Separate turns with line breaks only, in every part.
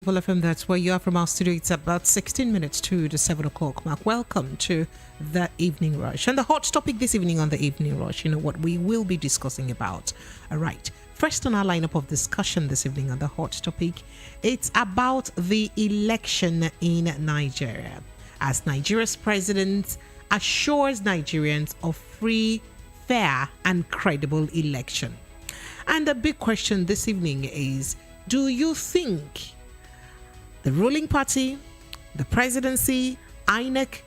People FM, that's where you are from our studio. It's about 16 minutes to the 7 o'clock mark. Welcome to the Evening Rush. And the hot topic this evening on the Evening Rush, you know what we will be discussing about. All right. First on our lineup of discussion this evening on the hot topic, it's about the election in Nigeria. As Nigeria's president assures Nigerians of free, fair and credible election. And the big question this evening is, do you think the ruling party, the presidency, INEC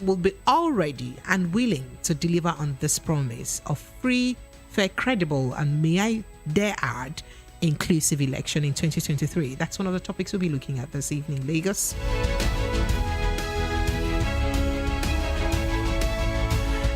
will be all ready and willing to deliver on this promise of free, fair, credible, and may I dare add, inclusive election in 2023? That's one of the topics we'll be looking at this evening, Lagos.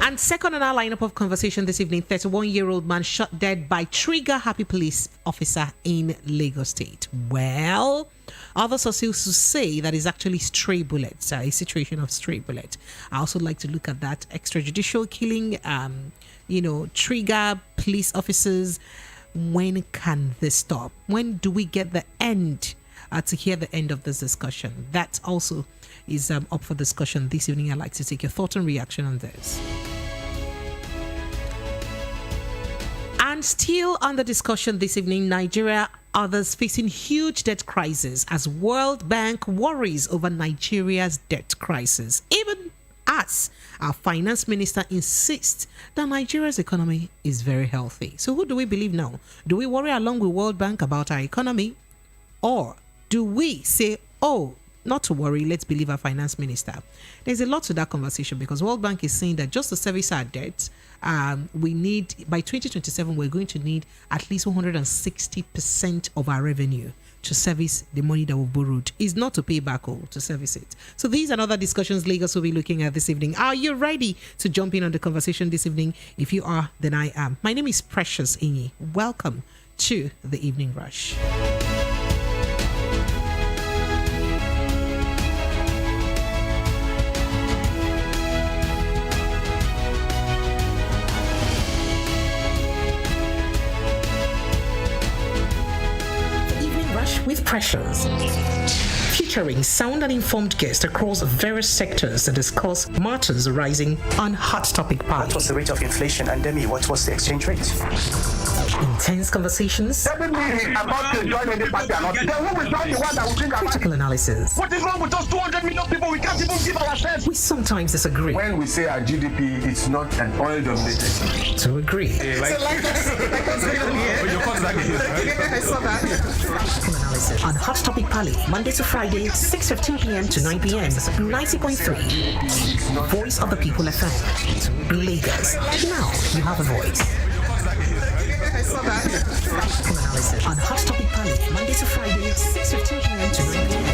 And second on our lineup of conversation this evening, 31-year-old man shot dead by trigger-happy police officer in Lagos State. Well, others are still to say that is actually stray bullets, a situation of stray bullet. I also like to look at that extrajudicial killing, trigger police officers. When can this stop? When do we get the end? To hear the end of this discussion. That also is up for discussion this evening. I'd like to take your thought and reaction on this. And still on the discussion this evening, Nigeria, others facing huge debt crisis as World Bank worries over Nigeria's debt crisis. Even as our finance minister insists that Nigeria's economy is very healthy. So who do we believe now? Do we worry along with World Bank about our economy? Or do we say, oh, not to worry, let's believe our finance minister? There's a lot to that conversation because World Bank is saying that just to service our debt, we need, by 2027, we're going to need at least 160% of our revenue to service the money that we've borrowed. Is not to pay back all, to service it. So these and other discussions Lagos will be looking at this evening. Are you ready to jump in on the conversation this evening? If you are, then I am. My name is Precious Inyi. Welcome to the Evening Rush. With Pressures, featuring sound and informed guests across various sectors to discuss matters arising on Hot Topic Party.
What was the rate of inflation, and then what was the exchange rate?
Intense conversations, critical analysis.
What is wrong with those 200 million people? We can't even give ourselves.
We sometimes disagree.
When we say our GDP, it's not an oil-dominated.
To agree. On Hot Topic Pali, Monday to Friday, 6:15 p.m. to 9 p.m. 90.3. Voice of the People FM. Lagos. Now you have a voice. On Hot Topic Pali, Monday to Friday, 6:15 p.m. to 9 p.m.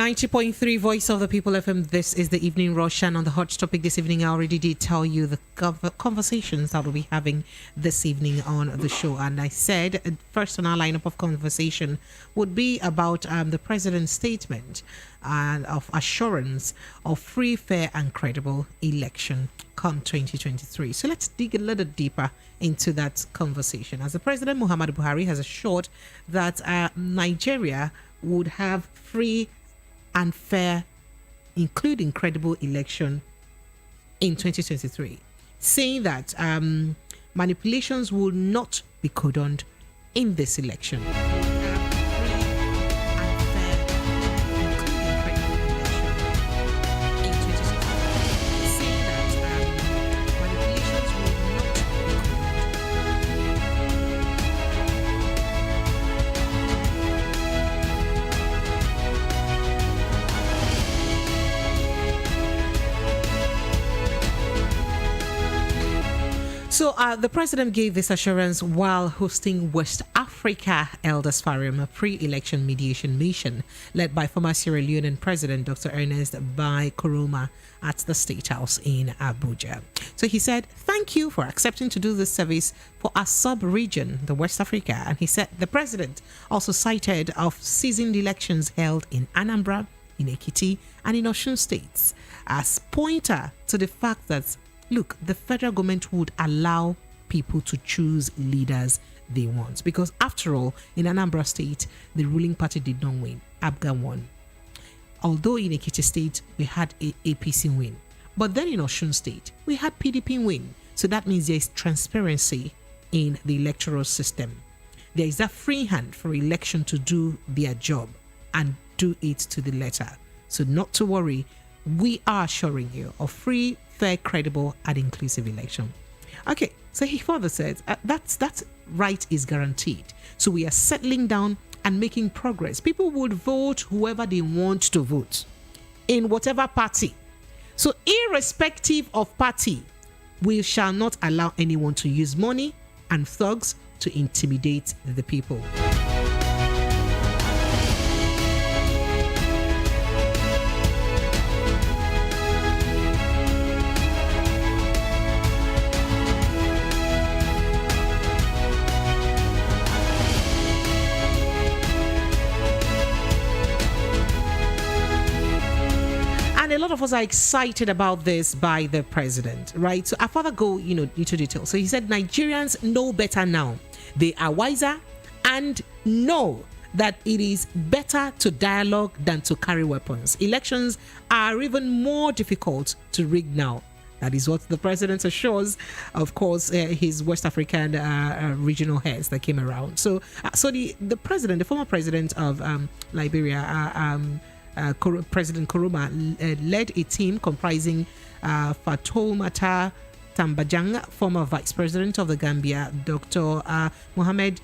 .3 Voice of the People FM. This is the Evening Rush, and on the hot topic this evening, I already did tell you the conversations that we'll be having this evening on the show. And I said first on our lineup of conversation would be about the president's statement and of assurance of free, fair, and credible election come 2023. So let's dig a little deeper into that conversation. As the President Muhammadu Buhari has assured that Nigeria would have free and fair, including credible election in 2023, saying that manipulations will not be cordoned in this election. So the president gave this assurance while hosting West Africa Elders Forum, a pre-election mediation mission led by former Sierra Leonean President Dr. Ernest Bai Koroma at the State House in Abuja. So he said, "Thank you for accepting to do this service for our sub-region, the West Africa." And he said the president also cited of seasoned elections held in Anambra, in Ekiti, and in Osun states as pointer to the fact that, look, the federal government would allow people to choose leaders they want. Because after all, in Anambra State, the ruling party did not win. ABGA won. Although in Ekiti State, we had a APC win. But then in Osun State, we had PDP win. So that means there is transparency in the electoral system. There is a free hand for election to do their job and do it to the letter. So not to worry, we are assuring you of free, fair, credible, and inclusive election. Okay, so he further says that right is guaranteed. So we are settling down and making progress. People would vote whoever they want to vote in whatever party. So irrespective of party, we shall not allow anyone to use money and thugs to intimidate the people. A lot of us are excited about this by the president, right? So I further go, into detail. So he said Nigerians know better now. They are wiser and know that it is better to dialogue than to carry weapons. Elections are even more difficult to rig now. That is what the president assures, of course, his West African regional heads that came around. So the president, the former president of Liberia, President Koroma, led a team comprising Fatoumata Tambajang, former vice president of the Gambia, Dr. Mohamed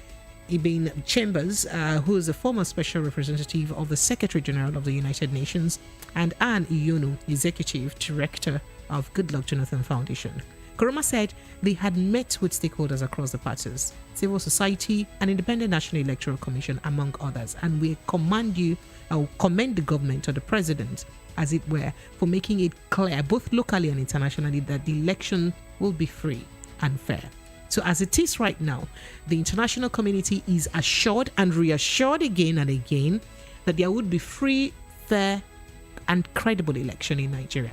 Ibn Chambers, who is a former special representative of the Secretary General of the United Nations, and Anne Iyonu, executive director of Goodluck Jonathan Foundation. Koroma said they had met with stakeholders across the parties, civil society, and Independent National Electoral Commission, among others. And we commend the government or the president, as it were, for making it clear, both locally and internationally, that the election will be free and fair. So as it is right now, the international community is assured and reassured again and again that there would be free, fair, and credible election in Nigeria.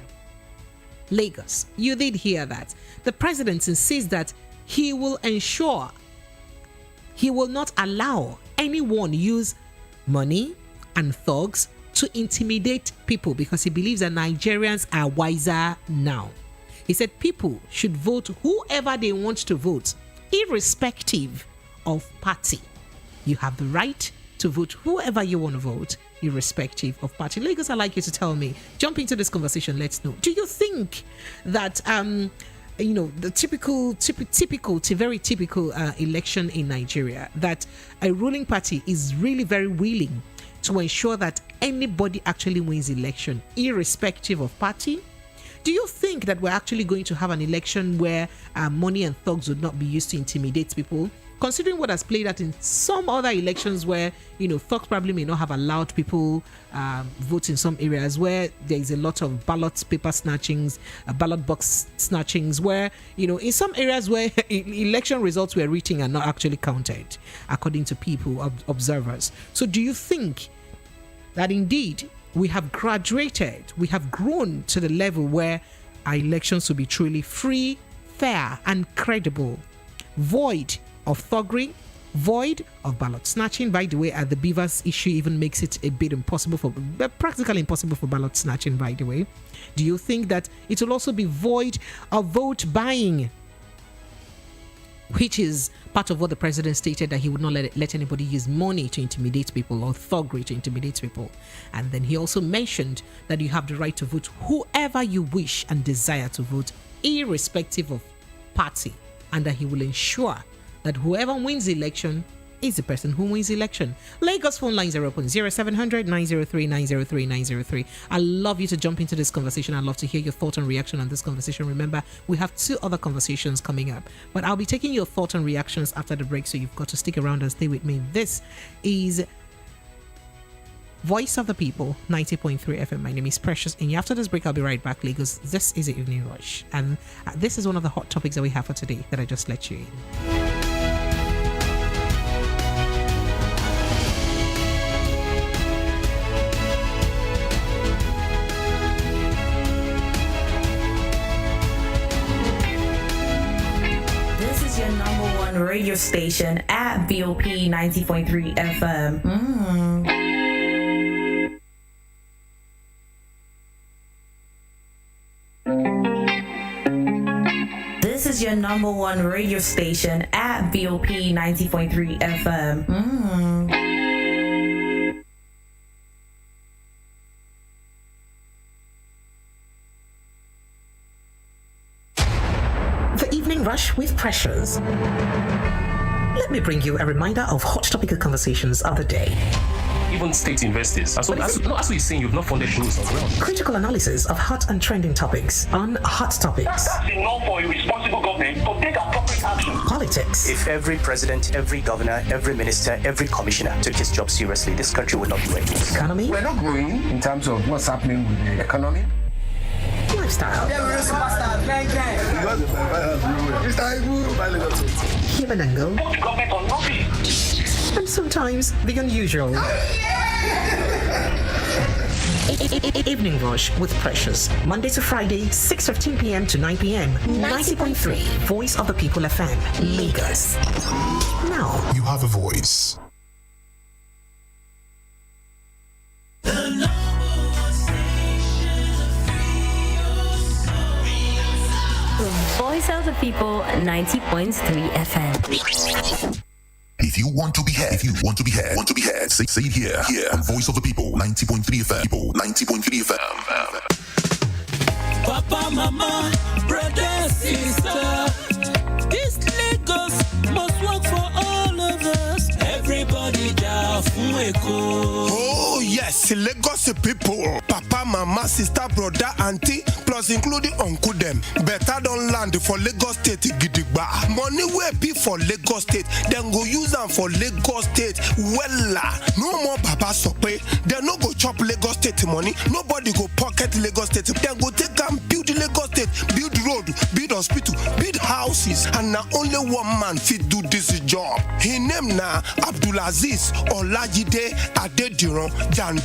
Lagos, you did hear that. The president insists that he will ensure, he will not allow anyone use money and thugs to intimidate people, because he believes that Nigerians are wiser now. He said people should vote whoever they want to vote, irrespective of party. You have the right to vote whoever you want to vote, irrespective of party. Lagos, I'd like you to tell me, jump into this conversation, let's know. Do you think that the very typical election in Nigeria, that a ruling party is really very willing to ensure that anybody actually wins election, irrespective of party? Do you think that we're actually going to have an election where money and thugs would not be used to intimidate people? Considering what has played out in some other elections where, thugs probably may not have allowed people vote in some areas where there is a lot of ballot paper snatchings, ballot box snatchings, where, in some areas where election results were written and not actually counted, according to people, observers. So do you think that indeed we have graduated, we have grown to the level where our elections will be truly free, fair, and credible, void of thuggery, void of ballot snatching? By the way, the Beavers issue even makes it a bit practically impossible for ballot snatching, by the way. Do you think that it will also be void of vote buying, which is part of what the president stated, that he would not let anybody use money to intimidate people or thuggery to intimidate people? And then he also mentioned that you have the right to vote whoever you wish and desire to vote, irrespective of party, and that he will ensure that whoever wins the election is the person who wins the election. Lagos phone lines are open 0700 903 903 903. I love you to jump into this conversation. I'd love to hear your thought and reaction on this conversation. Remember, we have 2 other conversations coming up, but I'll be taking your thought and reactions after the break, so you've got to stick around and stay with me. This is Voice of the People, 90.3 FM. My name is Precious, and after this break, I'll be right back, Lagos. This is the Evening Rush, and this is one of the hot topics that we have for today that I just let you in.
This is your number 1 radio station at BOP 90.3 FM. This is your number 1 radio station at BOP 90.3 FM.
The Evening Rush with Pressures. Let me bring you a reminder of hot topical conversations of the day.
Even state investors. As we're saying, you've not funded those as well.
Critical analysis of hot and trending topics on Hot Topics.
That's enough for a responsible government to take appropriate action.
Politics.
If every president, every governor, every minister, every commissioner took his job seriously, this country would not be where it is.
Economy.
We're not growing in terms of what's happening with the economy.
Lifestyle. Human angle.
Put the government on notice.
And sometimes the unusual. Evening Rush with Precious. Monday to Friday, 6:15 p.m. to 9 p.m. 90.3 Voice of the People FM, Lagos. Now,
You have a voice.
Voice of the People, 90.3 FM.
If you want to be heard, say it here on Voice of the People, 90.3 FM. People, 90.3 FM.
Papa, mama, brother, sister, this Lagos must work for all of us. Everybody down for
Oh yes, Lagos people, papa, mama, sister, brother, auntie, plus including uncle them. Better don't land for Lagos State gidigba. Money will be for Lagos State, then go use them for Lagos State. Wella, no more baba sope. They no go chop Lagos State money. Nobody go pocket Lagos State. Then go take and build Lagos State, build road, build hospital, build houses, and now only one man fit do this job. His name na Abdulaziz Olajide Adediran Jando.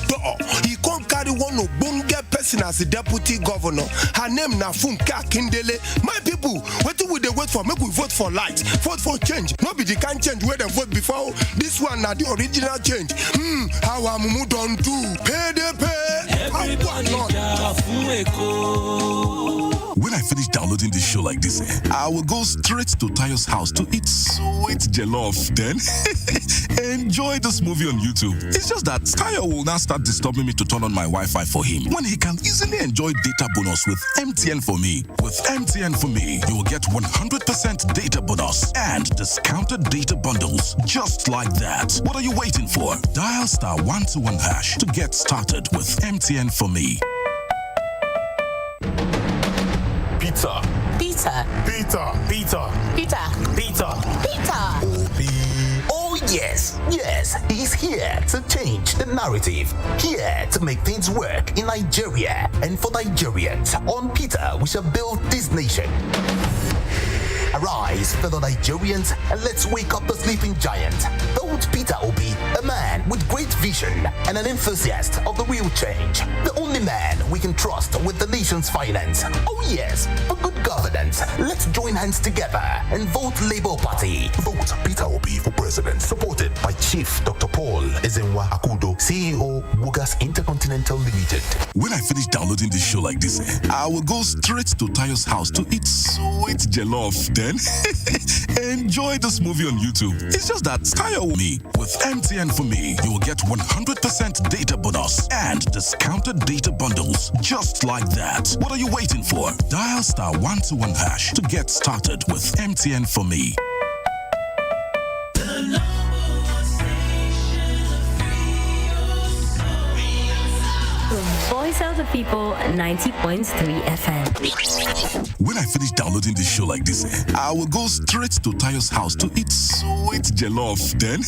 He can't carry one obonge person as the deputy governor. Her name na Funke Akindele. My people, what do we wait for? Make we vote for light, vote for change. Not be the kind change where they vote before. This one na the original change. How Amumu don't do. Pay the pay.
everybody down for
When I finish downloading this show like this, I will go straight to Tayo's house to eat sweet jollof. Then enjoy this movie on YouTube. It's just that Tayo will now start disturbing me to turn on my Wi-Fi for him when he can easily enjoy data bonus with MTN for me. With MTN for me, you will get 100% data bonus and discounted data bundles just like that. What are you waiting for? Dial *121# to get started with MTN for me.
Pizza.
Peter.
Pizza. Pizza.
Peter.
Pizza.
Peter.
Oh yes, he's here to change the narrative. Here to make things work in Nigeria and for Nigerians. On Peter, we shall build this nation. Arise, fellow Nigerians, and let's wake up the sleeping giant. Don't Peter Obi, a man with great vision and an enthusiast of the real change. The only man we can trust with the nation's finance. Oh yes, for good governance. Let's join hands together and vote Labour Party.
Vote Peter Obi for president.
Supported by Chief Dr. Paul Ezenwa Akudo, CEO, Bugas Intercontinental Limited.
When I finish downloading this show like this, I will go straight to Tayo's house to eat sweet jollof. Then enjoy this movie on YouTube. It's just that Tayo me. With MTN for me, you will get 100% data bonus and discounted data bundles just like that. What are you waiting for? Dial *121# to get started with MTN for me.
the People 90.3 FM.
When I finish downloading this show like this, I will go straight to Tayo's house to eat sweet jollof. Then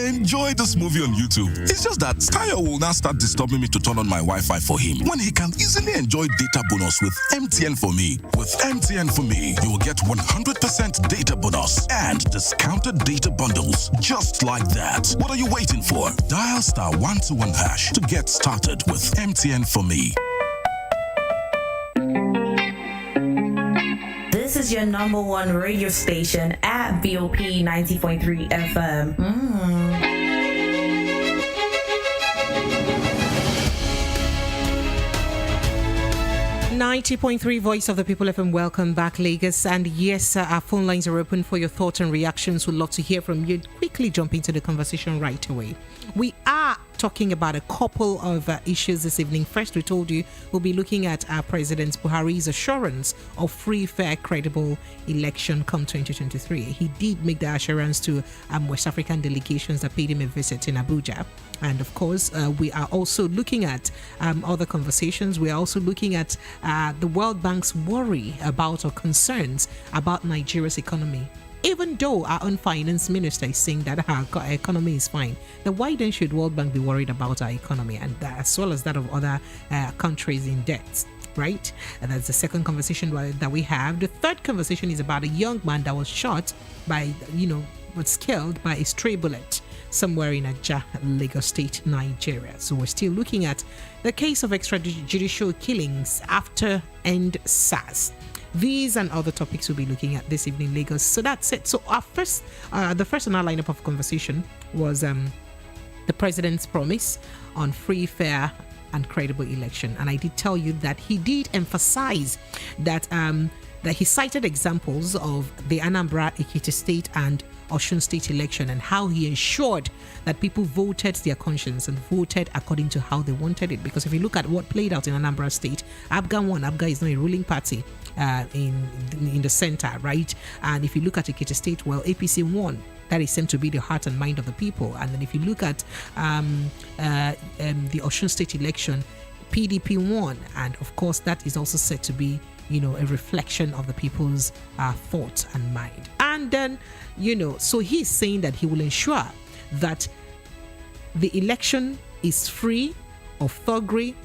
enjoy this movie on YouTube. It's just that Tayo will now start disturbing me to turn on my Wi-Fi for him when he can easily enjoy data bonus with MTN for me. With MTN for me, you will get 100% data bonus and discounted data bundles just like that. What are you waiting for? Dial *121# to get started with MTN for me.
This is your number one radio station at BOP 90.3 FM.
90.3 Voice of the People FM. Welcome back, Lagos. And yes, our phone lines are open for your thoughts and reactions. We'd love to hear from you. Quickly jump into the conversation right away. We are talking about a couple of issues this evening. First, we told you we'll be looking at President Buhari's assurance of free, fair, credible election come 2023. He did make the assurance to West African delegations that paid him a visit in Abuja. And of course, we are also looking at other conversations. We are also looking at the World Bank's worry about or concerns about Nigeria's economy. Even though our own finance minister is saying that our economy is fine, then why then should World Bank be worried about our economy and as well as that of other countries in debt? Right? And that's the second conversation that we have. The third conversation is about a young man that was shot by, was killed by a stray bullet somewhere in Ajah, Lagos State, Nigeria. So we're still looking at the case of extrajudicial killings after end SARS. These and other topics we'll be looking at this evening, Lagos. So that's it. So our the first on our lineup of conversation was the president's promise on free, fair, and credible election. And I did tell you that he did emphasize that he cited examples of the Anambra, Ekiti State, and Osun State election and how he ensured that people voted their conscience and voted according to how they wanted it. Because if you look at what played out in Anambra State, ABGA won. ABGA is not a ruling party in the center, right? And if you look at Ekiti State, well, APC won. That is seemed to be the heart and mind of the people. And then if you look at the Osun State election, PDP won. And of course, that is also said to be a reflection of the people's thought and mind. And then, so he's saying that he will ensure that the election is free of thuggery,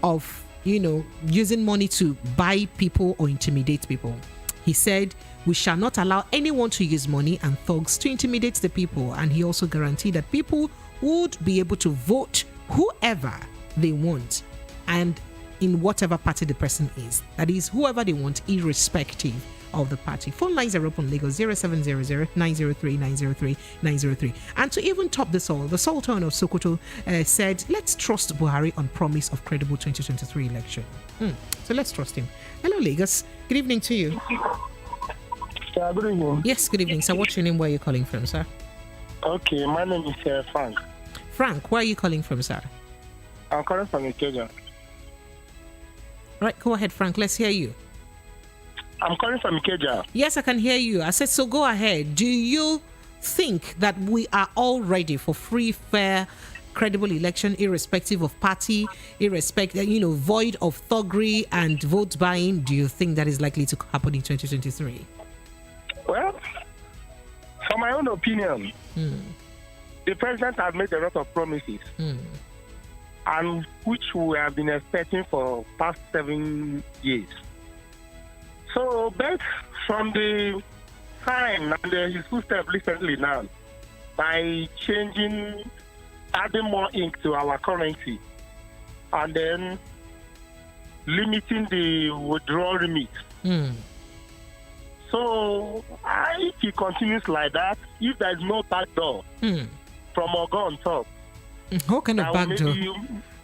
of, using money to buy people or intimidate people. He said, we shall not allow anyone to use money and thugs to intimidate the people. And he also guaranteed that people would be able to vote whoever they want and in whatever party the person is. That is, whoever they want, irrespective of the party. Phone lines are open, Lagos 0700 903 903 903. And to even top this all, the Sultan of Sokoto said, let's trust Buhari on promise of credible 2023 election. So let's trust him. Hello, Lagos. Good evening to you.
Good evening.
Yes, good evening. So what's your name? Where are you calling from, sir?
Okay, my name is Frank.
Frank, where are you calling from, sir?
I'm calling from Ikeja.
Right, go ahead, Frank. Let's hear you.
I'm calling from Ikeja.
Yes, I can hear you. I said, so go ahead. Do you think that we are all ready for free, fair, credible election, irrespective of party, irrespective, void of thuggery and vote buying? Do you think that is likely to happen in 2023?
Well, for my own opinion, the president has made a lot of promises. And which we have been expecting for past 7 years. So, based from the time and his footsteps recently now, by adding more ink to our currency, and then limiting the withdrawal limit. So, if he continues like that, if there is no back door from Ogo on top,
what kind of backdoor?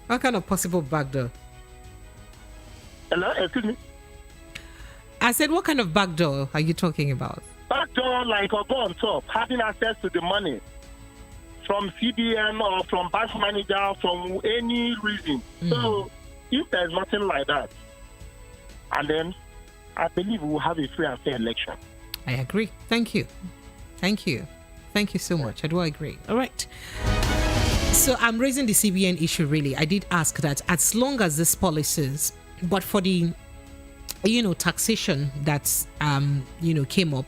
What kind of possible backdoor?
Hello, excuse me.
I said, what kind of backdoor are you talking about?
Backdoor, like Ogo on top, having access to the money from CBN or from bank manager, from any reason. So, if there's nothing like that, and then I believe we will have a free and fair election.
I agree. Thank you. Thank you. Thank you so much. I do agree. All right. So I'm raising the CBN issue, really. I did ask that as long as these policies, but for the taxation that came up,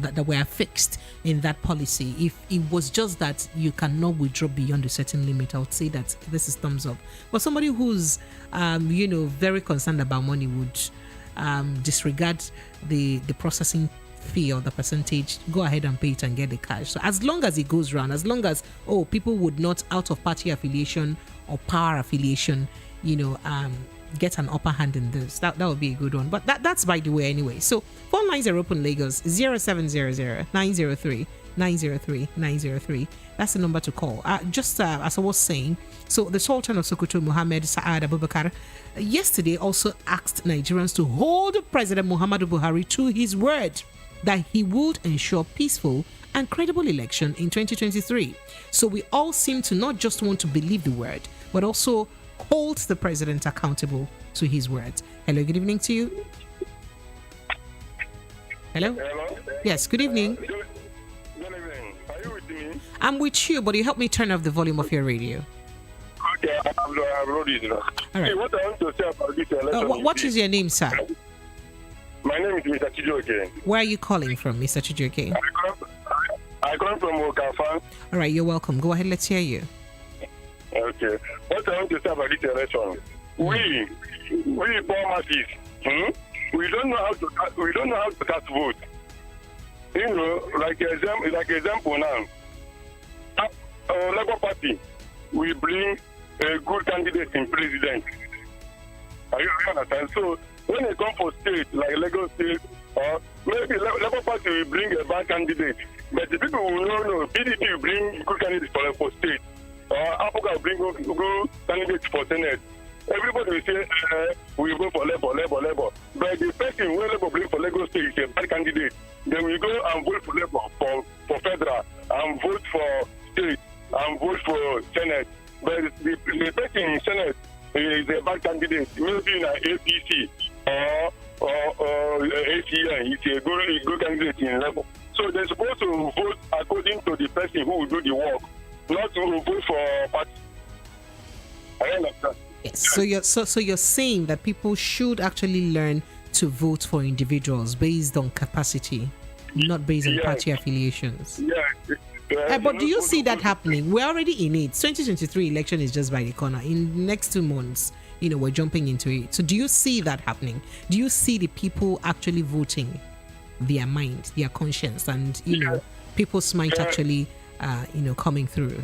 that were fixed in that policy, if it was just that you cannot withdraw beyond a certain limit, I would say that this is thumbs up. But somebody who's very concerned about money would disregard the processing fee or the percentage, go ahead and pay it and get the cash. So as long as it goes round, as long as people would not, out of party affiliation or power affiliation, get an upper hand in this, that would be a good one. But that's by the way anyway. So phone lines are open, Lagos 0700 903 903 903. That's the number to call. Just as I was saying, so the Sultan of Sokoto, Mohammed Saad Abubakar, yesterday also asked Nigerians to hold President Muhammadu Buhari to his word that he would ensure peaceful and credible election in 2023. So we all seem to not just want to believe the word, but also hold the president accountable to his words. Hello, good evening to you. Hello?
Hello?
Yes, good evening.
Good evening. Are you with me?
I'm with you, but you help me turn off the volume of your radio.
Okay, I've wrote it now.
All right.
See, what I want to say about this election
What is your name, sir?
My name is Mr. Chijoke.
Where are you calling from, Mr. Chijoke?
I come from Okafan.
All right, you're welcome. Go ahead, let's hear you.
Okay. What I want to say about this election, we poor masses, we don't know how to cast vote. Like example now, Labour Party, we bring a good candidate in president. Are you understand? So when they come for state like Lagos State, or maybe Labour Party will bring a bad candidate, but the people will know PDP will bring good candidates for state. Africa will bring good candidates for Senate. Everybody will say, we go for Labour. But the person who Labour bring for Lagos State is a bad candidate. Then we go and vote for Labour, for federal, and vote for state, and vote for Senate. But the person in Senate is a bad candidate. Maybe in an APC or ACN, he's a good candidate in Labour. So they're supposed to vote according to the person who will do the work, not to vote for party. I understand.
Yes. So you're saying that people should actually learn to vote for individuals based on capacity, not based on party affiliations.
Yeah.
But do you see that happening? We're already in it. 2023 election is just by the corner. In the next 2 months, we're jumping into it. So do you see that happening? Do you see the people actually voting their mind, their conscience, and people's might actually coming through?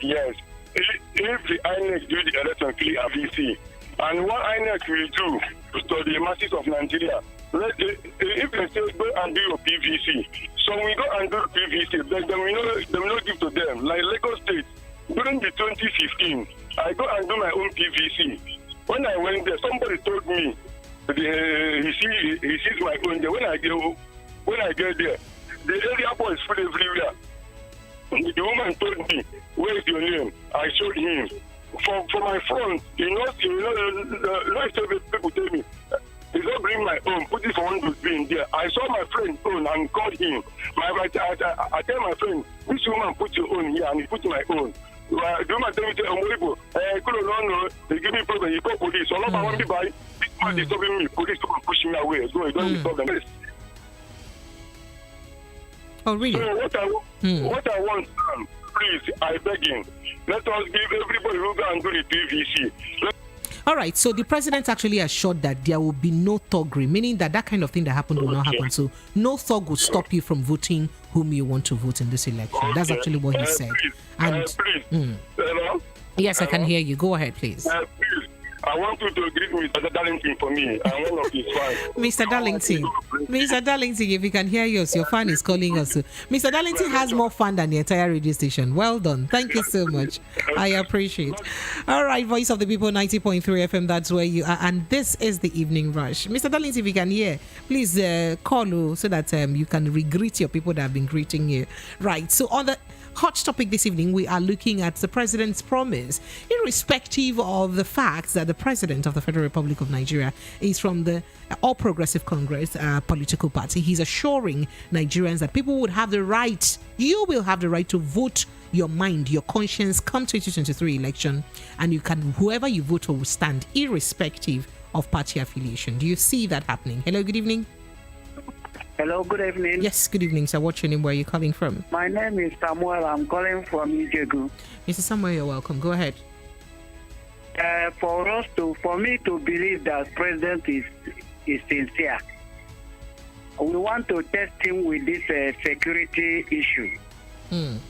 Yes. If the INEC do the election free and VC, and what INEC will do to the masses of Nigeria, if they say go and do your PVC, so we go and do PVC, then we will not give to them. Like Lagos State, during the 2015, I go and do my own PVC. When I went there, somebody told me he sees my own there. When I get there, the area boy is full everywhere. The woman told me, "Where is your name?" I showed him. For my front, people tell me, "He's not bring my own. Put it for one to be in there." I saw my friend own and called him. I tell my friend, "This woman put your own here," and he put my own. The woman tell me, they give me problem. He call police. So I want to buy. This man is stopping me. Police to push me away. So I don't disturb them.
Oh, really?
So what I want, please, I beg him, let us give everybody who go and do the PVC.
All right, so the president actually assured that there will be no thuggery, meaning that kind of thing that happened will not happen. So no thug will stop you from voting whom you want to vote in this election. That's actually what he said.
Please. Hello?
Yes, I can hear you. Go ahead, please.
Please. I want you to greet Mr. Darlington for me. I'm one of his fans.
Mr. Darlington, if you can hear us, your fan is calling us. Mr. Darlington has more fun than the entire radio station. Well done. Thank you so much. I appreciate. All right, Voice of the People 90.3 FM, that's where you are. And this is the Evening Rush. Mr. Darlington, if you can hear, please call so that you can re-greet your people that have been greeting you. Right, so on the hot topic this evening, we are looking at the president's promise, irrespective of the fact that the president of the Federal Republic of Nigeria is from the All Progressive Congress political party. He's assuring Nigerians that people would have the right, you will have the right to vote your mind, your conscience come 2023 election, and whoever you vote for will stand, irrespective of party affiliation. Do you see that happening? Hello, good evening.
Hello, good evening.
Yes, good evening, sir. What's your name? Where are you calling from?
My name is Samuel. I'm calling from Ijegu.
Mr. Samuel, you're welcome. Go ahead.
For me to believe that President is sincere, we want to test him with this security issue.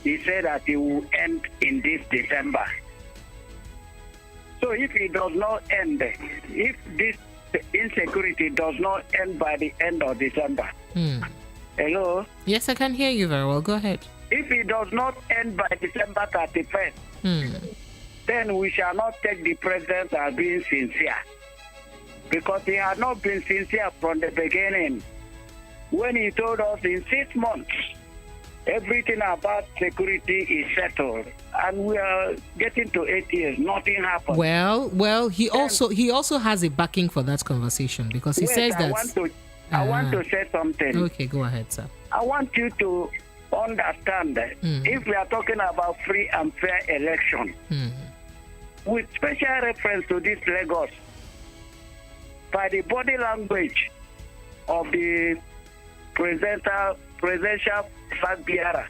He said that it will end in this December. So if it does not end, if this insecurity does not end by the end of December. Hello?
Yes, I can hear you very well. Go ahead.
If it does not end by December 31st, then we shall not take the president as being sincere. Because he had not been sincere from the beginning. When he told us in 6 months, everything about security is settled, and we are getting to 8 years, nothing happened.
Well, he also has a backing for that conversation, because he says that.
I want to say something.
Okay, go ahead, sir.
I want you to understand that if we are talking about free and fair election, with special reference to this Lagos, by the body language of the presidential flag bearer,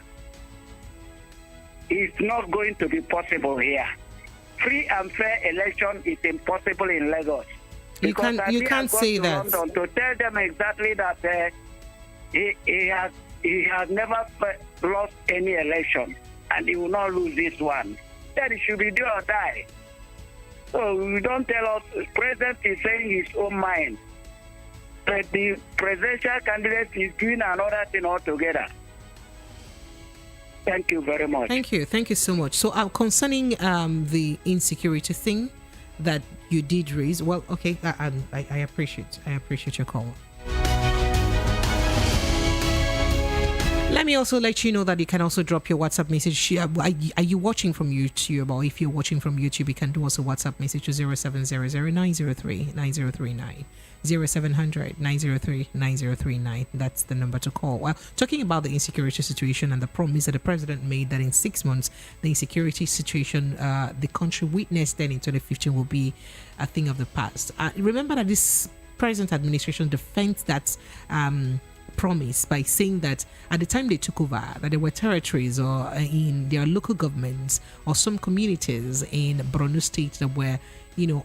it's not going to be possible here. Free and fair election is impossible in Lagos.
You can't say that.
London to tell them exactly that he has never lost any election, and he will not lose this one. Then it should be do or die. So you don't tell us. President is saying his own mind, but the presidential candidate is doing another thing altogether. Thank you very much.
Thank you so much. So concerning the insecurity thing that you did raise, well, okay, I appreciate your call. Let me also let you know that you can also drop your WhatsApp message. Are you watching from YouTube? Or if you're watching from YouTube, you can do also WhatsApp message to 0700-903-9039. 0700-903-9039. That's the number to call. Well, talking about the insecurity situation and the promise that the president made that in 6 months, the insecurity situation the country witnessed then in 2015 will be a thing of the past. Remember that this present administration defends that promise by saying that at the time they took over, that there were territories or in their local governments or some communities in Borno State that were,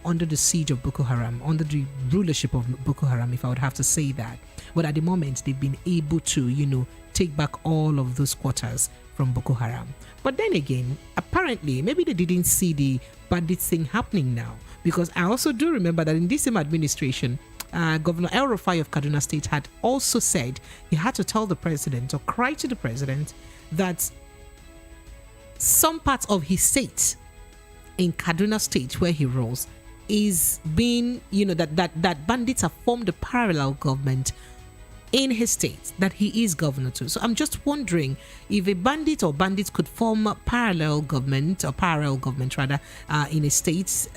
under the siege of Boko Haram, under the rulership of Boko Haram, if I would have to say that. But at the moment, they've been able to, take back all of those quarters from Boko Haram. But then again, apparently, maybe they didn't see the bandit thing happening now, because I also do remember that in this same administration, Governor El Rufai of Kaduna State had also said he had to tell the president or cry to the president that some parts of his state in Kaduna State where he rules is being, that bandits have formed a parallel government in his state that he is governor to. So I'm just wondering if a bandit or bandits could form a parallel government rather in a state.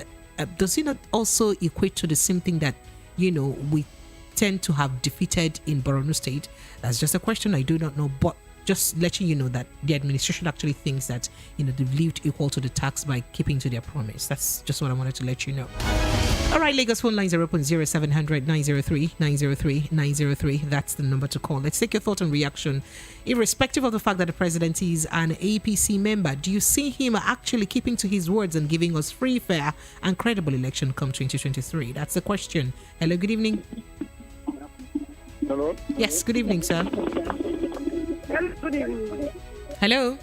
Does it not also equate to the same thing that we tend to have defeated in Borno State? That's just a question. I do not know, but just letting you know that the administration actually thinks that they've lived equal to the tax by keeping to their promise. That's just what I wanted to let you know. All right, Lagos phone lines are open 0700-903-903-903. That's the number to call. Let's take your thought and reaction. Irrespective of the fact that the president is an APC member, do you see him actually keeping to his words and giving us free, fair, and credible election come 2023? That's the question. Hello, good evening.
Hello?
Yes, good evening, sir.
Hello, good evening.
Hello?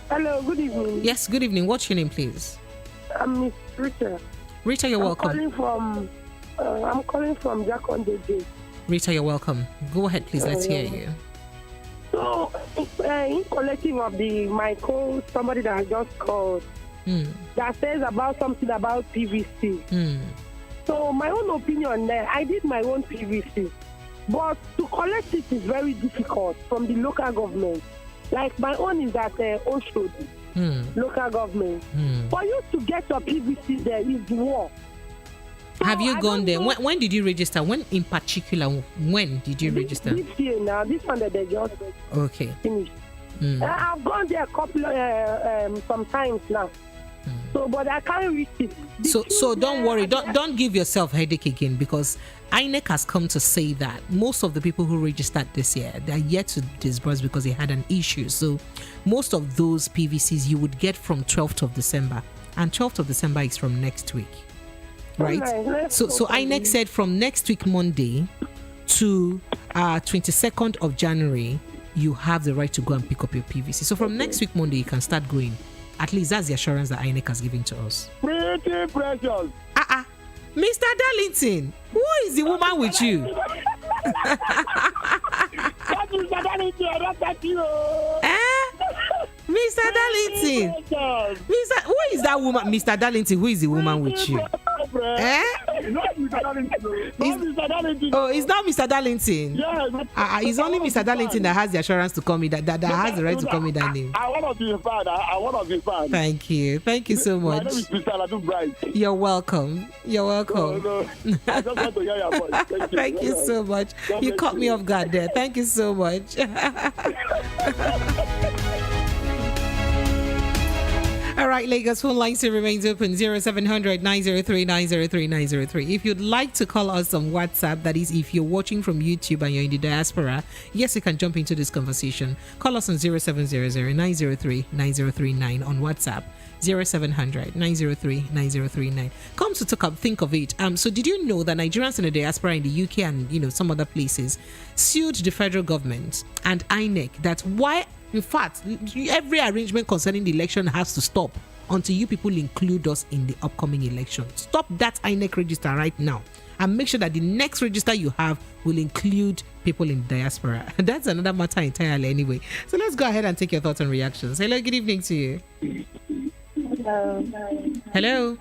Hello, good evening.
Yes, good evening. What's your name, please?
I'm Miss Rita.
Rita, you're welcome.
I'm calling from Jakonde.
Rita, you're welcome. Go ahead, please. Let's hear you.
So, in collective of my call, somebody that I just called that says about something about PVC. So, my own opinion there, I did my own PVC. But to collect it is very difficult from the local government. Like my own is at Oshodi, local government. For you to get your PVC there is war. So
have you gone there? When did you register? When in particular, when did you register?
This year now, this one that they just
finished.
I've gone there a couple sometimes now. So, but I can't reach it.
So don't worry. Don't give yourself headache again, because INEC has come to say that most of the people who registered this year, they are yet to disburse because they had an issue. So most of those PVCs you would get from 12th of December, and 12th of December is from next week, right? So INEC said from next week Monday to 22nd of January, you have the right to go and pick up your PVC. So from next week Monday, you can start going. At least that's the assurance that INEC has given to us.
Pretty precious.
Mr. Darlington, who is the woman with you?
That is Mr. Darlington, I don't touch you.
Mr. Darlington. Who is that woman? Mr. Darlington, who is the woman with you? Oh, it's not Mr. Darlington.
Yeah,
it's only Mr. Darlington that has the assurance to call me that has the right to call me that name.
I want to be a fan. I want to be a fan.
Thank you so much.
My name is Mr. Aladu Bright.
You're welcome.
No. I just want to hear your voice.
Thank you so much. You caught me off guard there. Thank you so much. All right, Lagos phone line still remains open, 0700 903 903 903. If you'd like to call us on WhatsApp, that is, if you're watching from YouTube and you're in the diaspora, yes, you can jump into this conversation. Call us on 0700 903 9039 on WhatsApp, 0700 903 9039. Come to talk up, think of it. So did you know that Nigerians in the diaspora in the UK and some other places sued the federal government and INEC that why? In fact, every arrangement concerning the election has to stop until you people include us in the upcoming election. Stop that INEC register right now and make sure that the next register you have will include people in diaspora. That's another matter entirely anyway. So let's go ahead and take your thoughts and reactions. Hello, good evening to you. Hello.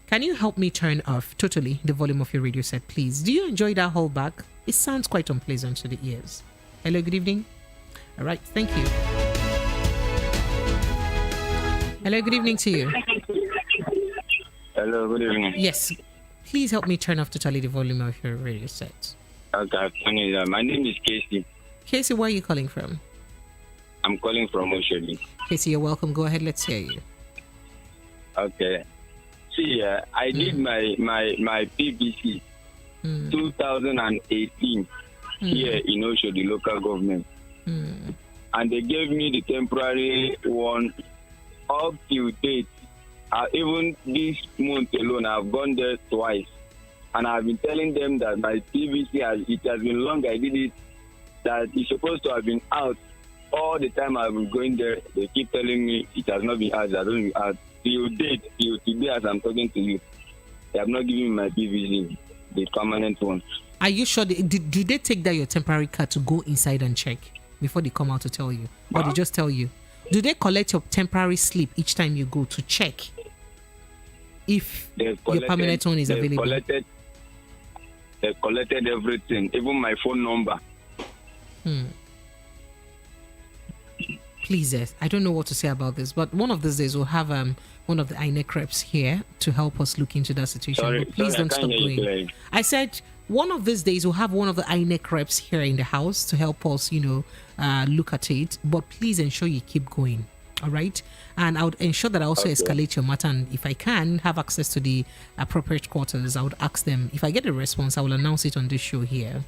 Can you help me turn off totally the volume of your radio set, please? Do you enjoy that holdback? It sounds quite unpleasant to the ears. Hello, good evening. All right, thank you. Hello, good evening to you.
Hello, good evening.
Yes, please help me turn off totally the volume of your radio set.
Okay, my name is Casey.
Casey, where are you calling from?
I'm calling from Oshodi.
Casey, you're welcome. Go ahead, let's hear you.
Okay. See, I did my PBC 2018 here in Oshodi local government. And they gave me the temporary one up to date. Even this month alone, I've gone there twice. And I've been telling them that my PVC, it has been long I did it, that it's supposed to have been out. All the time I've been going there, they keep telling me it has not been out, it has not been out. Till date, till today as I'm talking to you, they have not given me my PVC, the permanent one.
Are you sure? Do they take that your temporary card to go inside and check before they come out to tell you? Or they just tell you? Do they collect your temporary slip each time you go to check if your permanent one is available?
They collected everything, even my phone number.
Please, I don't know what to say about this, but one of these days we'll have one of the INEC reps here to help us look into that situation. Please don't stop going. I said one of these days we'll have one of the INEC reps here in the house to help us, look at it. But please ensure you keep going. All right. And I would ensure that I also escalate your matter. And if I can have access to the appropriate quarters, I would ask them. If I get a response, I will announce it on this show here.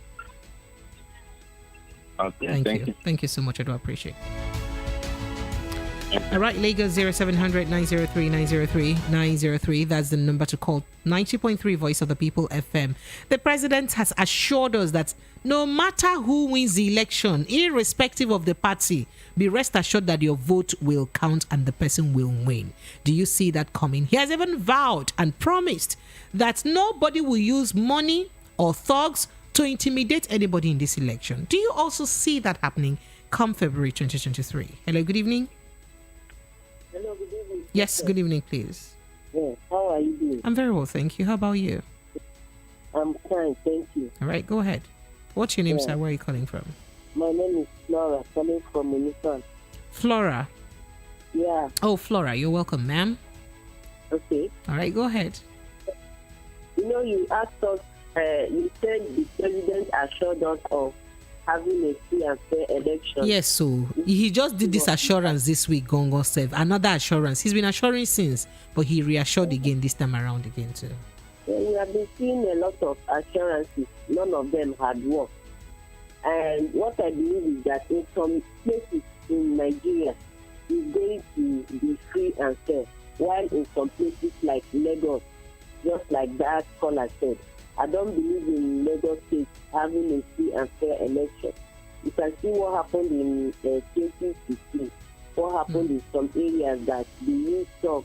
Okay.
Thank you. Thank you so much. I do appreciate it. All right, Lagos 0700 903 903 903. That's the number to call. 90.3 Voice of the People FM. The president has assured us that no matter who wins the election, irrespective of the party, be rest assured that your vote will count and the person will win. Do you see that coming? He has even vowed and promised that nobody will use money or thugs to intimidate anybody in this election. Do you also see that happening come February 2023? Hello, good evening.
Hello, good evening.
Yes, good evening, please.
Yeah, how are you doing?
I'm very well, thank you. How about you?
I'm fine, thank you.
All right, go ahead. What's your name, sir? Where are you calling from?
My name is Flora, calling from Minnesota.
Flora?
Yeah.
Oh, Flora, you're welcome, ma'am.
Okay.
All right, go ahead.
You asked us, you said the president assured us of having a free and fair election.
Yes, so he just did this assurance this week, Gongo said. Another assurance. He's been assuring since, but he reassured again this time around again too.
We have been seeing a lot of assurances. None of them had worked. And what I believe is that in some places in Nigeria, it's going to be free and fair, while in some places like Lagos, just like that caller said, I don't believe in Lagos State having a free and fair election. You can see what happened in 2016, what happened in some areas that they used to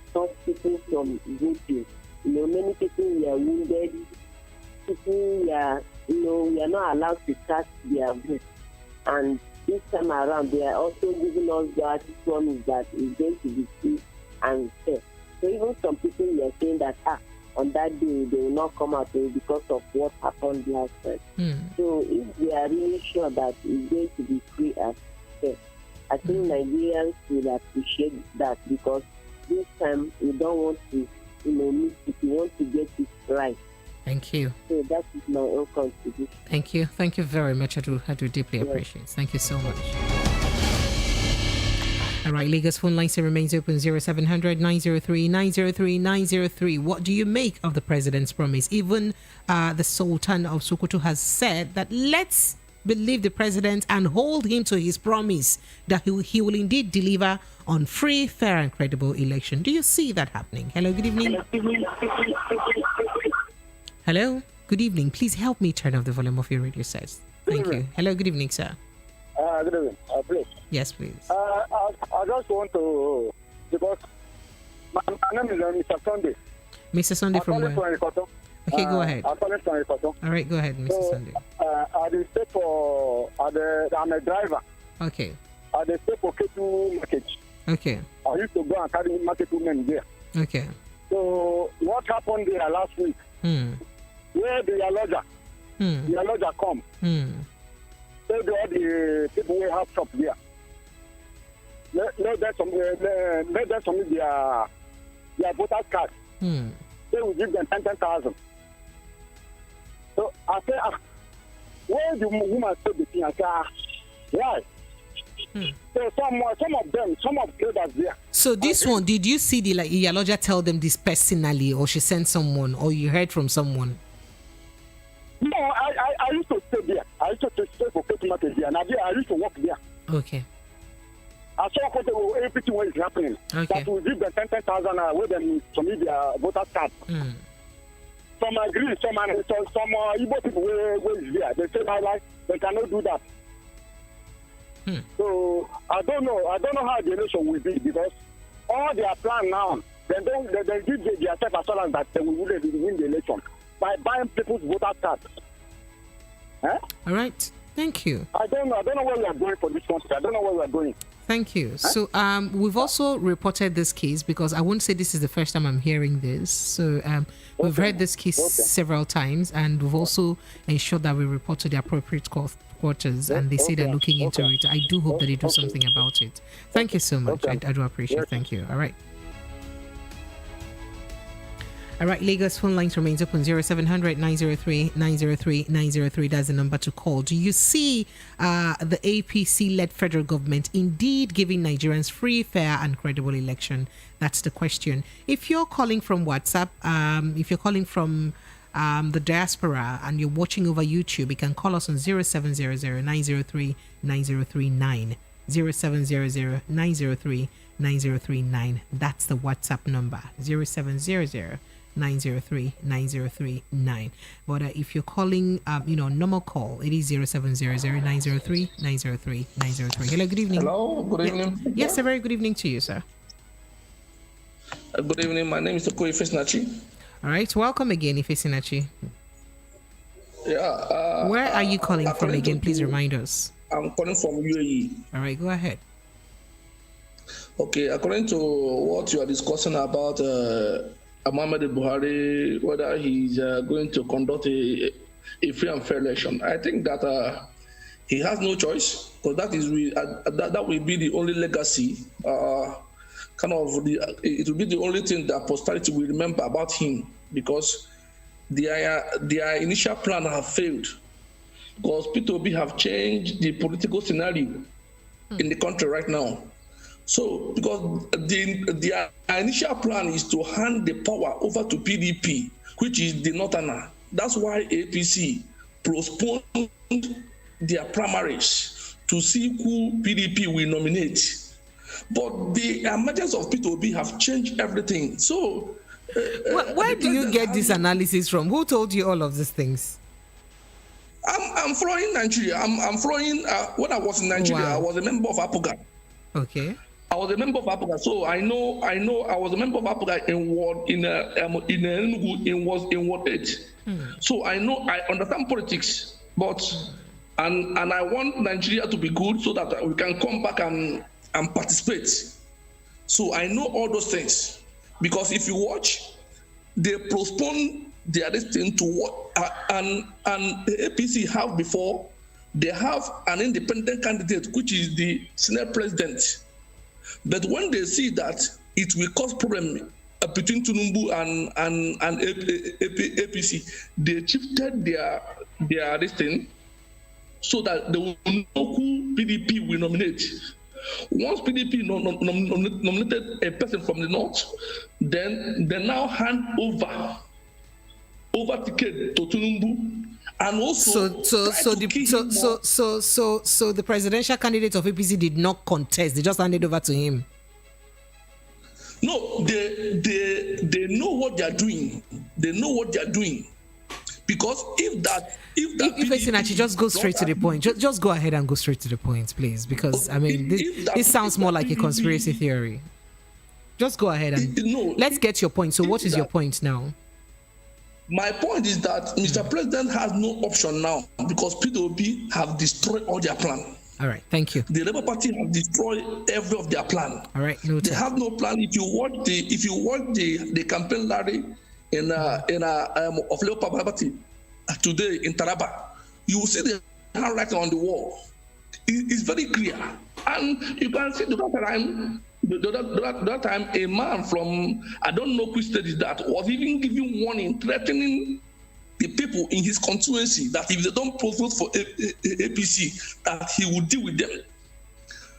stop people from voting. Many people were wounded, people were, we are not allowed to cast their vote. And this time around, they are also giving us that promise that it's going to be free and fair. So even some people were saying that, on that day, they will not come out because of what happened last time. So if we are really sure that it's going to be free and fair, I think Nigerians will appreciate that, because this time we don't want to, miss it. We want to get it right.
Thank you.
So that is my own contribution.
Thank you. Thank you very much. I do deeply appreciate it. Thank you so much. All right, Lagos phone line still remains open 0700 903 903 903. What do you make of the president's promise? Even the Sultan of Sokoto has said that let's believe the president and hold him to his promise that he will indeed deliver on free, fair, and credible election. Do you see that happening? Hello, good evening. Hello, good evening. Please help me turn off the volume of your radio set. Thank you. Hello, good evening, sir.
Good evening. Please.
Yes, please.
I just want to, because my name is Mr. Sunday.
Mr. Sunday from where? Okay, go ahead.
I'm calling from Ikoto.
All right, go ahead, Mr. Sunday.
I dey stay for, I'm a driver.
Okay.
I dey stay for K2 market.
Okay.
I used to go and carry market women there.
Okay.
So what happened there last week? Where the lodger come. They do all the people who have shop there. Let them submit their voter card. They will give them 10,000. So I say, where the woman said the thing, I say, why? So some of them traders there.
So this one, did you see the Iyaloja tell them this personally, or she sent someone, or you heard from someone?
No, I used to stay there. I used to stay for K2 market there, and I used to work there.
Okay.
I saw everything what is happening.
Okay.
That will give them 10,000 where them submit their voter card. Some agree, some Igbo people where is there. They say they cannot do that. So I don't know how the election will be, because all their plan now, they give their self assurance that they will win the election by buying people's voter cards.
All right. Thank you.
I don't know where we are going for this country. I don't know where we are going.
Thank you. So we've also reported this case, because I won't say this is the first time I'm hearing this. So we've heard this case several times, and we've also ensured that we report to the appropriate quarters, and they say they're looking into it. I do hope that they do something about it. Thank you so much. I do appreciate it. Thank you. All right. All right, Lagos phone lines remains open 0700 903 903 903. That's the number to call. Do you see the APC-led federal government indeed giving Nigerians free, fair, and credible election? That's the question. If you're calling from WhatsApp, if you're calling from the diaspora and you're watching over YouTube, you can call us on 0700 903 9039. 0700 903 9039. That's the WhatsApp number. 0700 903 9039. But if you're calling normal call, it is 0700 903 903 903. Hello, good evening.
Hello, good evening.
Yes, a very good evening to you, sir.
Good evening. My name is Okoye Ifesinachi.
All right, welcome again, Ifesinachi.
Yeah.
Where are you calling from again? Please remind us.
I'm calling from UAE.
All right, go ahead.
Okay, according to what you are discussing about President Buhari, whether he's going to conduct a free and fair election, I think that he has no choice, because that will be the only legacy. It will be the only thing that posterity will remember about him, because their initial plan have failed. because P2B have changed the political scenario in the country right now. So, because their initial plan is to hand the power over to PDP, which is the Northerner. That's why APC postponed their primaries to see who PDP will nominate. But the emergence of P2B have changed everything. So,
where do you get this analysis from? Who told you all of these things?
I'm following Nigeria. I'm following. When I was in Nigeria, I was a member of APOGA.
Okay.
I was a member of APOGA, so I know. I was a member of APOGA in Ward in Ward 8. So I know. I understand politics, but and I want Nigeria to be good so that we can come back and participate. So I know all those things, because if you watch, they postpone their thing to what and the APC have before. They have an independent candidate, which is the Senate president. But when they see that it will cause problem between Tinubu and APC, they shifted their listing so that they will know who PDP will nominate. Once PDP nominated a person from the north, then they now hand over ticket to Tinubu. And also,
so the presidential candidate of APC did not contest; they just handed over to him.
No, they know what they are doing. They know what they are doing, because if
Sinachi, just go straight to the point. Just go ahead and go straight to the point, please, because I mean this sounds more like a conspiracy theory. Just go ahead and let's get your point. So, what is your point now?
My point is that Mr. President has no option now, because P2B have destroyed all their plan.
All right, thank you.
The Labour Party have destroyed every of their plan.
All right,
they have no plan. If you watch the campaign rally of Labour Party today in Taraba, you will see the handwriting on the wall. It's very clear, and you can see that time a man from, I don't know which state is that, was even giving warning, threatening the people in his constituency that if they don't vote for APC, that he will deal with them.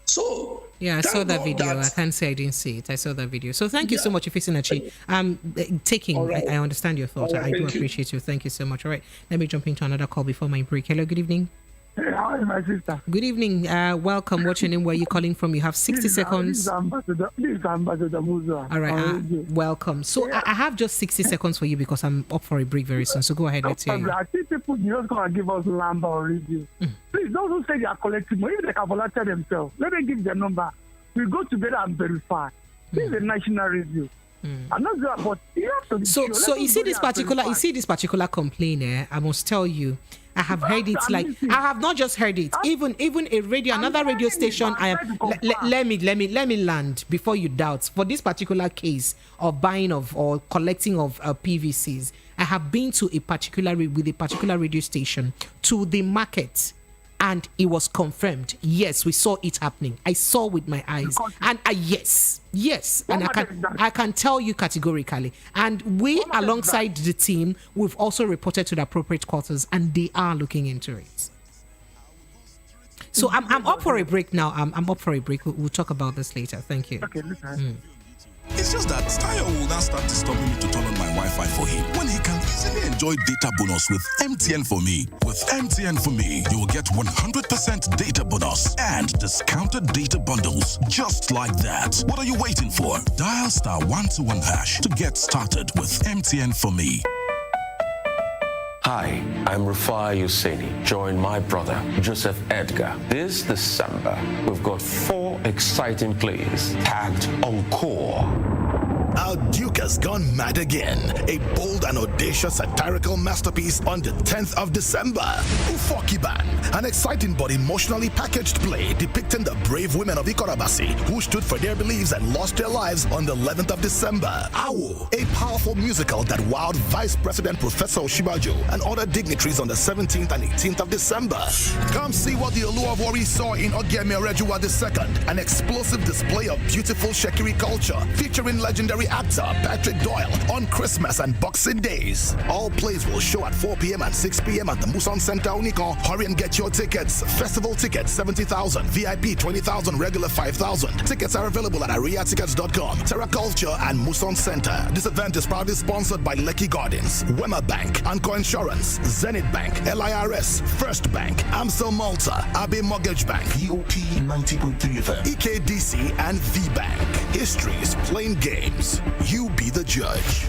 So
yeah, I saw that video. I can't say I didn't see it. I saw that video. So thank you so much, Ifesinachi. I understand your thoughts. I do appreciate you. Thank you so much. All right, let me jump into another call before my break. Hello, good evening.
Hey, how is my sister?
Good evening. Welcome. What's your name? Where are you calling from? You have 60 seconds.
This is Ambassador Musa.
All right. Welcome. So I have just 60 seconds for you because I'm up for a break very soon. So go ahead. Let's hear you.
I think people just going to give us Lamba or review. Please, those who say they are collecting money, if they can volunteer themselves, let them give their number. We go together and verify. This is a national review. I'm not sure, but you have to be sure.
So you see this particular complaint. I must tell you, I have heard it. Like I have not just heard it. Even a radio, another radio station. Let me land before you doubt. For this particular case of buying of or collecting of PVCs, I have been to a particular radio station to the market. And it was confirmed. Yes, we saw it happening. I saw with my eyes. And yes. And I can tell you categorically. And we, alongside the team, we've also reported to the appropriate quarters, and they are looking into it. So I'm up for a break now. I'm up for a break. We'll talk about this later. Thank you.
Okay, listen.
It's just that Tayo will now start disturbing me to turn on my Wi-Fi for him when he can easily enjoy data bonus with MTN for me. With MTN for me, you will get 100% data bonus and discounted data bundles just like that. What are you waiting for? Dial *121# to get started with MTN for me.
Hi, I'm Rufai Hussaini. Join my brother, Joseph Edgar. This December, we've got 4 exciting plays tagged Encore.
Our Duke has gone mad again. A bold and audacious satirical masterpiece on the 10th of December. Ufokiban, an exciting but emotionally packaged play depicting the brave women of Ikorabasi who stood for their beliefs and lost their lives on the 11th of December. Awo, a powerful musical that wowed Vice President Professor Oshibajo and other dignitaries on the 17th and 18th of December. Come see what the Olu of Wari saw in Ogeme Orejuwa II, an explosive display of beautiful Shekiri culture featuring legendary
actor Patrick Doyle on Christmas and Boxing Days. All plays will show at 4 p.m. and 6 p.m. at the Muson Center, Unicon. Hurry and get your tickets. Festival tickets 70,000, VIP 20,000, regular 5,000. Tickets are available at ariatickets.com. Terra Culture and Muson Center. This event is proudly sponsored by Lekki Gardens, Wema Bank, Anco Insurance, Zenith Bank, LIRS, First Bank, Amstel Malta, Abbey Mortgage Bank,
BOP 90.3 FM,
EKDC, and V-Bank. History is playing games. You be the judge.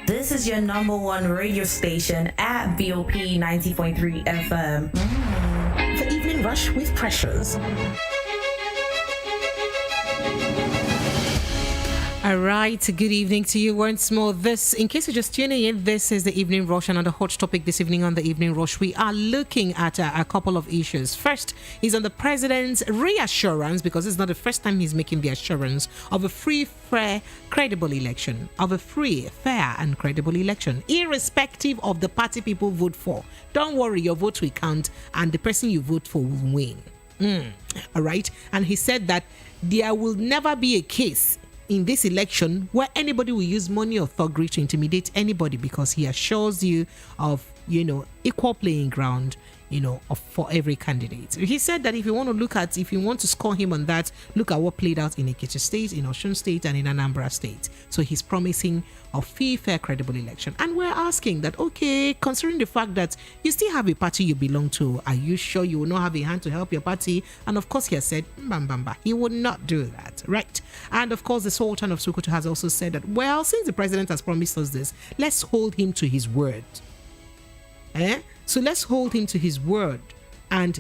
This is your number one radio station at BOP 90.3 FM.
The Evening Rush with Pressures. All right, good evening to you once more. This, in case you're just tuning in, this is the Evening Rush, and on the hot topic this evening on the Evening Rush, we are looking at a couple of issues. First is on the president's reassurance, because it's not the first time he's making the assurance of a free, fair, credible election, irrespective of the party people vote for. Don't worry, your vote will count, and the person you vote for will win. All right, and he said that there will never be a case in this election where anybody will use money or thuggery to intimidate anybody, because he assures you of, equal playing ground, for every candidate. He said that if you want to score him on that, look at what played out in Ekiti State, in Osun State, and in Anambra State. So he's promising a free, fair, credible election. And we're asking that, okay, considering the fact that you still have a party you belong to, are you sure you will not have a hand to help your party? And of course, he has said, he would not do that, right? And of course, the Sultan of Sokoto has also said that, well, since the president has promised us this, let's hold him to his word. So let's hold him to his word, and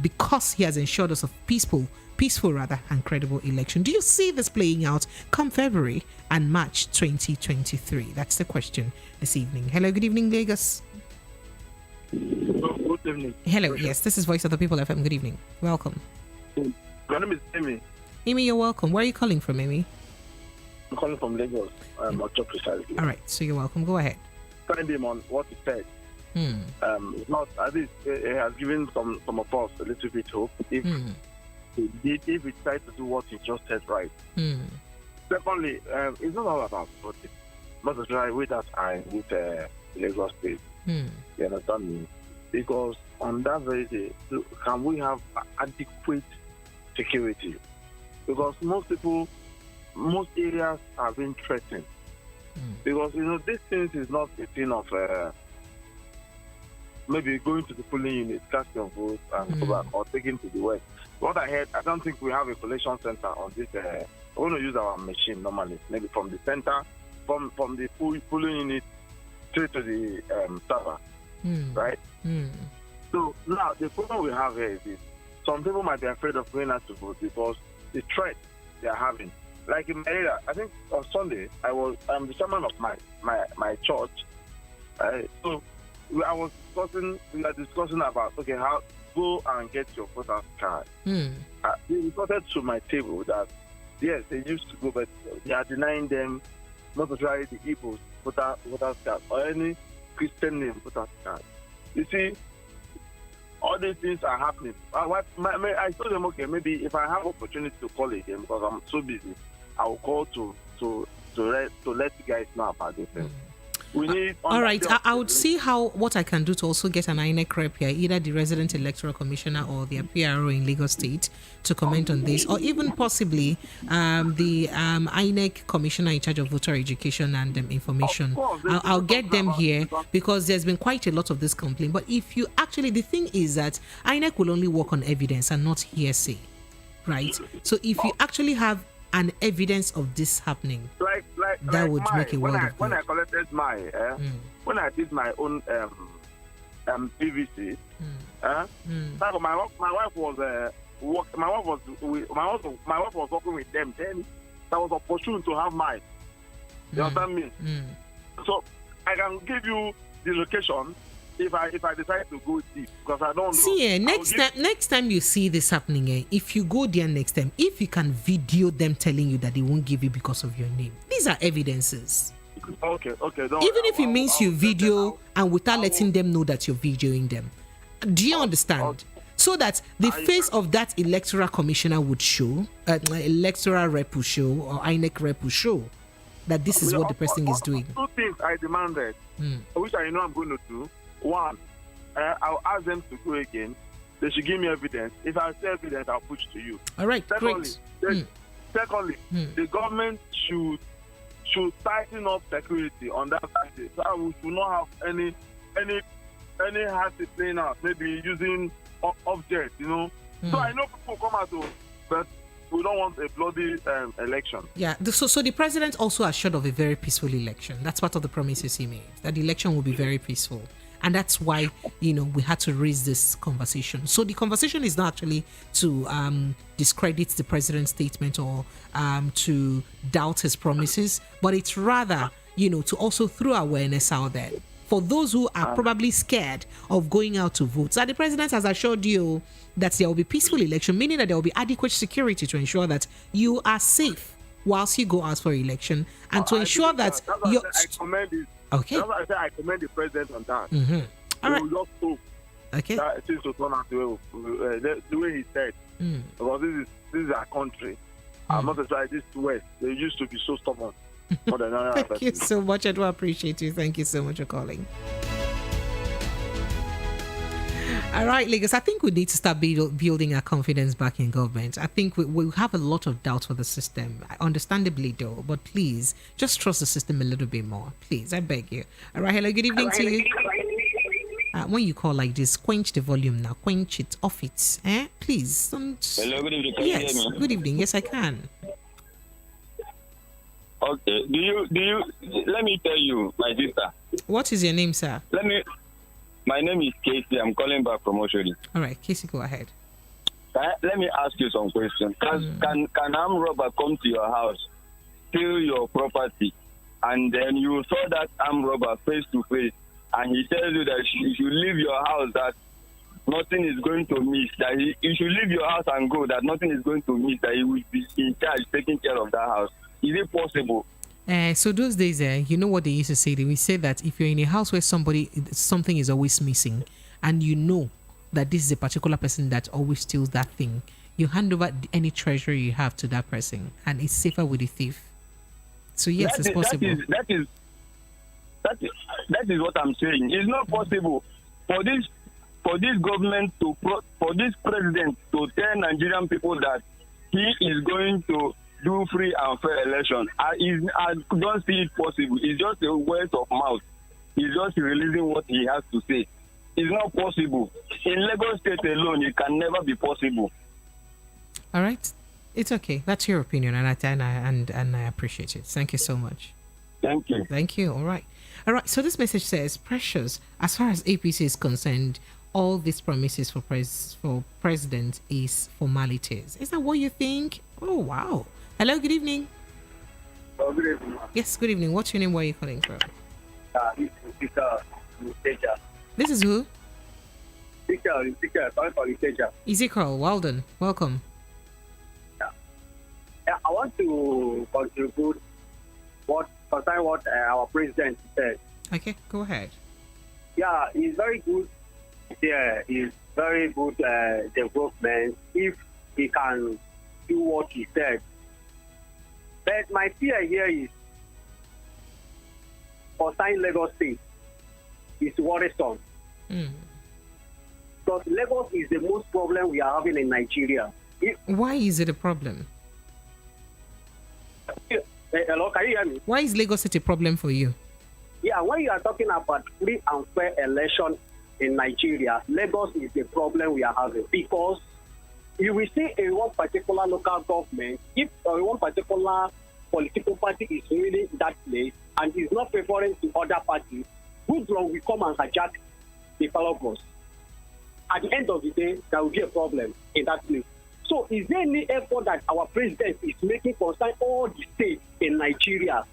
because he has ensured us of peaceful and credible election. Do you see this playing out come February and March 2023? That's the question this evening. Hello, good evening, Lagos.
Good evening.
Hello, yes, this is Voice of the People FM. Good evening. Welcome.
My name is Amy.
Amy, you're welcome. Where are you calling from, Amy?
I'm calling from Lagos. Ocho precisely.
All right, so you're welcome. Go ahead.
Telling him on what he said. It's not, at least it has given some of us a little bit hope if we try to do what he just said right. Secondly, it's not all about voting. Not to try with that I with Lagos State. You understand me? Because on that very day, can we have adequate security? Because most areas are being threatened. Because this thing is not a thing of maybe going to the polling unit, cast your vote, and go back, or taking to the west. What I heard, I don't think we have a collection center on this. We're going to use our machine normally, maybe from the center, from the polling unit straight to the server, right? So now the problem we have here is this: some people might be afraid of going out to vote because the threat they are having. Like in my area, I think on Sunday I'm the chairman of my church, so. We are discussing about, okay, how go and get your voter's card. They reported to my table that, yes, they used to go, but they are denying them not to try the Igbo's voter's card or any Christian name voter's card. You see, all these things are happening. I told them, okay, maybe if I have opportunity to call again because I'm so busy, I will call to let you guys know about this thing. We need
all right, I would see what I can do to also get an INEC rep here, either the resident electoral commissioner or their PRO in Lagos State, to comment on this, or even possibly the INEC commissioner in charge of voter education and information. I'll get them here because there's been quite a lot of this complaint. But if you actually, the thing is that INEC will only work on evidence and not hearsay, right? So if you actually have an evidence of this happening, that would make a world of good.
When I collected when I did my own PVC, my wife was working with them. Then that was opportune to have mine. You understand me? So I can give you the location if I decide to go deep, because I don't know.
See, next time you see this happening, if you go there next time, if you can video them telling you that they won't give you because of your name, these are evidences.
Okay.
Even if it means you video and without letting them know that you're videoing them. Do you understand? so that the face of that electoral commissioner would show, electoral rep will show, or INEC rep will show that this is what the person is doing.
Two things I demanded, which I know I'm going to do. One, I'll ask them to go again. They should give me evidence. If I see evidence, I'll push to you.
All right,
secondly,
great.
Secondly, the government should tighten up security on that side. So we should not have any hasty playing out, maybe using objects, So I know people come out to, but we don't want a bloody election.
Yeah, so the president also assured of a very peaceful election. That's part of the promises he made, that the election will be very peaceful. And that's why, we had to raise this conversation. So the conversation is not actually to discredit the president's statement or to doubt his promises, but it's rather, to also throw awareness out there for those who are probably scared of going out to vote. So the president has assured you that there will be peaceful election, meaning that there will be adequate security to ensure that you are safe whilst you go out for election, and to ensure that you.
I commend it.
Okay.
That's why I said I commend the president on that.
All right.
We will just hope that things will turn out the way he said. Because this is our country. I'm not sure this West. They used to be so stubborn. More than
Thank you so much. I do appreciate you. Thank you so much for calling. All right, Lagos, I think we need to start building our confidence back in government. I think we have a lot of doubt for the system, understandably though, but please, just trust the system a little bit more. Please, I beg you. All right, hello, good evening to you. When you call like this, quench the volume now, quench it, off it. Please.
Hello, good evening. Can
Yes,
you hear me?
good evening. Yes, I can.
Okay. Do you, let me tell you, my sister.
What is your name, sir?
My name is Casey. I'm calling back from Oshodi.
All right, Casey, go ahead.
Let me ask you some questions. Can armed robber come to your house, steal your property, and then you saw that armed robber face to face, and he tells you that you should leave your house, that nothing is going to miss, that you should leave your house and go, that nothing is going to miss, that he will be in charge, taking care of that house. Is it possible?
So those days, you know what they used to say? They would say that if you're in a house where something is always missing, and you know that this is a particular person that always steals that thing, you hand over any treasure you have to that person, and it's safer with the thief. So yes, it's possible.
That is what I'm saying. It's not possible for this government for this president to tell Nigerian people that he is going to do free and fair election. I don't see it possible. It's just a word of mouth. He's just releasing what he has to say. It's not possible. In Lagos State alone, it can never be possible.
All right. It's okay. That's your opinion, and I appreciate it. Thank you so much.
Thank you.
Thank you. All right. So this message says, Precious, as far as APC is concerned, all these promises for president is formalities. Is that what you think? Oh, wow. Hello, good evening.
Good evening.
Yes, good evening. What's your name? Where are you calling from?
This is Peter.
This is who?
Peter, calling from Ikeja.
Ezekiel, well done. Welcome.
Yeah, I want to contribute what our president said.
Okay, go ahead.
Yeah, he's very good. Yeah, he's very good development if he can do what he said. But my fear here is concerning Lagos State is worrisome. Because Lagos is the most problem we are having in Nigeria.
Why is it a problem?
Hello, can you hear me?
Why is Lagos State a problem for you?
Yeah, when you are talking about free and fair election in Nigeria, Lagos is the problem we are having, because you will see in one particular local government, if one particular political party is ruling that place and is not favoring to other parties, good long will come and hijack the fellow boss. At the end of the day, there will be a problem in that place. So is there any effort that our president is making concerning all the states in Nigeria?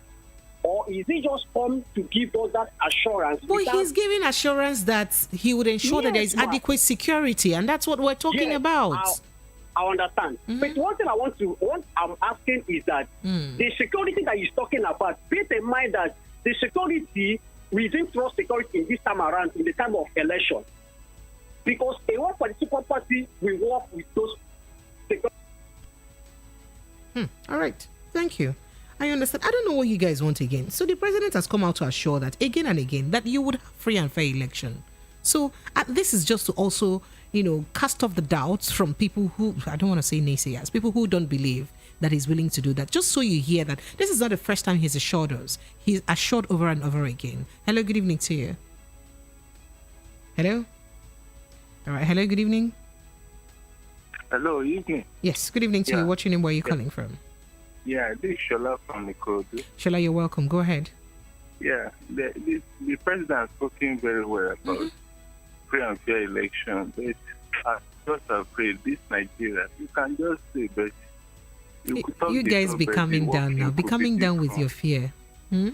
Or is he just come to give us that assurance?
But he's giving assurance that he would ensure that there is adequate security, and that's what we're talking about.
I understand. But one thing what I'm asking is that the security that he's talking about, bear in mind that the security, we didn't trust security in this time around, in the time of election.
Because a one political party will work with those.
All right. Thank you. I understand. I don't know what you guys want again. So the president has come out to assure that again and again that you would have free and fair election. So this is just to also, cast off the doubts from people who, I don't want to say naysayers, people who don't believe that he's willing to do that. Just so you hear that this is not the first time he's assured us. He's assured over and over again. Hello, good evening to you. Hello? All right. Hello, good evening.
Hello, evening.
Yes, good evening to you. What's your name? Where are you calling from?
Yeah, this is Shola from Nikorodu.
Shola, you're welcome. Go ahead.
Yeah, the president has spoken very well about free and fair election. But I'm just afraid this Nigeria, you can just say, but
you guys be coming down now. Be coming down with your fear.
No,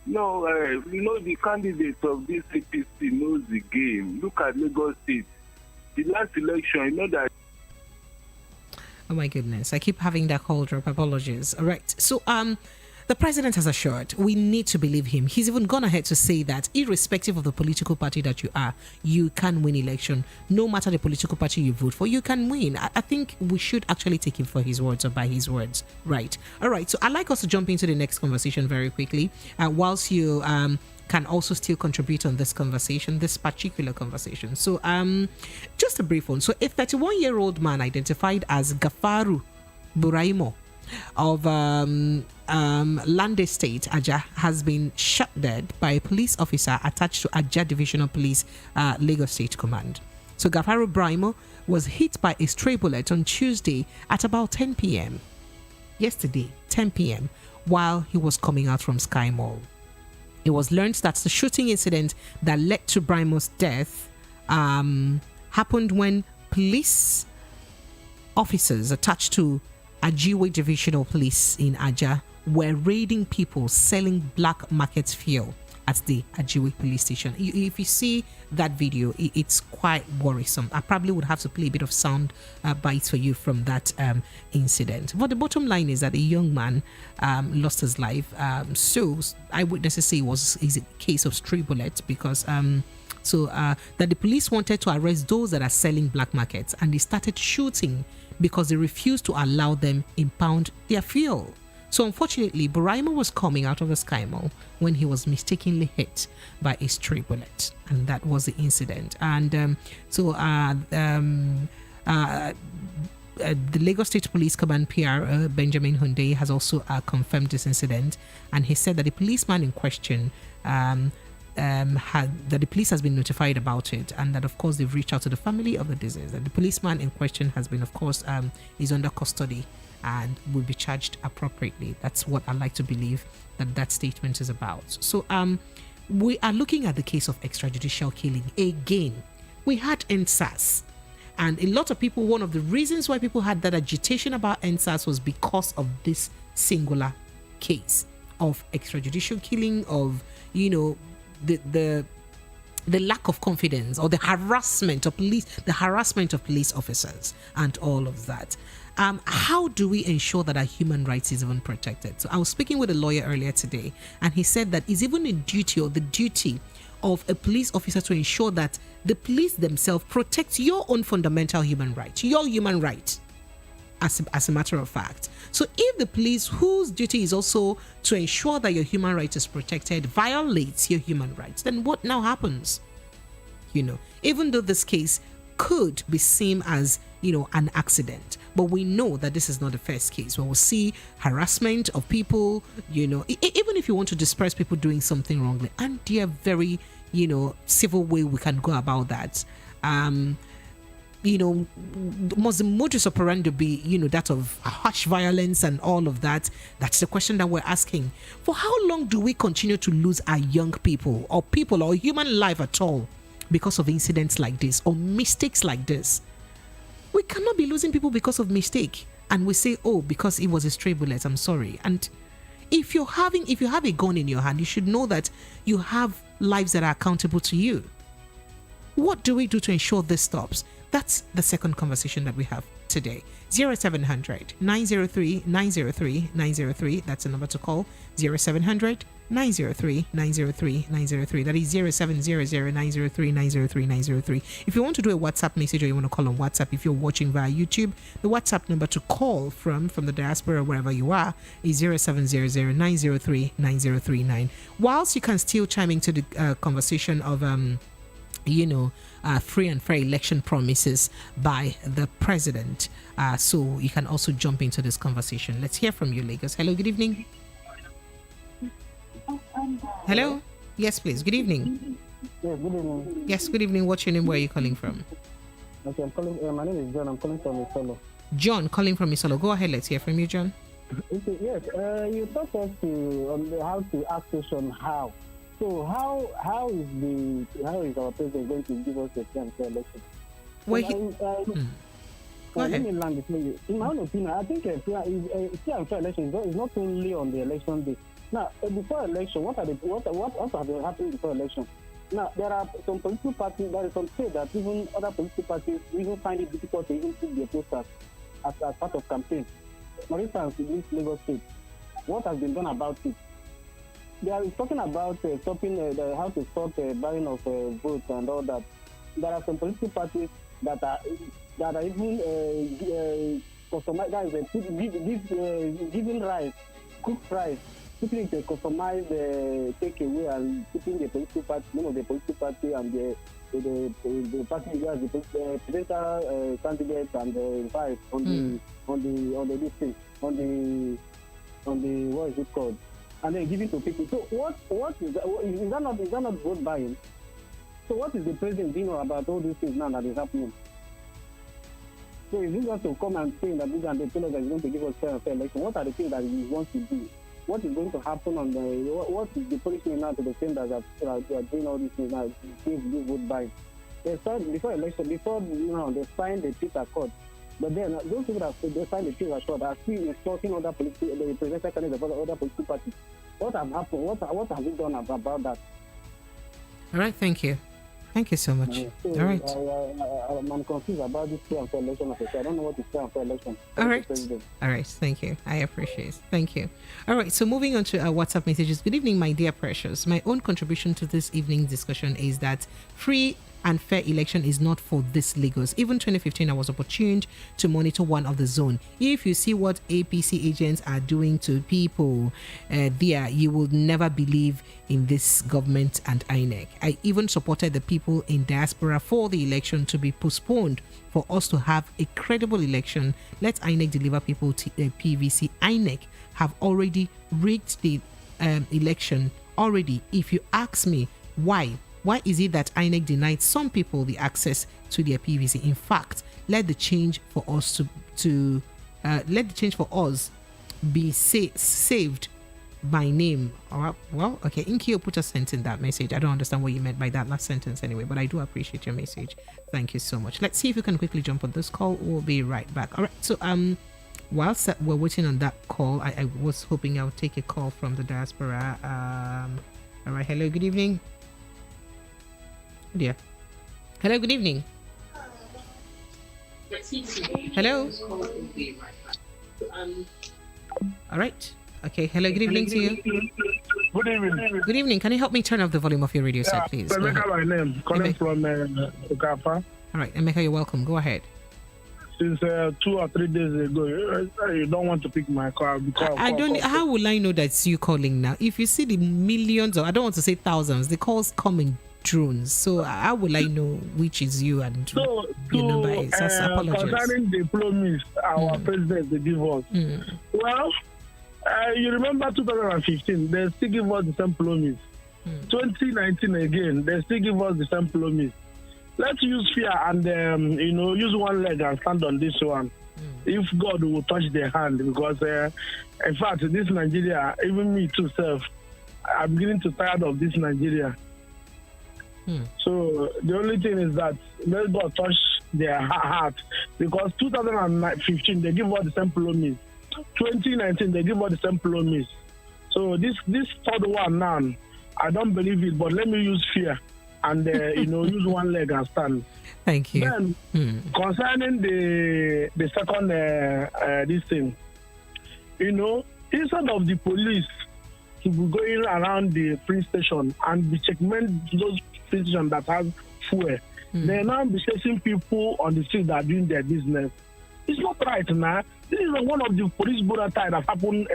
the candidate of this APC knows the game. Look at Lagos State. The last election, that.
Oh my goodness, I keep having that call drop. Apologies. All right. So the president has assured we need to believe him. He's even gone ahead to say that irrespective of the political party that you are, you can win election. No matter the political party you vote for, you can win. I think we should actually take him for his words or by his words. Right. All right. So I'd like us to jump into the next conversation very quickly. Whilst you can also still contribute on this conversation, this particular conversation. So just a brief one. So a 31-year-old man identified as Gafaru Buraimo of Lande State, Ajah, has been shot dead by a police officer attached to Ajah Divisional Police Lagos State Command. So Gafaru Buraimo was hit by a stray bullet on Tuesday at about 10 p.m. Yesterday, 10 p.m., while he was coming out from Sky Mall. It was learned that the shooting incident that led to Braimo's death happened when police officers attached to Ajiwe Divisional Police in Ajah were raiding people selling black market fuel at the Ajiwe police station. If you see that video, it's quite worrisome. I probably would have to play a bit of sound bites for you from that incident. But the bottom line is that a young man lost his life. So eyewitnesses say it was a case of stray bullets because that the police wanted to arrest those that are selling black markets, and they started shooting because they refused to allow them impound their fuel. So unfortunately, Buraimo was coming out of the Sky Mall when he was mistakenly hit by a stray bullet, and that was the incident. And the Lagos State Police Command PR Benjamin Hunde has also confirmed this incident, and he said that the policeman in question that the police has been notified about it, and that of course they've reached out to the family of the deceased. That the policeman in question has been, of course, is under custody and will be charged appropriately. That's what I like to believe that statement is about. So we are looking at the case of extrajudicial killing again. We had NSAS, and a lot of people, one of the reasons why people had that agitation about NSAS was because of this singular case of extrajudicial killing, of the lack of confidence or the harassment of police officers and all of that. How do we ensure that our human rights is even protected? So I was speaking with a lawyer earlier today, and he said that it's even a duty or the duty of a police officer to ensure that the police themselves protect your own fundamental human right, your human right, as a matter of fact. So if the police, whose duty is also to ensure that your human right is protected, violates your human rights, then what now happens? Even though this case could be seen as an accident, but we know that this is not the first case where we'll see harassment of people, even if you want to disperse people doing something wrongly, and there are very civil way we can go about that. Must the modus operandi be that of harsh violence and all of that? That's the question that we're asking. For how long do we continue to lose our young people or human life at all because of incidents like this or mistakes like this? We cannot be losing people because of mistake, and we say, oh, because it was a stray bullet, I'm sorry. And if you have a gun in your hand, you should know that you have lives that are accountable to you. What do we do to ensure this stops? That's the second conversation that we have today. 0700 903 903 903. That's the number to call. 0700 903-903-903. That is 0700-903-903-903. If you want to do a WhatsApp message or you want to call on WhatsApp, if you're watching via YouTube, the WhatsApp number to call from the diaspora, wherever you are, is 0700-903-9039. Whilst you can still chime into the conversation of free and fair election promises by the president, so you can also jump into this conversation. Let's hear from you, Lagos. Hello, good evening. Hello. Yes, please. Good evening.
Yeah, good evening.
Yes, good evening. What's your name? Where are you calling from?
Okay, I'm calling. My name is John. I'm calling from Isolo.
John, calling from Isolo. Go ahead. Let's hear from you, John.
Okay, yes. You talked us on how to ask question how. So how is our president going to give us a chance for election?
Well,
let me land before you. In my own opinion, I think a fair election is not only on the election day. Now, before election, what have been happening before election? Now, there are some political parties, there is some say that even other political parties even find it difficult to even put their posters as part of campaign. For instance, in this Lagos State, what has been done about it? They are talking about stopping how to stop buying of votes and all that. There are some political parties that are even customized, giving rice, cooked rice, putting it customized takeaway and putting the political party, name of the political party and the party leaders, the presidential candidates and the vice on the listing, on the what is it called? And then giving to people. So what is that? Is that not vote buying? So what is the president doing about all these things now that is happening? So if he's going to come and say that this and they tell us that he's going to give us fair election, what are the things that he wants to do? What is going to happen on what is the punishment now to the senators that are doing all these things now? This vote buying. They started before election, they signed the peace accord. But then those people that they signed the peace accord are still insulting other political, the presidential candidates of other political parties. What has happened? What have we done about that?
All right, thank you. Thank you so much.
So,
all right.
I'm confused about this fair and fair election. I don't know what is fair and fair election.
All right. All right. Thank you. I appreciate it. Thank you. All right. So moving on to our WhatsApp messages. Good evening, my dear precious. My own contribution to this evening's discussion is that free and fair election is not for this Lagos. Even 2015, I was opportuned to monitor one of the zone. If you see what APC agents are doing to people there, you will never believe in this government and INEC. I even supported the people in diaspora for the election to be postponed for us to have a credible election. Let INEC deliver people to PVC. INEC have already rigged the election already. If you ask me why is it that INEC denied some people the access to their PVC? In fact, let the change for us be saved by name. Well, okay, Inkio put a sentence in that message. I don't understand what you meant by that last sentence anyway, but I do appreciate your message. Thank you so much. Let's see if we can quickly jump on this call. We'll be right back. All right. So whilst we're waiting on that call, I was hoping I would take a call from the diaspora. All right. Hello. Good evening. Dear. Hello, good evening. Hello. All right. Okay. Hello, good evening to you.
Good evening.
Good evening. Can you help me turn off the volume of your radio set, please?
Emeka, my name, calling from Okafa.
All right, Emeka, you're welcome. Go ahead.
Since 2 or 3 days ago, you don't want to pick my call because
I don't. How will I know that it's you calling now? If you see the millions, or I don't want to say thousands, the calls come in drones. So how will I know which is you and your number is?
Concerning the promise our president they give us. Well, you remember 2015, they still give us the same promise. 2019 again, they still give us the same promise. Let's use fear and use one leg and stand on this one. If God will touch their hand, because in fact, this Nigeria, even me too, self, I'm beginning to tired of this Nigeria. So the only thing is that let God touch their heart, because 2015 they give us the same promise. 2019 they give us the same promise. So this third one now, I don't believe it. But let me use fear and use one leg and stand.
Thank you.
Then concerning the second this thing, instead of the police
to be going around the free station and be checkmate those free stations that have fuel. They now be chasing people on the street that are doing their business. It's not right now. This is one of the police brutality that happened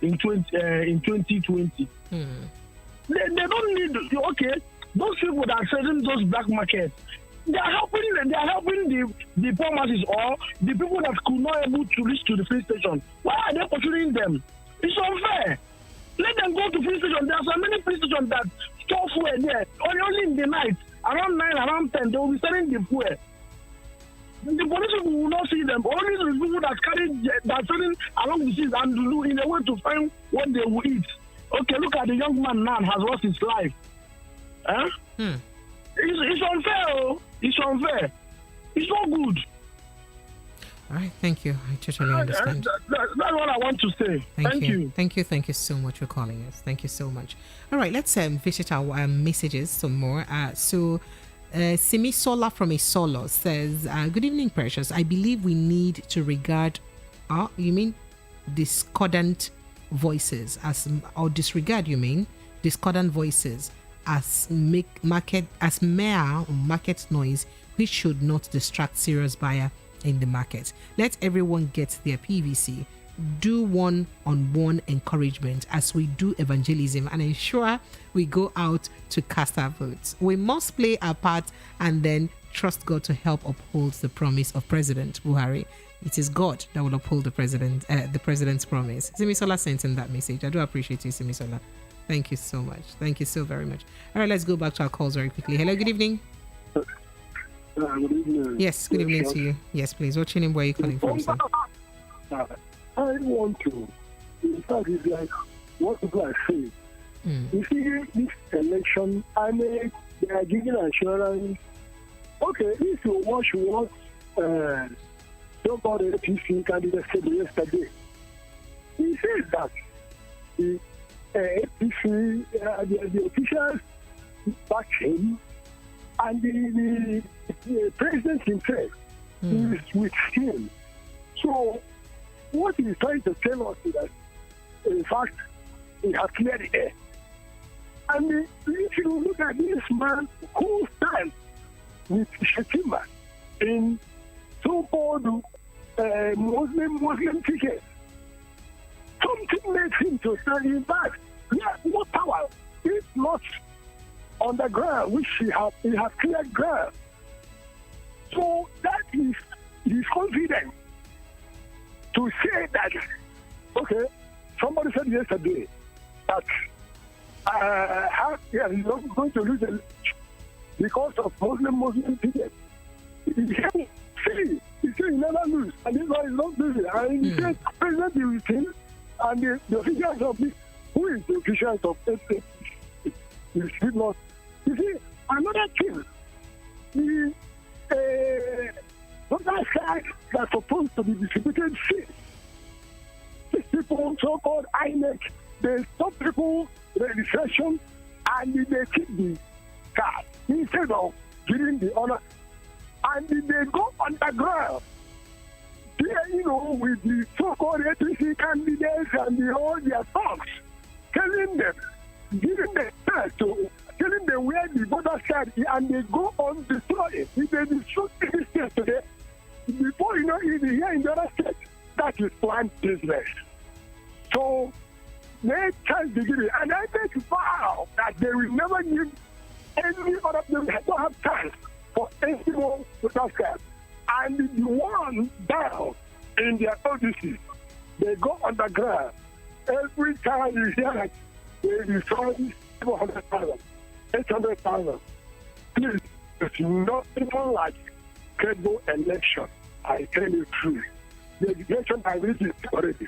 in 2020. They don't need, okay, those people that are selling those black markets, they are helping the poor masses or the people that could not able to reach to the free station. Why are they pursuing them? It's unfair. Let them go to free station. There are so many free stations that store fuel there. Only in the night, around 9, around 10, they will be selling the fuel. The police people will not see them. Only the people that are selling along the seas and in a way to find what they will eat. Okay, look at the young man now has lost his life. Huh? It's unfair. Oh. It's unfair. It's not good.
All right, thank you. I totally understand.
That's what I want to say. Thank you.
Thank you so much for calling us. Thank you so much. All right, let's visit our messages some more. Simi Sola from Isolo says, good evening, Precious. I believe we need to regard, you mean discordant voices as, or disregard, you mean discordant voices as mere market noise, which should not distract serious buyer in the market. Let everyone get their PVC. Do one-on-one encouragement as we do evangelism and ensure we go out to cast our votes. We must play our part and then trust God to help uphold the promise of President Buhari. It is God that will uphold the president's promise. Simisola sent in that message. I do appreciate you, Simisola. Thank you so much. Thank you so very much. All right, let's go back to our calls very quickly. Hello, good evening.
Good evening.
Yes, good evening to you. Yes, please. What's your name? Where are you calling from, sir?
I want to, in fact, it's like what people are saying. You see, this election, they are giving assurance. Okay, if you watch what so-called APC candidate said yesterday, he said that the APC, the officials back him, and the president himself is with him. So, what he is trying to tell us is that, in fact, he has cleared the air. And if you look at this man who stands with Shetima in so-called Muslim tickets, something makes him to stand in back. He has no power. If not on the ground, which he has cleared ground. So that is his confidence to say that, okay, somebody said yesterday that he's not going to lose the election because of Muslim tickets. He said he never lose, and this one is not losing. And he said, President is with him, and the officials of this, who is the officials of SAP? You see, not. You see, another thing, those guys that are supposed to be distributed seats. These people, so-called INEC, they stop people registration and they keep the card instead of giving the honor. And they go underground. There, with the so-called APC candidates and all their talks, telling them, giving them chance to telling them where the voter card is, and they go on destroy it. If they destroy this state today, before even here in the other state, that is planned business. So they can't begin it. And I make vow that they will never give any other people that don't have chance for anyone voter card. And the one down in their ODC, they go underground. Every time you hear that they destroy 700,000. 800,000. Please, it's not even like credible election. I tell you true. The election I read it already.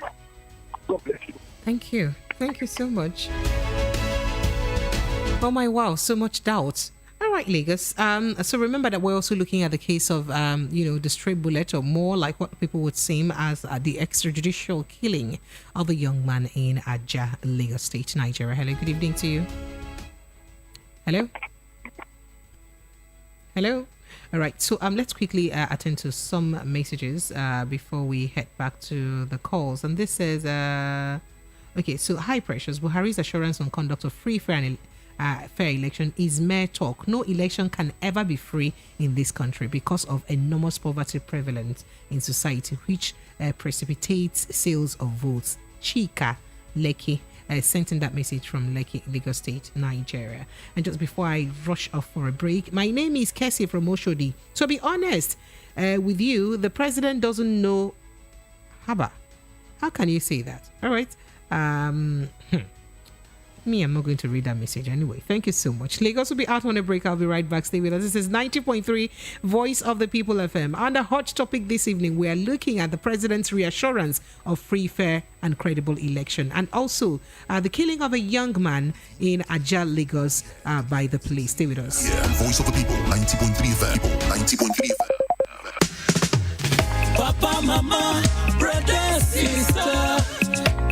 God bless you.
Thank you. Thank you so much. Oh my wow, so much doubt. All right, Lagos. So remember that we're also looking at the case of the stray bullet, or more like what people would say as the extrajudicial killing of a young man in Ajah, Lagos State, Nigeria. Hello, good evening to you. Hello? All right, so let's quickly attend to some messages before we head back to the calls. And this says, Okay, so high pressures. Buhari's assurance on conduct of free, fair election is mere talk. No election can ever be free in this country because of enormous poverty prevalent in society, which precipitates sales of votes. Chika Lekki sent in that message from Lekki, Lagos State, Nigeria. And just before I rush off for a break, my name is Kessie from Oshodi. To be honest with you, the president doesn't know Haba. How can you say that? All right. Me, I'm not going to read that message anyway. Thank you so much. Lagos will be out on a break. I'll be right back. Stay with us. This is 90.3 Voice of the People FM. On the hot topic this evening, we are looking at the president's reassurance of free, fair, and credible election, and also the killing of a young man in Ajah, Lagos, by the police. Stay with us.
Yeah, Voice of the People, 90.3 FM. 90.3 FM.
Papa, mama, brother, sister.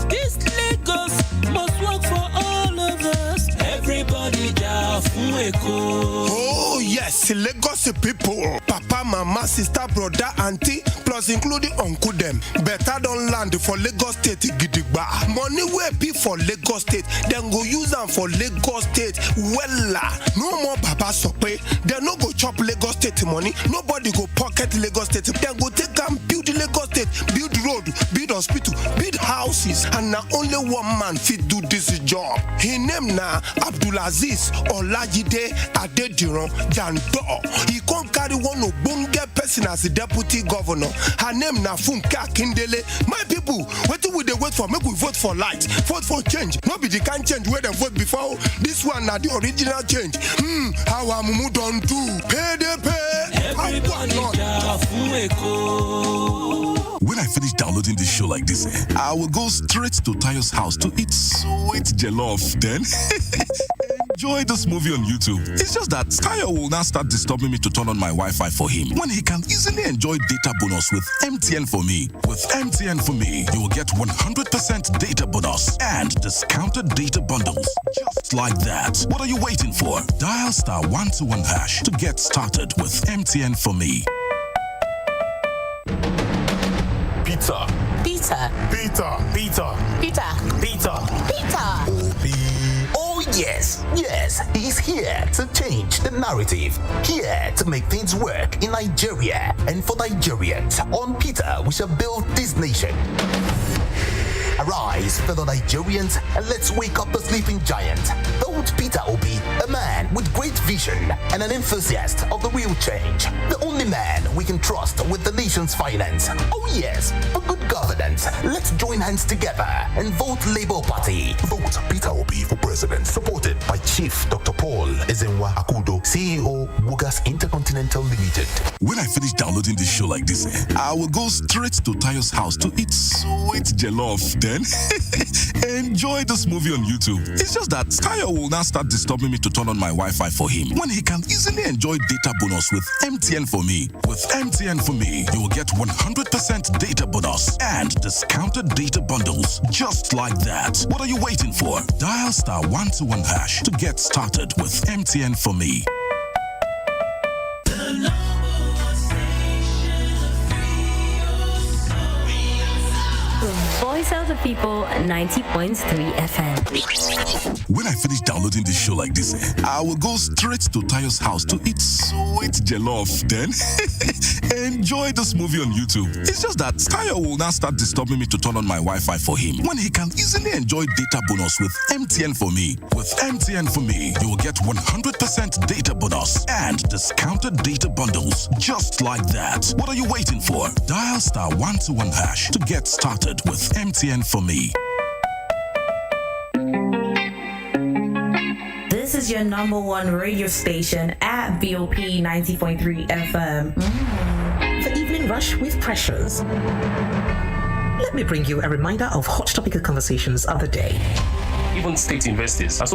This Lagos must work for all of us. Everybody
Oh yes, Lagos people, papa, mama, sister, brother, auntie, plus including uncle them. Better don't land for Lagos State gidigba. Money wey be for Lagos State, then go use them for Lagos State. Wella, no more baba sope. They no go chop Lagos State money. Nobody go pocket Lagos State. Then go take and build Lagos State, build road, build hospital, build houses, and now only one man fit do this job. His name na Abdulaziz Olajide Adediran Jando. He can't carry one obonge person as the deputy governor. Her name na Funke Akindele. My people, what do we wait for? Make we vote for light, vote for change. Not be the kind change where they vote before. This one na the original change. How Amumu don't do? Pay the pay.
When I finish downloading this show like this, I will go straight to Tayo's house to eat sweet jollof. Then enjoy this movie on YouTube. It's just that Tayo will now start disturbing me to turn on my Wi-Fi for him when he can easily enjoy data bonus with MTN for me. With MTN for me, you will get 100% data bonus and discounted data bundles. Just like that. What are you waiting for? Dial *121# to get started with MTN for me.
Pizza.
Pizza.
Pizza. Pizza.
Pizza.
Pizza.
Pizza. Oh yes, yes, he's here to change the narrative, here to make things work in Nigeria and for Nigerians. On Peter, we shall build this nation. Arise, fellow Nigerians, and let's wake up the sleeping giant. Don't Peter Obi, a man with great vision and an enthusiast of the real change. The only man we can trust with the nation's finance. Oh yes, for good governance. Let's join hands together and vote Labour Party.
Vote Peter Obi for president. Supported by Chief Dr. Paul Ezenwa Akudo, CEO, Bugas Intercontinental Limited.
When I finish downloading this show like this, I will go straight to Tayo's house to eat sweet jollof. Then enjoy this movie on YouTube. It's just that Tayo will now start disturbing me to turn on my Wi-Fi for him when he can easily enjoy data bonus with MTN for me. With MTN for me, you will get 100% data bonus and discounted data bundles. Just like that. What are you waiting for? Dial *121# to get started with MTN for me.
Voice of the People, 90.3 FM.
When I finish downloading this show like this, I will go straight to Tayo's house to eat sweet jollof. Then enjoy this movie on YouTube. It's just that Tayo will now start disturbing me to turn on my Wi-Fi for him when he can easily enjoy data bonus with MTN for me. With MTN for me, you will get 100% data bonus and discounted data bundles. Just like that. What are you waiting for? Dial *121# to get started with MTN for me.
This is your number one radio station at BOP 90.3 FM.
The Evening Rush with Pressures. Let me bring you a reminder of hot topical conversations of the day.
Even state investors. As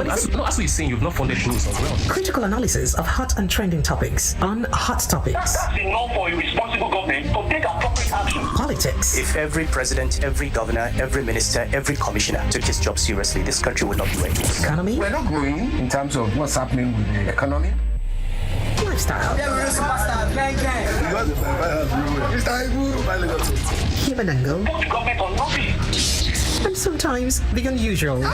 we're saying, you've not funded those as well.
Critical analysis of hot and trending topics on Hot Topics.
That's enough for a responsible government to take appropriate action.
Politics.
If every president, every governor, every minister, every commissioner took his job seriously, this country would not be where it is.
Economy.
We're not growing in terms of what's happening with the economy.
Lifestyle. Human angle.
Put government on notice.
and sometimes the unusual.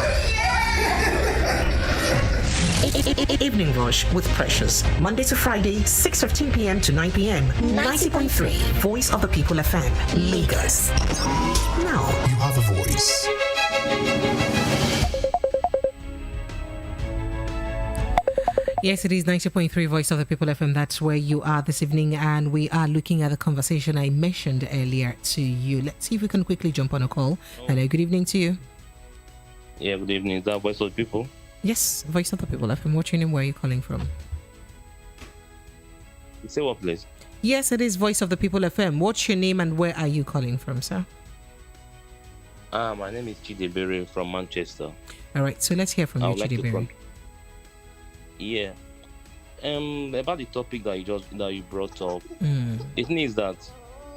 Evening Rush with Precious. Monday to Friday, 6:15 p.m. to 9 p.m. 90.3 Voice of the People FM, Lagos. Now,
you have a voice.
Yes, it is 90.3 Voice of the People FM. That's where you are this evening, and we are looking at the conversation I mentioned earlier to you. Let's see if we can quickly jump on a call. Hello, good evening to you.
Yeah, good evening. Is that Voice of the People?
Yes, Voice of the People FM. What's your name? Where are you calling from?
Say what, please?
Yes, it is Voice of the People FM. What's your name and where are you calling from, sir?
My name is Chidebere from Manchester.
All right, so let's hear from you, Chidebere.
Yeah. About the topic that you brought up, the thing is that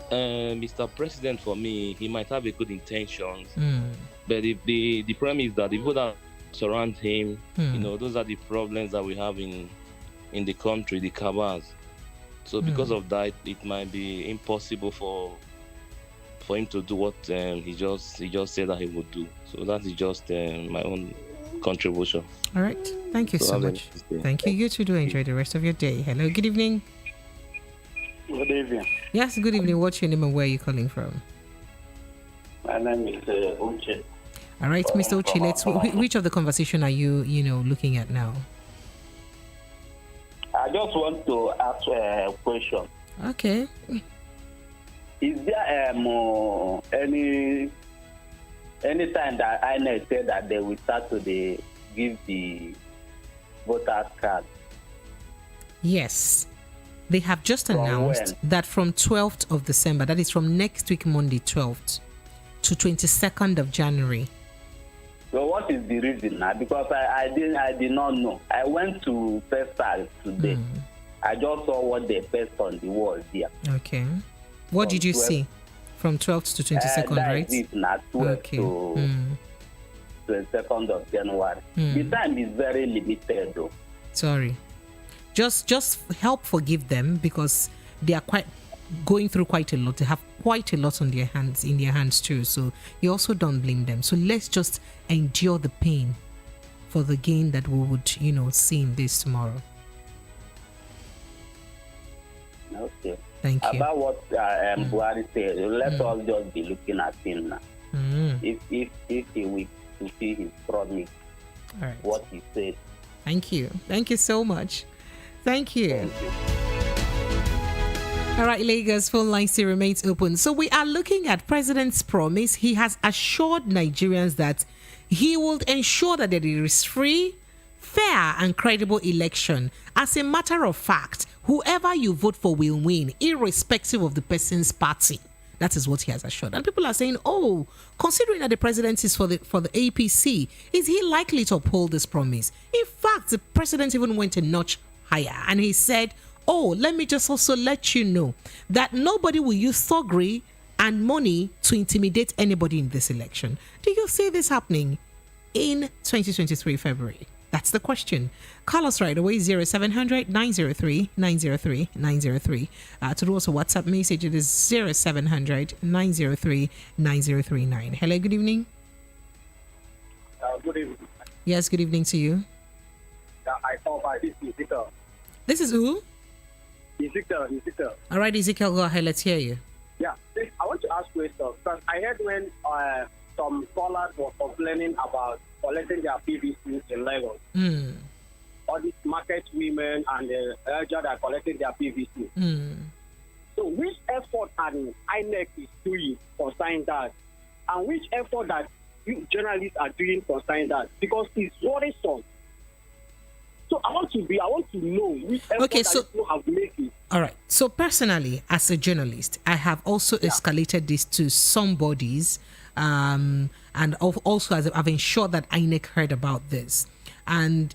Mr. President, for me, he might have a good intentions, but the problem is that the people that surround him, those are the problems that we have in the country, the cabals. So because of that, it might be impossible for him to do what he just said that he would do. So that is just my own contribution.
All right. Thank you so much. Thank you. You too. Do enjoy the rest of your day. Hello. Good evening.
Good evening.
Yes. Good evening. What's your name and where are you calling from?
My name is Uche.
All right, Mr. Uche. Which of the conversation are you looking at now?
I just want to ask a question.
Okay.
Is there any time that INEC said that they will start to give the voters card?
Yes. They have just announced that from 12th of December, that is from next week, Monday, 12th, to 22nd of January.
So what is the reason now? Because I did not know. I went to Festal today. I just saw what they pasted on the wall here.
Okay. What did you see? From 12th to 22nd, right?
It not 12th to 22nd of January. The time is very limited, though.
Sorry. Just help forgive them because they are going through quite a lot. They have quite a lot in their hands too. So you also don't blame them. So let's just endure the pain for the gain that we would, see in this tomorrow.
Okay.
Thank you.
About what Buhari said, let us just be looking at him now. If he will fulfill his promise,
all right.
What he said.
Thank you. Thank you so much. Thank you.
Thank you.
All right, Lagos, phone line still remains open. So we are looking at President's promise. He has assured Nigerians that he will ensure that there is free, fair and credible election. As a matter of fact, whoever you vote for will win, irrespective of the person's party. That is what he has assured. And people are saying, oh, considering that the president is for the APC, is he likely to uphold this promise? In fact, the president even went a notch higher and he said, oh, let me just also let you know that nobody will use thuggery and money to intimidate anybody in this election. Do you see this happening in 2023 February? That's the question. Call us right away, 0700 903 903 903. To do also WhatsApp message, it is 0700 903 9039. Hello, good evening.
Good evening.
Yes, good evening to you.
I call by this Ezekiel.
This is who?
Ezekiel.
All right, Ezekiel, go ahead. Let's hear you.
Yeah, I want to ask you stuff because I heard when some scholars were complaining about collecting their PVC in Lagos. All these market women and the elder that are collecting their PVC. So which effort and INEC is doing concerning that? And which effort that you journalists are doing concerning that? Because it's worrisome. So I want to know which effort that you have made it.
All right. So personally, as a journalist, I have also escalated this to some bodies, and also I've ensured that INEC heard about this. And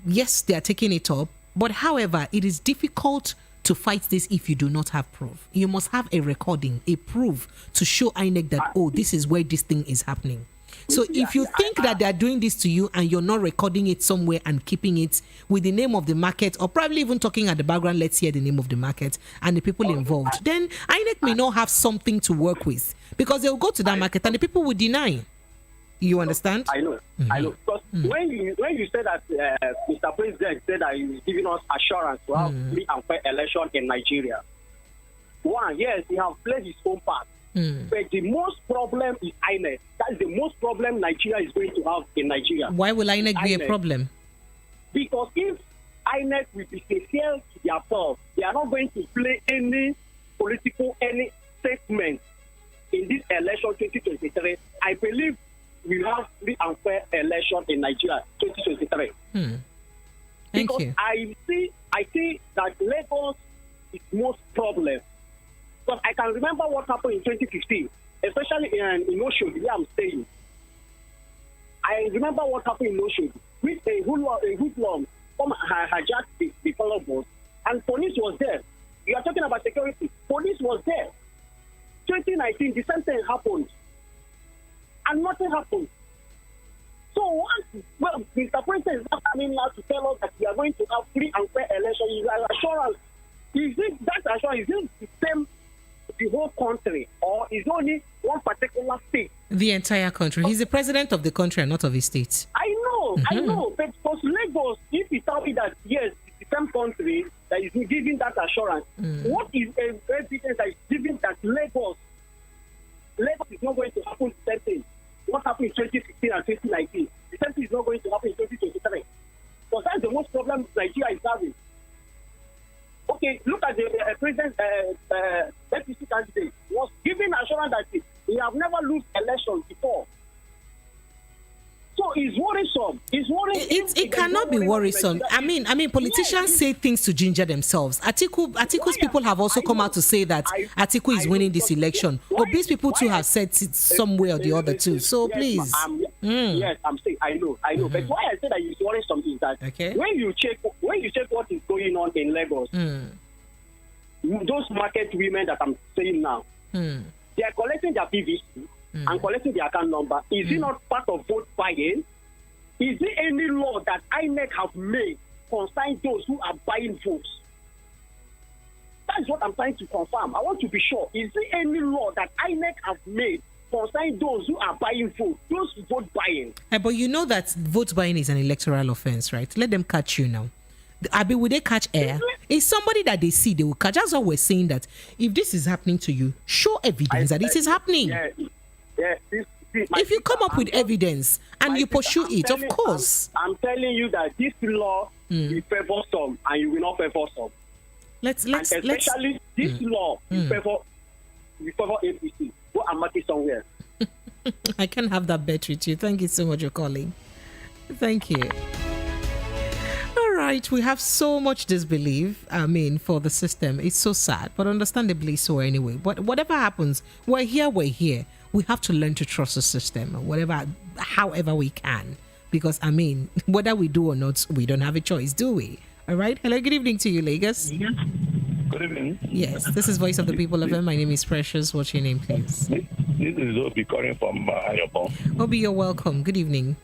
yes, they are taking it up. But however, it is difficult to fight this if you do not have proof. You must have a recording, a proof to show INEC that, this is where this thing is happening. So if you think that they are doing this to you and you're not recording it somewhere and keeping it with the name of the market, or probably even talking at the background, let's hear the name of the market and the people involved, then INEC may not have something to work with, because they'll go to that market and the people will deny. You understand?
I know. Because when you said that Mr. President said that he was giving us assurance to have free and fair election in Nigeria. One, yes, he has played his own part. But the most problem is INEC. That is the most problem Nigeria is going to have in Nigeria.
Why will INEC be a problem?
Because if INEC will be sincere to their self, they are not going to play any political, any statement in this election 2023. I believe we have free and fair election in Nigeria 2023.
Thank you.
I see that Lagos is most problem. Because I can remember what happened in 2015, especially in Oshodi, where I'm staying. I remember what happened in Oshodi with a hoodlum from hijacked the color bus, and police was there. You are talking about security. Police was there. 2019, the same thing happened, and nothing happened. So Mr. President is not coming now to tell us that we are going to have free and fair election. Is assurance? Is that assurance? Is it the same the whole country, or is only one particular state?
The entire country. He's the president of the country and not of his state.
I know. But for Lagos, if you tell me that yes, it's the same country that is giving that assurance, what is evidence that is giving that Lagos is not going to happen the same thing? What happened in 2016 and 2019? The same thing is not going to happen in 2023. Because that's the most problem Nigeria is having. Okay, look at the president, deputy candidate was given assurance that he have never lost elections before. So it's worrisome.
It cannot be worrisome. I mean, politicians say things to ginger themselves. Atiku's people have also come out to say that Atiku is winning this election. Obese people too have said it somewhere or the other too. So please.
Yes, I'm saying I know. But why I say that it's worrisome is that when you check what is going on in Lagos, those market women that I'm saying now, they are collecting their PVC and collecting their account number. Is it not part of vote buying? Is there any law that INEC have made concerning those who are buying votes? That is what I'm trying to confirm. I want to be sure. Is there any law that INEC have made concerning those who are buying votes, those vote buying?
But you know that vote buying is an electoral offense, right? Let them catch you now. Abi, will they catch air? It's somebody that they see, they will catch. That's why we're saying that if this is happening to you, show evidence that this is happening. If you come up with evidence and you pursue it, of course.
I'm telling you that this law will favor some and you will not favor some. Especially this law will favor APC. Go and mark it somewhere.
I can have that bet with you. Thank you so much for calling. Thank you. All right, we have so much disbelief, for the system. It's so sad, but understandably so anyway. But whatever happens, we're here. We have to learn to trust the system, however we can. Because, whether we do or not, we don't have a choice, do we? All right. Hello, good evening to you, Lagos.
Good evening.
Yes, this is Voice of the People FM. My name is Precious. What's your name, please?
This is Obi calling from Ayopon.
Obi, you're welcome. Good evening.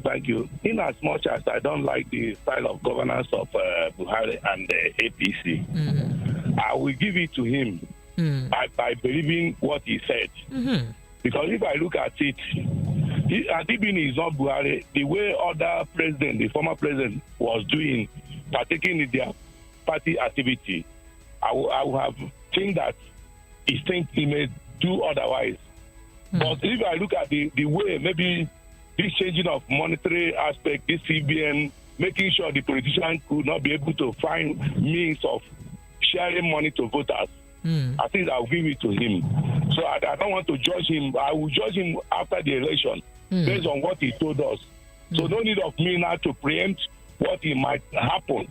Thank you. In as much as I don't like the style of governance of Buhari and the APC, I will give it to him by believing what he said. Because if I look at it, Adibini is not Buhari. The way other president, the former president, was doing, partaking in their party activity, I would have think that he may do otherwise. But if I look at the way, maybe this changing of monetary aspect, this CBN, making sure the politician could not be able to find means of sharing money to voters, I think I'll give it to him. So I don't want to judge him. I will judge him after the election based on what he told us. So no need of me now to preempt what he might happen.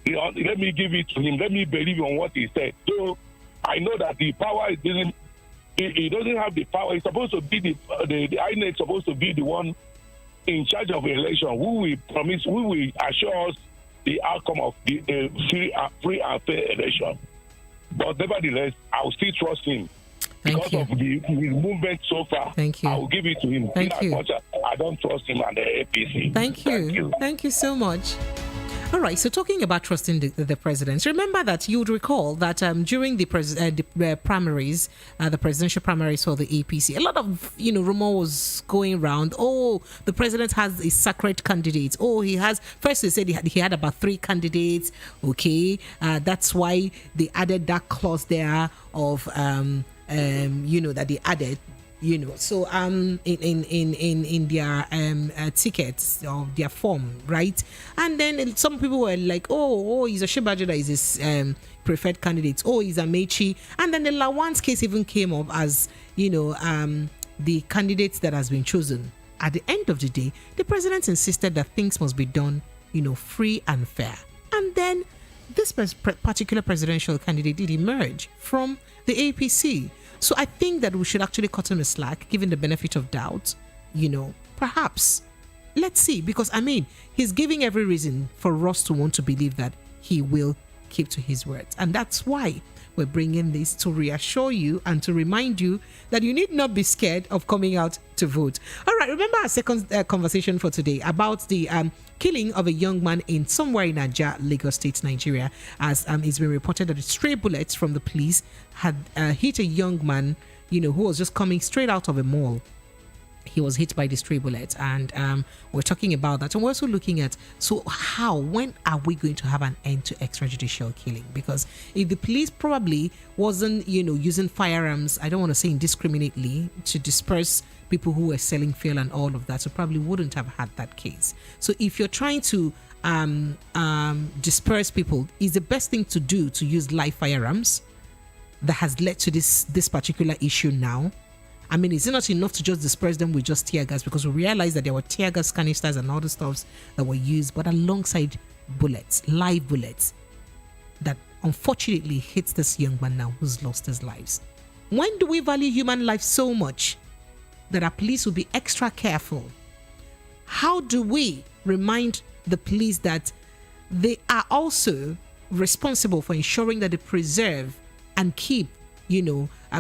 Let me give it to him. Let me believe on what he said. So I know that the power he doesn't have the power. He's supposed to be the INEC supposed to be the one in charge of the election. Who will assure us the outcome of the free and fair election. But nevertheless, I'll still trust him. because of his movement so far.
Thank you.
I will give it to him.
Thank you.
As much as I don't trust him and the APC.
Thank you. Thank you so much. All right, so talking about trusting the president, remember that you would recall that during the primaries, the presidential primaries for the APC, a lot of rumor was going around. Oh, the president has a sacred candidate. Oh, he has. First they said he had about 3 candidates. Okay, that's why they added that clause there of that they added. So in their tickets or their form, right? And then some people were like, oh, he's a Shibajo that is his preferred candidate. Oh, he's a Mechi. And then the Lawan's case even came up as the candidate that has been chosen. At the end of the day, the president insisted that things must be done, free and fair. And then this particular presidential candidate did emerge from the APC. So I think that we should actually cut him a slack, given the benefit of doubt. Perhaps. Let's see, because he's giving every reason for us to want to believe that he will keep to his words. And that's why we're bringing this to reassure you and to remind you that you need not be scared of coming out to vote. All right, remember our second conversation for today about the killing of a young man in somewhere in Ajah, Lagos State, Nigeria, as it's been reported that stray bullets from the police had hit a young man, who was just coming straight out of a mall. He was hit by the stray bullets, and we're talking about that. And we're also looking at, when are we going to have an end to extrajudicial killing? Because if the police probably wasn't, using firearms, I don't want to say indiscriminately, to disperse people who were selling fuel and all of that, so probably wouldn't have had that case. So if you're trying to disperse people, is the best thing to do to use live firearms that has led to this particular issue now? Is it not enough to just disperse them with just tear gas? Because we realized that there were tear gas canisters and other stuffs that were used, but alongside bullets, live bullets, that unfortunately hits this young man now who's lost his lives. When do we value human life so much that our police will be extra careful? How do we remind the police that they are also responsible for ensuring that they preserve and keep,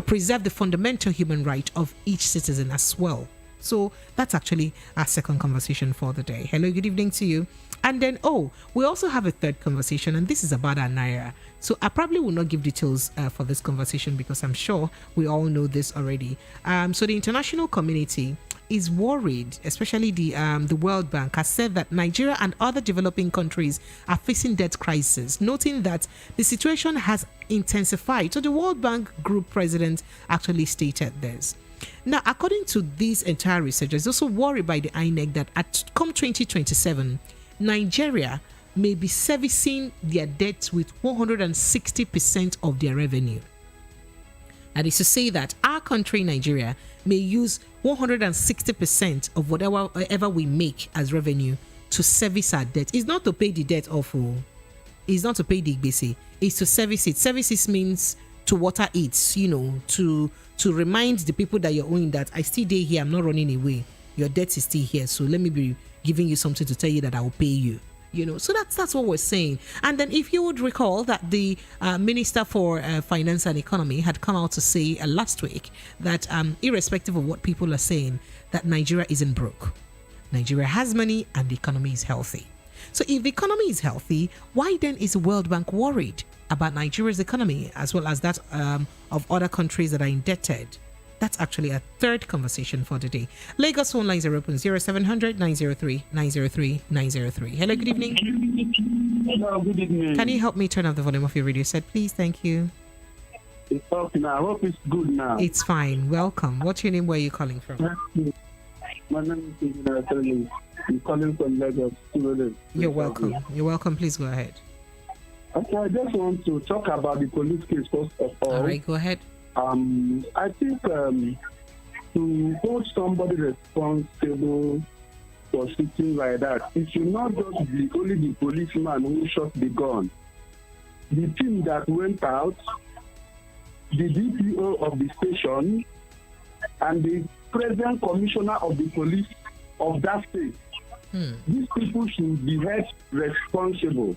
preserve the fundamental human right of each citizen as well? So that's actually our second conversation for the day. Hello, good evening to you. And then, we also have a third conversation, and this is about our Naira. So I probably will not give details for this conversation because I'm sure we all know this already. So the international community is worried, especially the World Bank has said that Nigeria and other developing countries are facing debt crisis, noting that the situation has intensified. So the World Bank Group president actually stated this. Now, according to these entire researchers, also worried by the INEC that at come 2027, Nigeria may be servicing their debt with 160% of their revenue. That is to say that our country, Nigeria, may use 160% of whatever we make as revenue to service our debt. It's not to pay the debt off. It's not to pay the basic. It's to service it. Services means to water it, to remind the people that you're owing that I still stay here, I'm not running away. Your debt is still here. So let me be giving you something to tell you that I will pay you. So that's what we're saying. And then if you would recall that the Minister for Finance and Economy had come out to say last week that irrespective of what people are saying, that Nigeria isn't broke. Nigeria has money and the economy is healthy. So if the economy is healthy, why then is the World Bank worried about Nigeria's economy as well as that of other countries that are indebted? That's actually a third conversation for the day. Lagos phone lines are open 0700 903 903 903. Hello, good evening.
Hello, good evening.
Can you help me turn up the volume of your radio set, please? Thank you.
It's up now. I hope it's good now.
It's fine. Welcome. What's your name? Where are you calling from?
My name is I'm calling from Lagos.
You're welcome. You're welcome. Please go ahead.
Okay, I just want to talk about the police case first of all.
All right, go ahead.
I think to hold somebody responsible for shooting like that, it should not just be only the policeman who shot the gun. The team that went out, the DPO of the station, and the present commissioner of the police of that state. These people should be held responsible.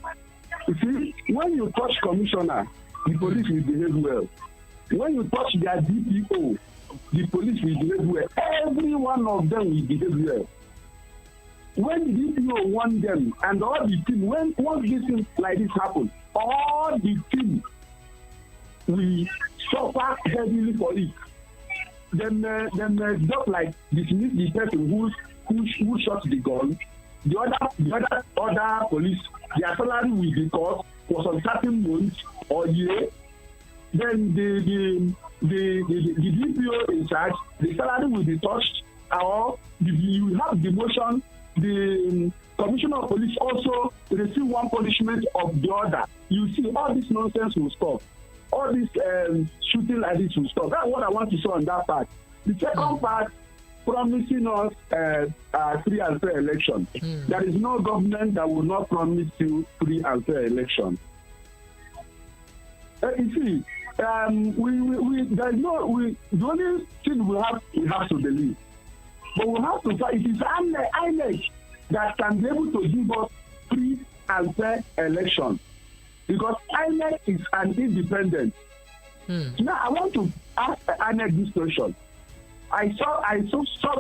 You see, when you touch commissioner, the police will behave well. When you touch their DPO, the police will behave well. Every one of them will behave well. When the DPO want them and all the team, once this thing like this happen, all the team will suffer heavily for it. Then just like dismiss the person who shot the gun. The other police, their salary will be cut for some certain months or year. Then the DPO in charge, the salary will be touched, or you have demotion. The commissioner of police also receive one punishment of the other. You see, all this nonsense will stop. All this shooting like this will stop. That's what I want to say on that part. The second part, promising us free and fair election. There is no government that will not promise you free and fair election. You see, the only thing we have to believe. But we have to fight. It is INEC that can be able to give us free and fair election. Because INEC is an independent. Now, I want to ask INEC this question. I saw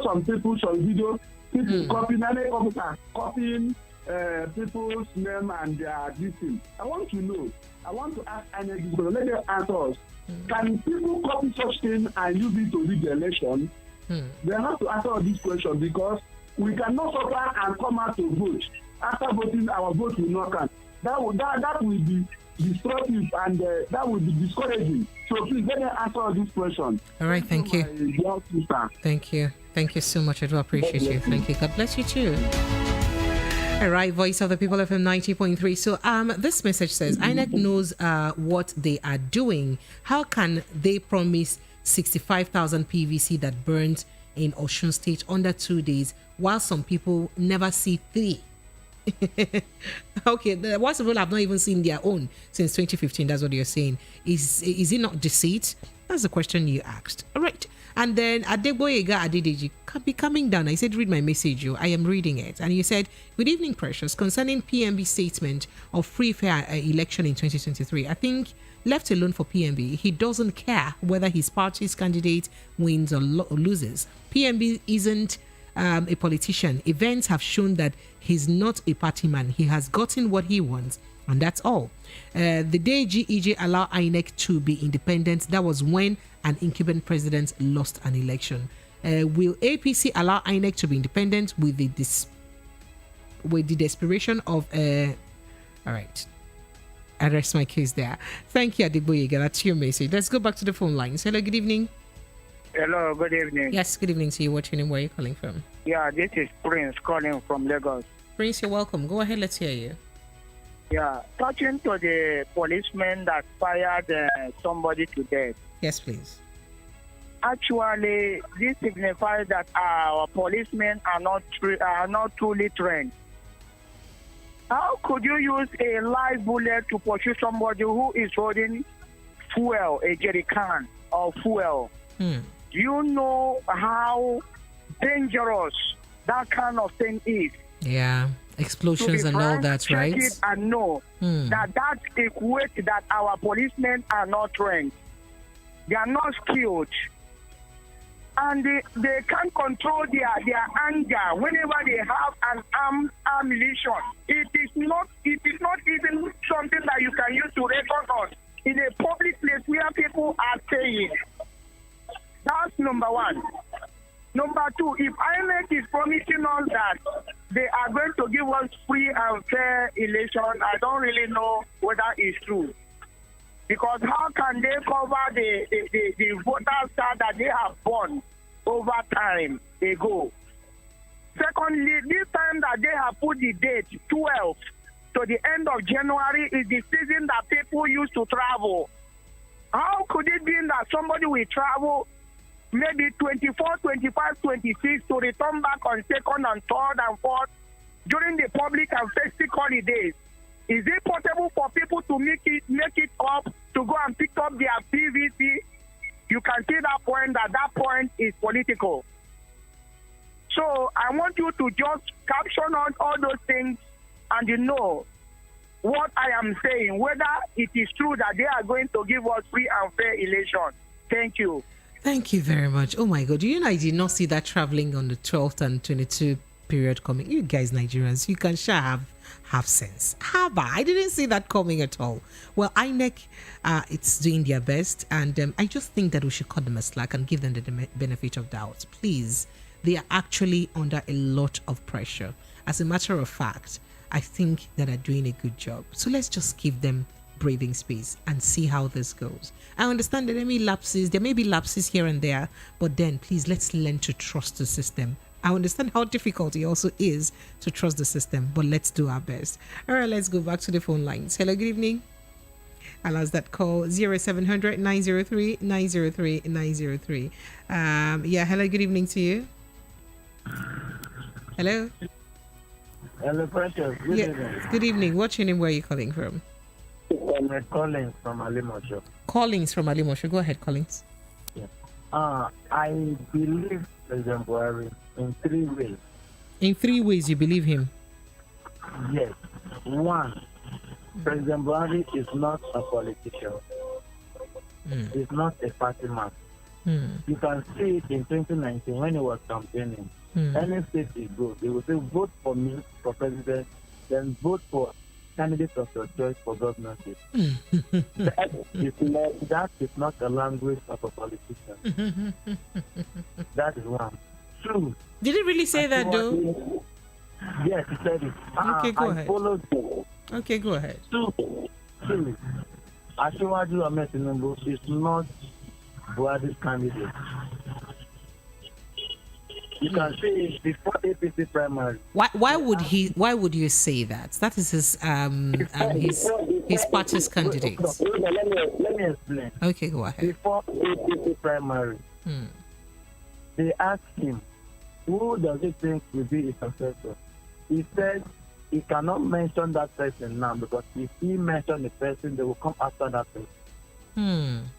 some people, some videos, people copying INEC officers, copying people's name and their distance. I want to ask INEC this question. Let them answer us. Can people copy such things and use it to rig the election? They have to answer this question because we cannot suffer and come out to vote. After voting, our vote will not count. That will be destructive and that will be discouraging. So please let me answer this question.
All right, thank you. Thank you. Thank you so much. I do appreciate you. Thank you. God bless you too. All right, Voice of the People FM 90.3. So this message says, INEC knows what they are doing. How can they promise 65,000 PVC that burned in Osun State under 2 days while some people never see 3? Okay, the ones people have not even seen their own since 2015. That's what you're saying. Is it not deceit? That's the question you asked. All right. And then Adegboyega Adedeji be coming down. I said, read my message. I am reading it. And you said, good evening, Precious. Concerning PMB statement of free fair election in 2023, I think left alone for PMB, he doesn't care whether his party's candidate wins or loses. PMB isn't a politician. Events have shown that he's not a party man. He has gotten what he wants, and that's all. The day GEJ allowed INEC to be independent, that was when an incumbent president lost an election. Will APC allow INEC to be independent with the desperation of... all right. I rest my case there. Thank you, Adegboyega. That's your message. Let's go back to the phone lines. Hello, good evening.
Hello, good evening.
Yes, good evening to you. What's your name? Where are you calling from?
Yeah, this is Prince calling from Lagos.
Prince, you're welcome. Go ahead, let's hear you.
Yeah, touching to the policeman that fired somebody to death.
Yes, please.
Actually, this signifies that our policemen are not truly trained. How could you use a live bullet to pursue somebody who is holding fuel, a jerry can of fuel? Do you know how dangerous that kind of thing is?
Yeah, explosions and all that, right?
It and know that equates that our policemen are not trained. They are not skilled. And they can't control their anger whenever they have an ammunition. It is not even something that you can use to record on in a public place where people are staying. That's number one. Number two, if INEC is promising us that they are going to give us free and fair election, I don't really know whether it's true. Because how can they cover the voters that they have won over time ago? Secondly, this time that they have put the date 12 to the end of January is the season that people used to travel. How could it be that somebody will travel maybe 24, 25, 26 to return back on 2nd and 3rd and 4th during the public and festive holidays? Is it possible for people to make it up to go and pick up their PVC? You can see that point is political. So I want you to just caption on all those things and what I am saying, whether it is true that they are going to give us free and fair election. Thank you.
Thank you very much. Oh my God, you know I did not see that traveling on the 12th and 22 period coming. You guys, Nigerians, you can sure have sense. I didn't see that coming at all. Well, INEC, it's doing their best, and I just think that we should cut them a slack and give them the benefit of doubt. Please, they are actually under a lot of pressure. As a matter of fact, I think that are doing a good job. So let's just give them breathing space and see how this goes. I understand that there may be lapses here and there, but then please let's learn to trust the system. I understand how difficult it also is to trust the system, but let's do our best. All right, let's go back to the phone lines. Hello, good evening. I'll ask that call 0700 903 903 903. Hello, good evening to you. Hello.
Hello, Precious. Good evening.
Good evening. What's your name? Where are you calling from?
I'm Collins from Alimosho.
Collins from Alimosho. Go ahead, Collins.
Yeah. I believe President Buhari in 3 ways.
In 3 ways you believe him?
Yes. 1, President Buhari is not a politician. He's not a party man. You can see it in 2019 when he was campaigning. Any state he goes, they will say, vote for me for president, then vote for candidate of your choice for governorship. That is not the language of a politician. That is 1. 2.
Did he really say that though?
Yes, he said it.
Okay, go ahead.
Followed.
Okay, go ahead.
2. Asiwaju Ahmed Tinubu is not Buhari's candidate. You can see it before APC primary.
Why would you say that? That is his party's candidate.
Let me explain.
Okay, go ahead.
Before APC primary, they asked him, who does he think will be his successor? He said he cannot mention that person now because if he mentions the person, they will come after that person.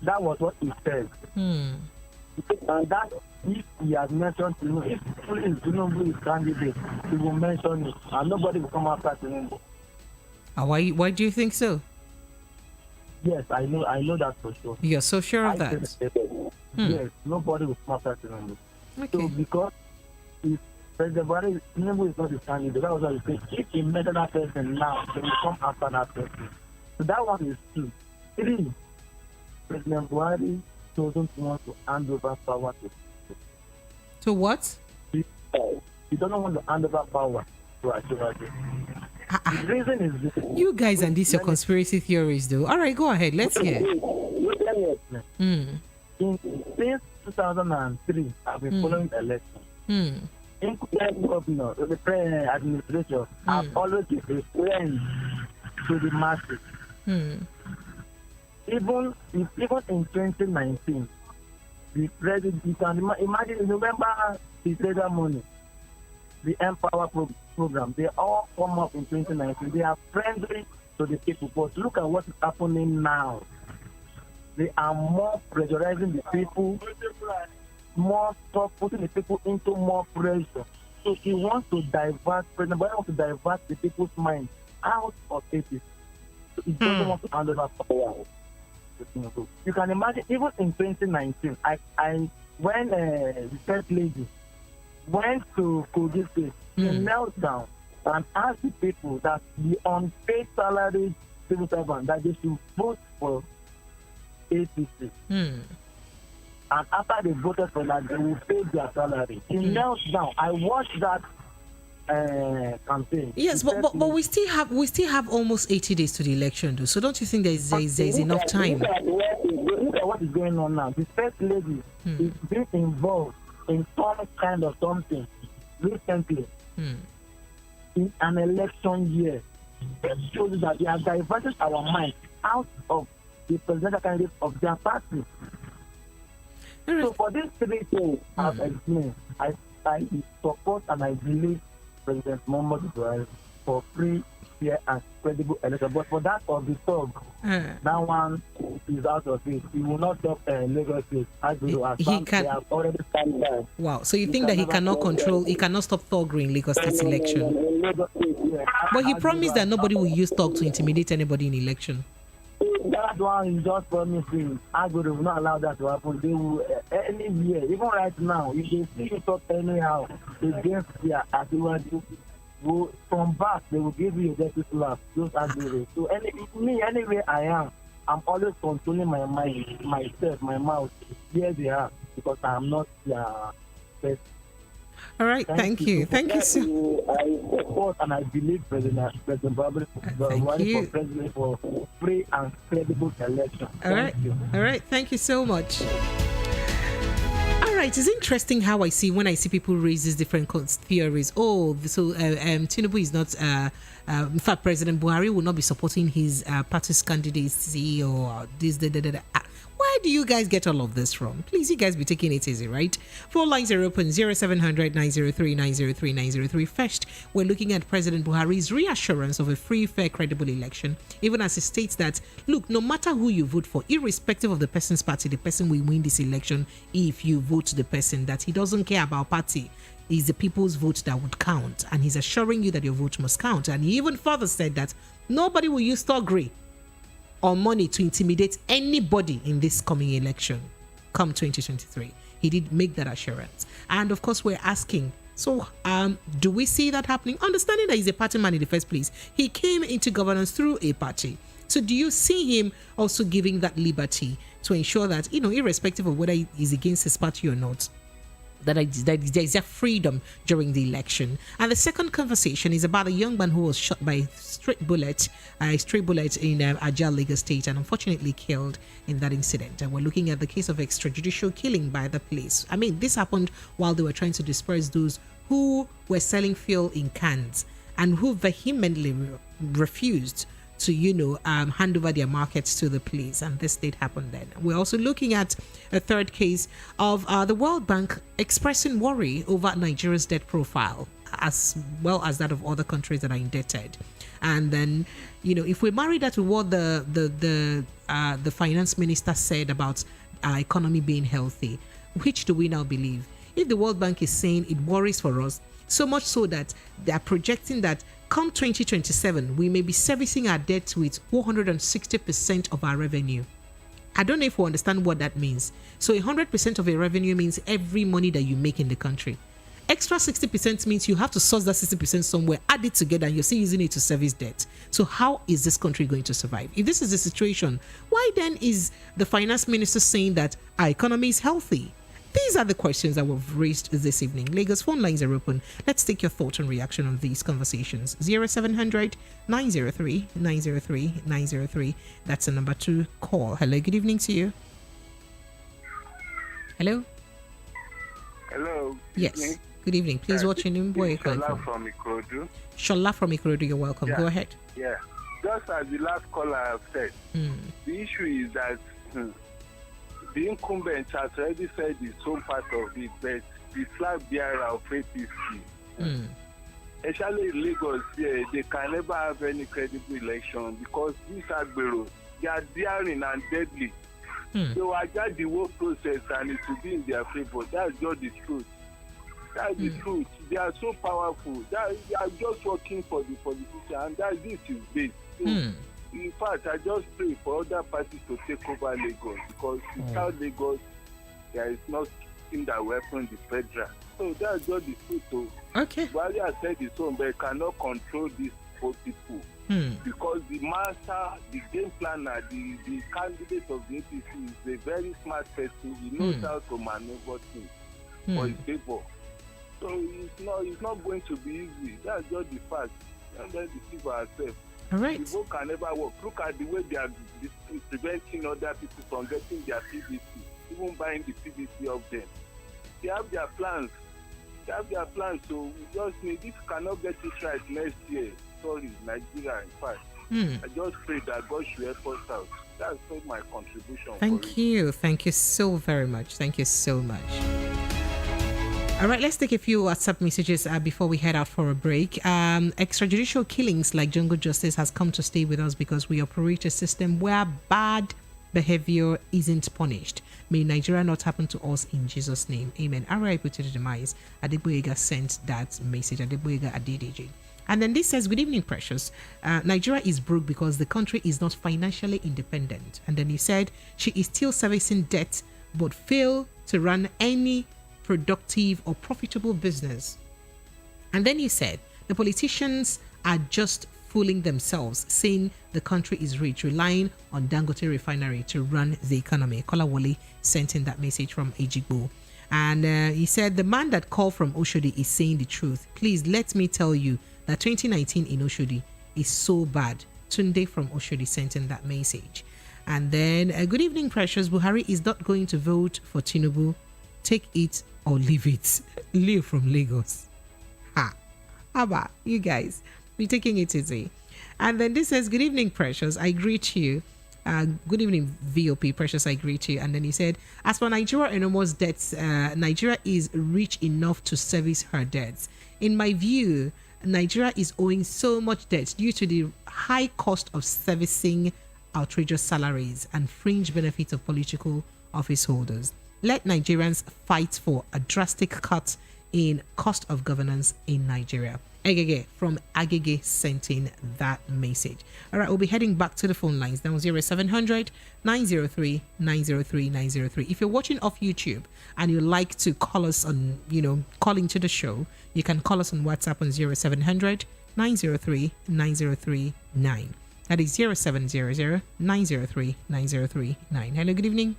That was what he said. And that if he has mentioned Tinubu, if Tinubu is candidate, he will mention it, and nobody will come after Tinubu.
Why do you think so?
Yes, I know that for sure.
You're so sure of that?
Yes, nobody will come after Tinubu.
Okay.
So because if President Buhari, Tinubu is not his candidate, that was what he said. If he mentioned that person now, they will come after that person. So that one is 2. 3, President Buhari doesn't want to hand over power to.
To what?
He doesn't want to hand over power to Asiwaju. The reason is this.
You guys and these your conspiracy theories, though. All right, go ahead. Let's hear.
Let me explain. Since 2003, I've been following the election. Including governor, the president, administration, I've always been a friend to the masses. Even in 2019, the president, you can imagine, remember the treasure money, the Empower program, they all come up in 2019. They are friendly to the people, but look at what is happening now. They are more pressurizing the people, more stuff, putting the people into more pressure. So he wants to divert, President Buhari wants to divert the people's mind out of APC. So he doesn't want to hand over power. You can imagine, even in 2019, when the first lady went to Kogi State, she knelt down and asked the people that the unpaid salaried civil servants that they should vote for APC. And after they voted for that, they will pay their salary. He knelt down. I watched that campaign.
Yes, but we still have almost 80 days to the election, though. So don't you think there's enough time?
Look at what is going on now. The first lady is being involved in some kind of something recently in an election year. It shows that they are diverting our mind out of the presidential candidates of their party. So for these 3 things I've explained, I support and I believe President Muhammadu Buhari. for free, fair, and credible election. But for that of the thug, that one is out of it. He will not stop Lagos State. They have already stand there.
Wow. So you think that he cannot stop thuggery in Lagos State election? But he promised that nobody will use thug to intimidate anybody in election.
That one is just promising. Agro will not allow that to happen. They will any year, even right now, if they see you talk anyhow against their activity, will from back they will give you a dirty slap. Just Agro. So anyway I am, I'm always controlling my mind, myself, my mouth. Here they are because I am not their best.
All right, thank you. Thank you, sir.
I support and I believe President Buhari for president for free and credible election.
All right, thank you so much. All right, it's interesting how when I see people raise these different theories. Oh, so Tinubu is not. In fact, President Buhari will not be supporting his party's candidacy or this. Where do you guys get all of this from? Please, you guys be taking it easy, right? Phone lines are open 0700 903 903 903. First, we're looking at President Buhari's reassurance of a free, fair, credible election, even as he states that, look, no matter who you vote for, irrespective of the person's party, the person will win this election if you vote the person, that he doesn't care about party. It's the people's vote that would count. And he's assuring you that your vote must count. And he even further said that nobody will use thuggery or money to intimidate anybody in this coming election come 2023. He did make that assurance. And of course, we're asking, so do we see that happening? Understanding that he's a party man in the first place. He came into governance through a party. So do you see him also giving that liberty to ensure that, irrespective of whether he's against his party or not, that there is a freedom during the election? And the second conversation is about a young man who was shot by a stray bullet in Ajah, Lagos State, and unfortunately killed in that incident. And we're looking at the case of extrajudicial killing by the police. I mean, this happened while they were trying to disperse those who were selling fuel in cans and who vehemently refused to, hand over their markets to the police. And this did happen then. We're also looking at a third case of the World Bank expressing worry over Nigeria's debt profile, as well as that of other countries that are indebted. And then, if we marry that to what the finance minister said about our economy being healthy, which do we now believe? If the World Bank is saying it worries for us, so much so that they are projecting that come 2027, we may be servicing our debt with 460% of our revenue. I don't know if we understand what that means. So 100% of your revenue means every money that you make in the country. Extra 60% means you have to source that 60% somewhere, add it together, and you're still using it to service debt. So how is this country going to survive? If this is the situation, why then is the finance minister saying that our economy is healthy? These are the questions that we've raised this evening. Lagos phone lines are open. Let's take your thought and reaction on these conversations. 0700 903 903 903. That's the number to call. Hello, good evening to you. Hello?
Hello.
Yes. Evening. Good evening. Please, what's your name? Where are you calling from?
From Ikorodu.
Shola from Ikorodu, you're welcome.
Yeah.
Go ahead.
Yeah. Just as the last caller have said, the issue is that the incumbent has already said his own part of it, but the flag bearer of APC, especially in Lagos, they can never have any credible election because these Agbero, they are daring and deadly. They will adjust the whole process and it will be in their favor. That's just the truth. That's the truth. They are so powerful. They are just working for the politician, and this is based. So, in fact, I just pray for other parties to take over Lagos because without Lagos, there is nothing that will happen the federal. So that's just the truth. So,
okay.
Buhari has said his own, but cannot control these poor people because the master, the game planner, the candidate of the APC is a very smart person. He knows how to maneuver things for his favor. So it's not going to be easy. That's just the fact. And then deceive ourselves.
All right.
The vote can never work. Look at the way they are preventing other people from getting their PVC, even buying the PVC of them. They have their plans. So we just need, if cannot get it right next year, sorry, Nigeria, in fact. I just pray that God should help us out. That's all my contribution.
Thank you. Thank you so very much. Thank you so much. All right, let's take a few WhatsApp messages before we head out for a break. Extrajudicial killings like jungle justice has come to stay with us because we operate a system where bad behavior isn't punished. May Nigeria not happen to us in Jesus' name. Amen. R.I.P. to the demise. Adeboyega sent that message. Adeboyega Adedeji. And then this says, good evening, Precious. Nigeria is broke because the country is not financially independent. And then he said she is still servicing debt but fail to run any productive or profitable business. And then he said the politicians are just fooling themselves, saying the country is rich, relying on Dangote refinery to run the economy. Kolawole sent in that message from Ejigbo. And he said the man that called from Oshodi is saying the truth. Please let me tell you that 2019 in Oshodi is so bad. Tunde from Oshodi sent in that message. And then, good evening, Precious. Buhari is not going to vote for Tinubu. Take it or leave it. Leo from Lagos. Ha. Abba, you guys, we're taking it easy. And then this says, good evening, Precious. I greet you. Good evening, VOP. Precious, I greet you. And then he said, as for Nigeria enormous debts, Nigeria is rich enough to service her debts. In my view, Nigeria is owing so much debt due to the high cost of servicing outrageous salaries and fringe benefits of political office holders. Let Nigerians fight for a drastic cut in cost of governance in Nigeria. Agege from Agege sent in that message. All right, we'll be heading back to the phone lines now. 0700 903 903 903. If you're watching off YouTube and you like to call us on, call into the show, you can call us on WhatsApp on 0700 903 903 9. That is 0700 903 903 9. Hello, good evening.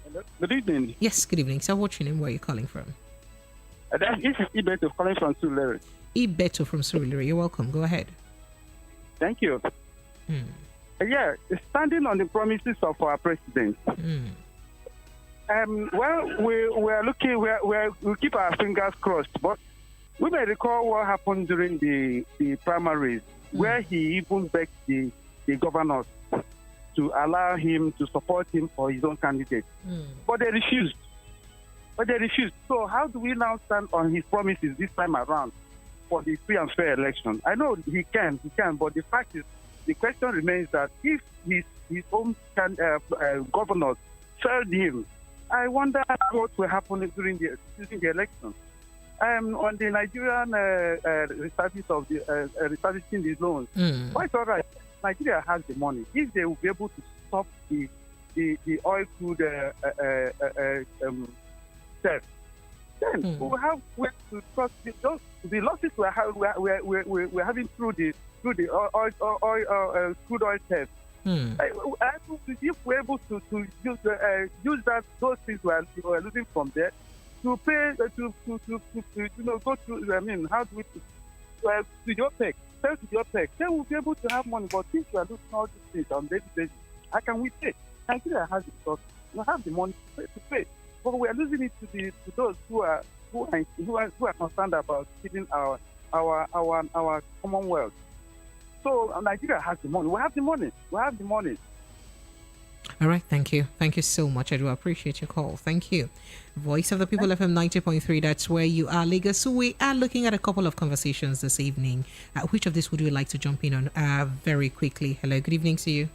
Hello, good evening.
Yes, good evening. So what's your name? Where are you calling from?
This is Ibeto calling from Surulere.
Ibeto from Surulere. You're welcome. Go ahead.
Thank you. Yeah, standing on the promises of our president. Well, we're looking, we keep our fingers crossed, but we may recall what happened during the primaries, where he even begged the governors to allow him to support him for his own candidate. But they refused. So how do we now stand on his promises this time around for the free and fair election? I know he can, but the fact is, the question remains that if his own governors failed him, I wonder what will happen during the election. On the Nigerian reestablishing the loans, quite all right. Nigeria has the money. If they will be able to stop the oil crude theft, then we'll have ways to trust the losses we're having through the crude oil theft. If we're able to use those things we're losing from there to pay to go to how do we to the OPEC, sell to the OPEC, then we'll be able to have money. But since we are losing all these things on daily basis, how can we pay? Nigeria has the resources, we have the money to pay. But we are losing it to those who are concerned about keeping our Commonwealth. So Nigeria has the money. We have the money.
All right, thank you. Thank you so much. I do appreciate your call. Thank you. Voice of the People FM 90.3, that's where you are, Lagos. So we are looking at a couple of conversations this evening. Which of these would you like to jump in on very quickly? Hello, good evening to you.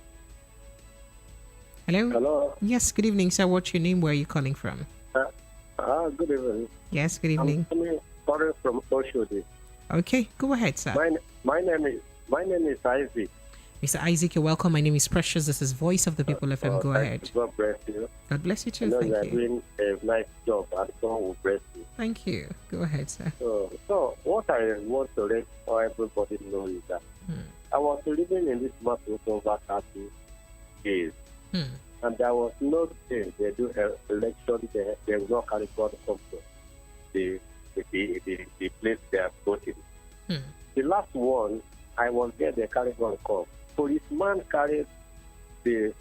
Hello?
Hello.
Yes, good evening, sir. What's your name? Where are you calling from?
Good evening.
Yes, good evening.
I'm calling from Oshodi.
Okay, go ahead, sir.
My name is Isaac.
Mr. Isaac, you're welcome. My name is Precious. This is Voice of the People FM. Go ahead.
God bless you.
God bless you too.
I know
Thank
you are
you.
doing a nice job, and God will bless you.
Thank you. Go ahead, sir.
So what I want to let everybody know is that I was living in this market over 30 years. And there was no day they do an election, they will not carry God come to the place they are voting. The last one, I was there, they carried God come. Policeman carried the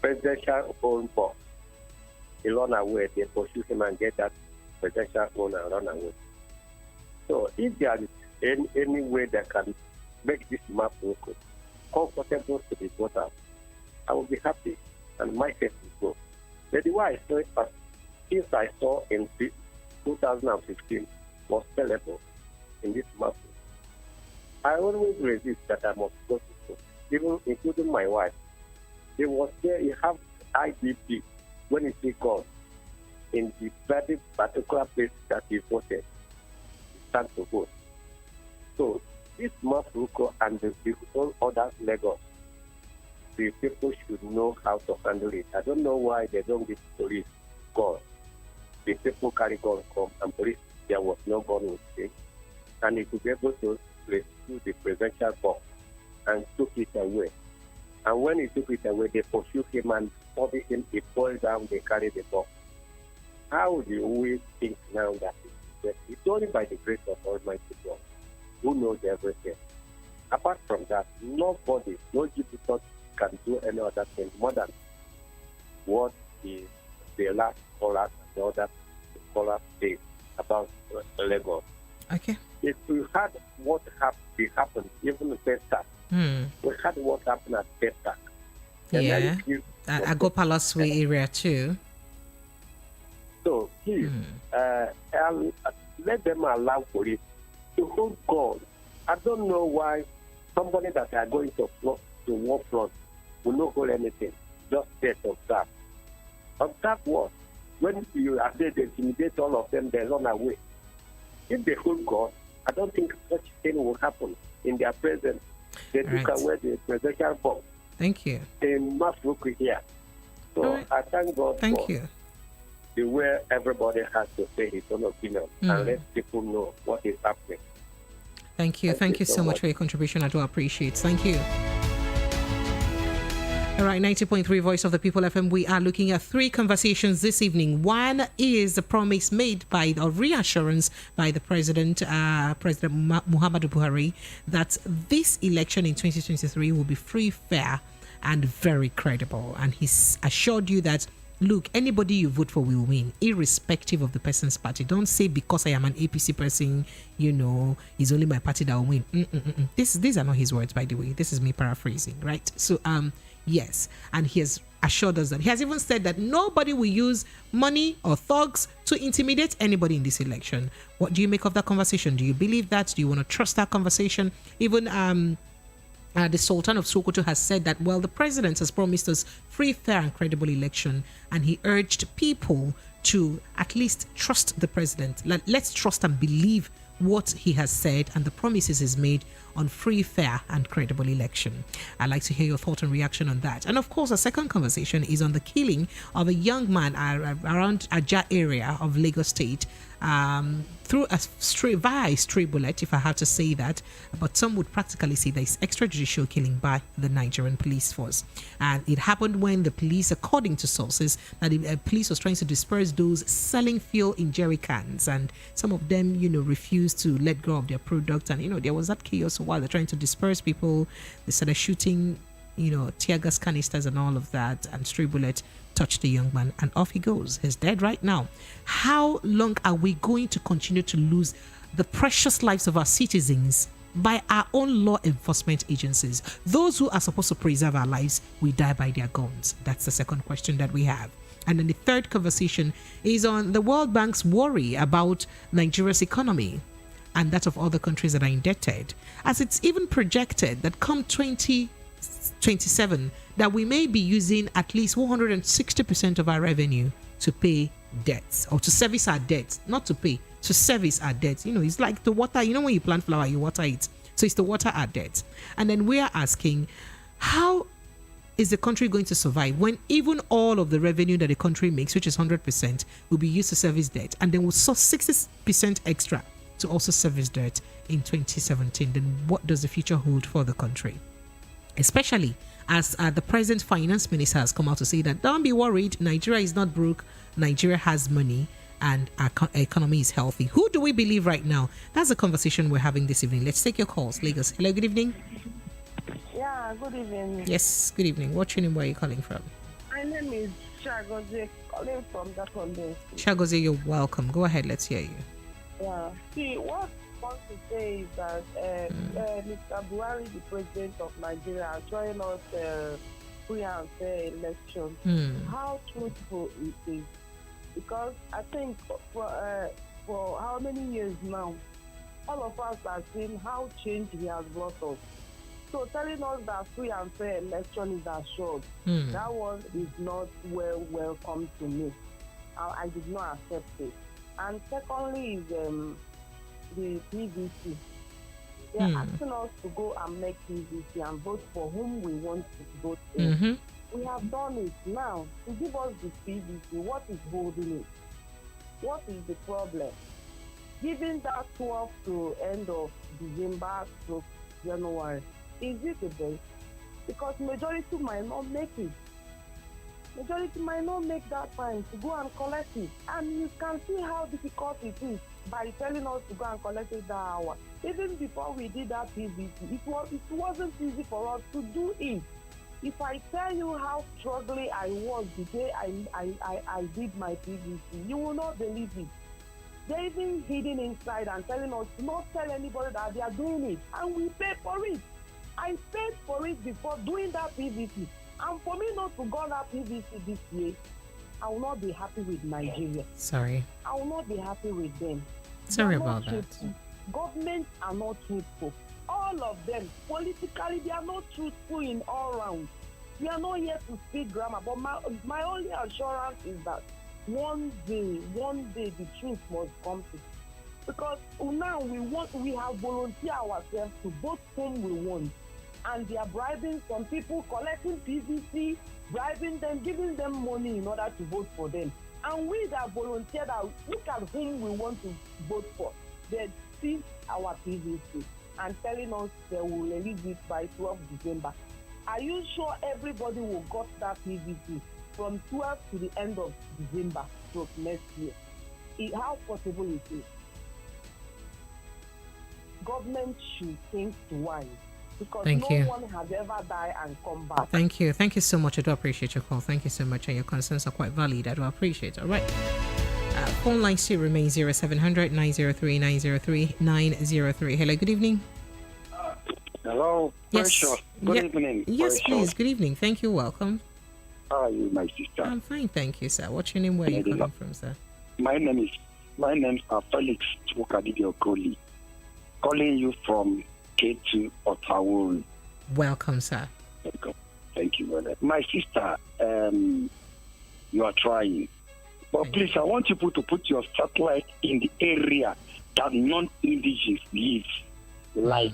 presidential own box. He run away, they pursue him and get that presidential own and run away. So if there is any way that can make this map look comfortable to the voters, I will be happy and my case will go. But the way I saw it, things I saw in 2015 was terrible in this market. I always resist that I must go to school, even including my wife. They was there, you have IDP when it is gone in the very particular place that he voted, he stand to vote. So this Mafruko and the all other Lagos, the people should know how to handle it. I don't know why they don't give police guns. The people carry guns come and police, there was no gun with it. And he could be able to rescue the presidential box and took it away. And when he took it away, they pursued him and studied him. He fall down, they carried the box. How do we think now that it's only by the grace of Almighty God who knows everything? Apart from that, nobody, no Jupiter can do any other thing more than what is the last caller and the other caller said about Lagos.
Okay.
If we had what happened, even the Pestac, we had what happened at Pestac.
Yeah. At Go Palace Way area too.
So please, let them allow police to hold guns. I don't know why somebody that are going to war front will not hold anything. Just set observe. Observe what? When you are there, they intimidate all of them, they run away. If they hold guns, I don't think such thing will happen in their presence. They took away the presidential box.
Thank you.
In Mafruku here. So I thank God for the way everybody has to say his own opinion and let people know what is happening.
Thank you. Thank you so much for your contribution. I do appreciate. Thank you. All right, 90.3 Voice of the People FM. We are looking at three conversations this evening. One is the promise made by, or reassurance by the President Muhammadu Buhari, that this election in 2023 will be free, fair, and very credible. And he's assured you that, look, anybody you vote for will win, irrespective of the person's party. Don't say because I am an APC person, it's only my party that will win. These are not his words, by the way. This is me paraphrasing, right? So, yes, and he has assured us that. He has even said that nobody will use money or thugs to intimidate anybody in this election. What do you make of that conversation? Do you believe that? Do you want to trust that conversation? Even the Sultan of Sokoto has said that, well, the president has promised us free, fair, and credible election, and he urged people to at least trust the president. Let's trust and believe what he has said and the promises he's made on free, fair, and credible election. I'd like to hear your thought and reaction on that. And of course, a second conversation is on the killing of a young man around Ajah area of Lagos State through a stray bullet, if I had to say that. But some would practically say that it's extrajudicial killing by the Nigerian police force. And it happened when the police, according to sources, that the police was trying to disperse those selling fuel in jerry cans, and some of them, refused to let go of their product. And there was that chaos while they're trying to disperse people. They started shooting, tear gas canisters and all of that, and stray bullet touched the young man, and off he goes. He's dead right now. How long are we going to continue to lose the precious lives of our citizens by our own law enforcement agencies? Those who are supposed to preserve our lives, we die by their guns. That's the second question that we have. And then the third conversation is on the World Bank's worry about Nigeria's economy and that of other countries that are indebted, as it's even projected that come 2027 that we may be using at least 160% of our revenue to pay debts, or to service our debts, not to pay, to service our debts. It's like the water, when you plant flower, you water it. So it's to water our debts. And then we are asking, how is the country going to survive when even all of the revenue that the country makes, which is 100%, will be used to service debt, and then we'll source 60% extra to also service debt in 2017? Then what does the future hold for the country? Especially as the present finance minister has come out to say that, don't be worried, Nigeria is not broke, Nigeria has money, and our economy is healthy. Who do we believe right now? That's the conversation we're having this evening. Let's take your calls. Lagos. Hello, good evening.
Yeah, good evening.
Yes, good evening. What's your name? Where are you calling from?
My name is Chagozie, calling from Dakonde.
Chagozie, you're welcome. Go ahead, let's hear you.
Yeah. See, what I want to say is that Mr. Buhari, the president of Nigeria, joined us free and fair election. How truthful it is. because I think for how many years now, all of us have seen how change he has brought us. So telling us that free and fair election is assured, that one is not welcome to me. I did not accept it. And secondly is the PVC. They are asking us to go and make PVC and vote for whom we want to vote for. We have done it. Now, to give us the PVC, what is holding it? What is the problem? Giving that 12 to end of December to January, is it the best? Because majority might not make it. Majority might not make that time to go and collect it. And you can see how difficult it is by telling us to go and collect it that hour. Even before we did that PVC, it wasn't easy for us to do it. If I tell you how struggling I was the day I did my PVC, you will not believe it. They're even hidden inside and telling us to not tell anybody that they are doing it. And we pay for it. I paid for it before doing that PVC. And for me not to go that PVC this year, I will not be happy with Nigeria.
Sorry.
I will not be happy with them.
Sorry about that.
Truthful. Governments are not truthful. All of them, politically, they are not truthful in all rounds. We are not here to speak grammar, but my only assurance is that one day, the truth must come to. Because now we have volunteered ourselves to vote whom we want. And they are bribing some people, collecting PVC, bribing them, giving them money in order to vote for them. And we that volunteered, look at whom we want to vote for. They see our PVC and telling us they will release it by 12 December. Are you sure everybody will got that PVC from 12 to the end of December to next year? How possible is it? Government should think twice. Because one has ever died and come back.
Thank you. Thank you so much. I do appreciate your call. Thank you so much. And your concerns are quite valid. I do appreciate it. All right. Phone line still remains 0700 903 903 903. Hello, good evening.
Hello.
Yes.
Good evening.
Yes, please. Good evening. Thank you. Welcome.
How are you, my sister?
I'm fine. Thank you, sir. What's your name? Where are you calling from, sir?
My name is Felix Chukadidiokoli. Calling you from K2 Ottawa.
Welcome, sir.
Welcome. Thank you, brother. My sister, you are trying. But please, I want you to put your satellite in the area that non-indigenous live, like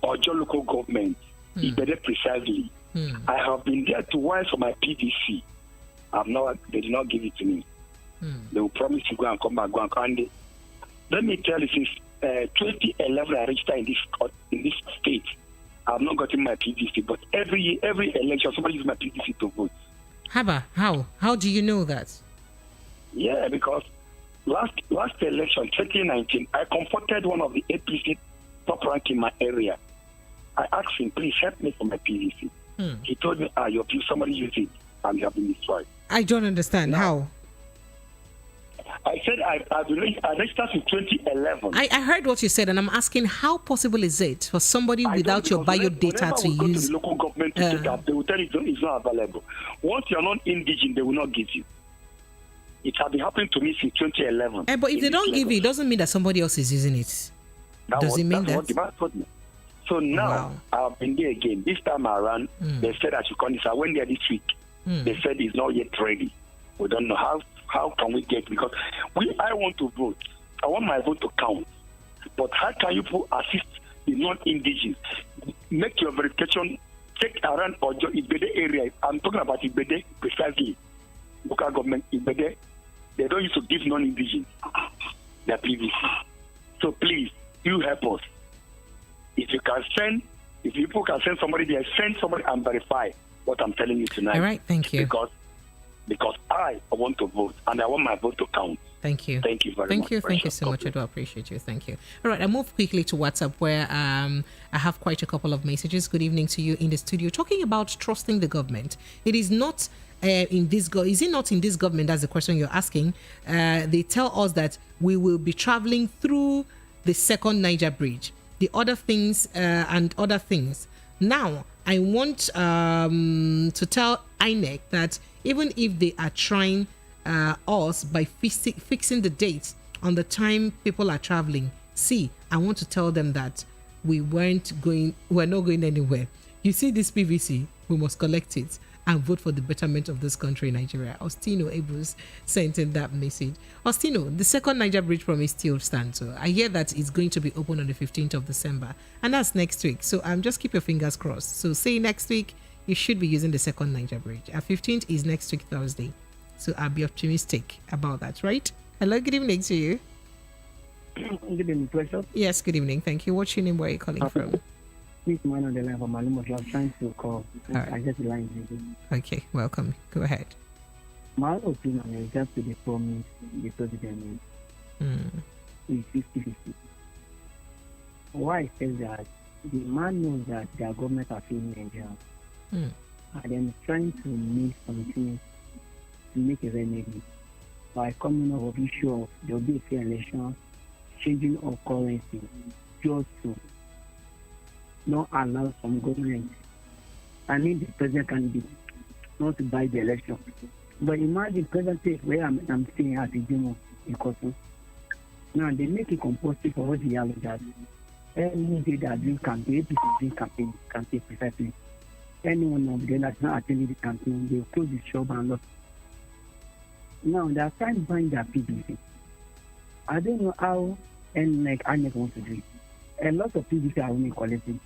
Ojo local government, Ibede precisely. I have been there twice for my PVC. They did not give it to me. They will promise to go and come back, and let me tell you, since 2011 I registered in this state, I have not gotten my PVC, but every election somebody uses my PVC to vote.
Haba, how do you know that?
Yeah, because last election, 2019, I comforted one of the APC top rank in my area. I asked him, please help me for my PVC. He told me, somebody used it and you have been destroyed.
I don't understand. How?
I said I registered in 2011.
I heard what you said, and I'm asking, how possible is it for somebody without your bio data to
go
use?
To the local government to take up, they will tell you it's not available. Once you're not indigent, they will not give you. It has been happening to me since 2011.
But if they don't give you, it doesn't mean that somebody else is using it. Does it mean that?
What the man told me. So now I've been there again. This time around, they said I should come. I went there this week. They said it's not yet ready. We don't know how can we get, because I want to vote. I want my vote to count. But how can you assist the non-indigenous? Make your verification, check around Ojo Ibede area. I'm talking about Ibede precisely. Local government Ibede. They don't used to give non-indigenous their PVC. So please, you help us. If people can send somebody there, send somebody and verify what I'm telling you tonight.
All right, thank you.
Because I want to vote and I want my vote to count.
Thank you.
Thank you very much.
Thank you so much. I do appreciate you. Thank you. All right, I move quickly to WhatsApp, where I have quite a couple of messages. Good evening to you in the studio. Talking about trusting the government. It is not in this is it not in this government? That's the question you're asking. They tell us that we will be traveling through the second Niger bridge. The other things and other things. Now, I want to tell INEC that even if they are trying us by fixing the dates on the time people are traveling, see, I want to tell them that we're not going anywhere. You see this PVC, we must collect it and vote for the betterment of this country, Nigeria. Ostino Ebrus sent in that message. Ostino, the second Niger Bridge promise still stands. So I hear that it's going to be open on the 15th of December, and that's next week. So just keep your fingers crossed. So say next week, you should be using the second Niger Bridge. 15th is next week, Thursday. So I'll be optimistic about that, right? Hello, good evening to you.
Good evening, Precious.
Yes, good evening. Thank you. What's your name? Where are you calling from?
This man on the line from Malumos. I'm trying to call.
Right.
I just the line again.
Okay, welcome. Go ahead.
My opinion is just to the promise the president is 50-50. Why I say that? The man knows that their government are failing Nigeria. And then trying to make something to make a remedy by coming up with issue of there will be a fair election, changing of currency, just to not allow some government, I mean the president candidate, not to buy the election. But imagine present state where I'm staying at the demo in Kosovo. Now they make it compulsory for all the yellow that any day that doing campaign, people doing campaign precisely. Anyone of them that's not attending the campaign, they'll close the shop and lock. Now they are trying to buy their PVC. I don't know how and like INEC wants to do it. A lot of PVC are only collecting.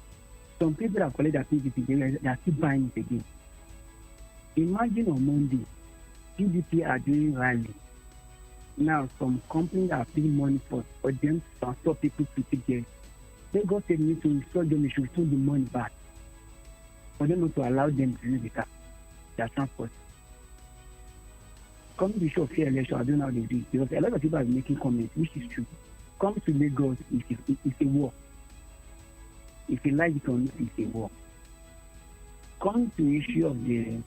Some people have collected their PVC, they are still buying it again. Imagine on Monday, PDP are doing rally. Now some companies are paying money for them to transfer people to take them. They got a need to install them, they should return the money back. For them not to allow them to use the car, their transport. Coming to show fair election, I don't know how they do it. Because a lot of people are making comments, which is true. Come to Lagos, it's a war. If you like it or not, it's a war. Come to the issue of the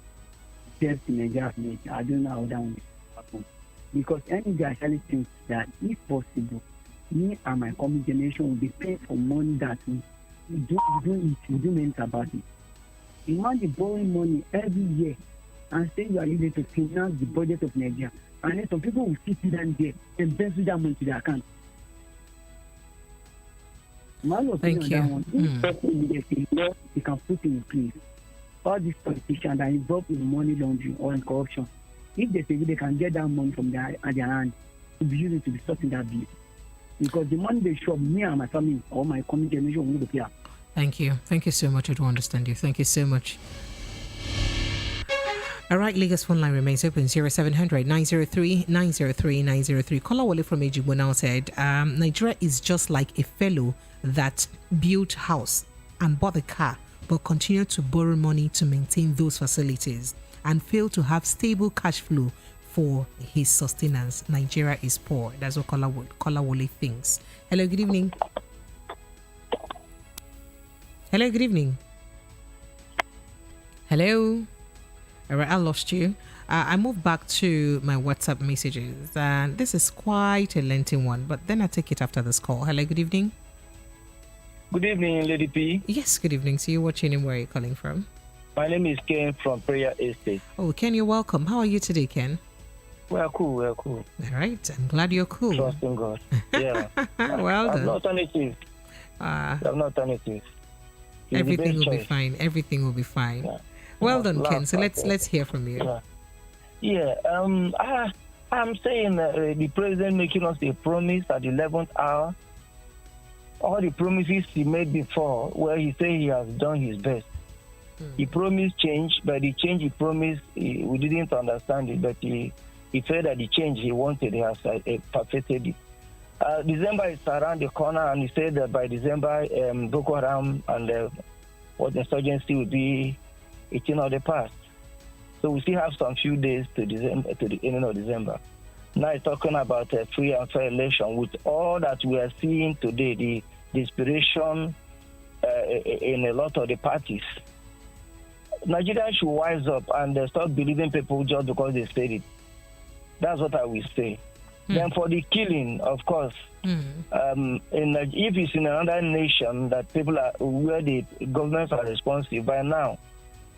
death in Nigeria, I don't know how that one will happen. Because any day actually thinks that if possible, me and my coming generation will be paying for money that we do anything about it. Imagine borrowing money every year and saying you are using to finance the budget of Nigeria. And then some people will sit down there and embezzle that money to their account.
Thank you.
They can put in place. All these politicians that are involved in money laundering or in corruption, if they say they can get that money from their hand to be used to be sorting that bill. Because the money they show me and my family or my coming generation will be here.
Thank you. Thank you so much. I do understand you. Thank you so much. All right, Lagos phone line remains open 0700 903 903 903. Caller Wale from Ejigbo now said, Nigeria is just like a fellow that built house and bought a car but continued to borrow money to maintain those facilities and failed to have stable cash flow for his sustenance. Nigeria is poor. That's what Caller Wale thinks. Hello, good evening. Hello, good evening. Hello. All right, I lost you. I moved back to my WhatsApp messages, and this is quite a lengthy one, but then I take it after this call. Hello, good evening.
Good evening, Lady P.
Yes, good evening. So you're watching and where are you calling from?
My name is Ken from Prayer Estate.
Oh, Ken, you're welcome. How are you today, Ken?
We're cool.
All right, I'm glad you're cool.
Trusting God. Yeah.
Well done.
I'm not anything. I'm not anything.
Everything will be fine. Everything will be fine. Yeah. Well done, Ken. So let's hear from you.
Yeah. I'm saying the president making us a promise at the 11th hour. All the promises he made before, where he said he has done his best. He promised change, but the change he promised, we didn't understand it. But he said that the change he wanted, he has perfected it. December is around the corner, and he said that by December, Boko Haram and what insurgency will be a thing of the past. So we still have some few days to December, to the ending of December. Now he's talking about a free and fair election. With all that we are seeing today, the inspiration in a lot of the parties, Nigerians should wise up and stop believing people just because they said it. That's what I will say. Then for the killing, of course, if it's in another nation that people are where the governments are responsive, by now,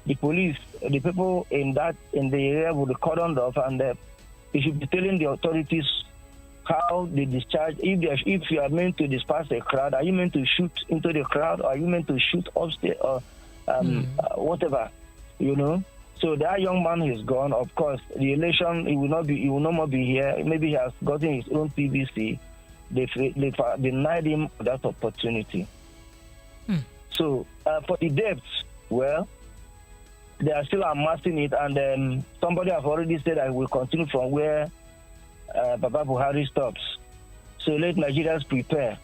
the police, the people in the area will be cordoned off, and they should be telling the authorities how they discharge. If you are meant to disperse a crowd, are you meant to shoot into the crowd, or are you meant to shoot upstairs, or whatever, So that young man is gone. Of course, the election, he will no more be here. Maybe he has gotten his own PVC. They denied him that opportunity. So for the debts, well, they are still amassing it, and somebody have already said I will continue from where Baba Buhari stops. So let Nigerians prepare.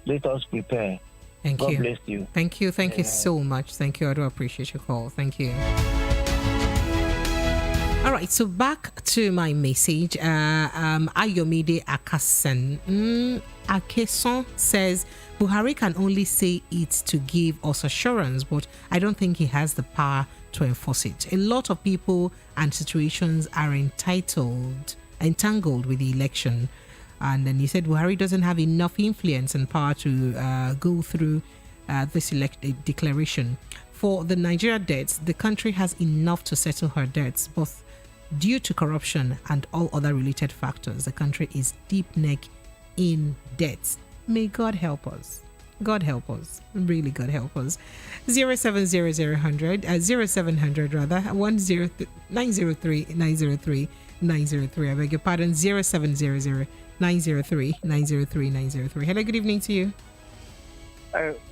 Let us prepare.
Thank
God
you.
bless you.
Thank you. Thank you so much. Thank you. I do appreciate your call. Thank you. All right, so back to my message. Ayomide Akeson says Buhari can only say it to give us assurance, but I don't think he has the power to enforce it. A lot of people and situations are entangled with the election. And then he said Buhari doesn't have enough influence and power to go through this declaration. For the Nigeria debts, the country has enough to settle her debts, both due to corruption and all other related factors. The country is deep neck in debts. May God help us. God help us. Really, God help us. 0700 0700 rather 903 903 903. I beg your pardon. 0700 903 903 903. Hello, good evening to you.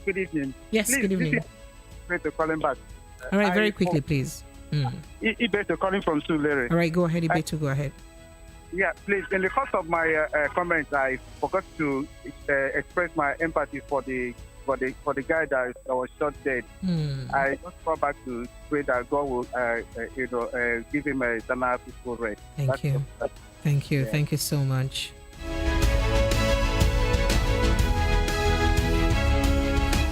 Good evening.
Yes,
please,
good evening.
Better calling back.
All right, very quickly, please.
Ibeto calling from Sulere.
All right, go ahead, Ibeto, go ahead.
Yeah, please. In the course of my comments, I forgot to express my empathy for the guy that was shot dead. I just go back to pray that God will, give him a eternal peaceful rest.
Thank you. Thank you.
Yeah.
Thank you so much.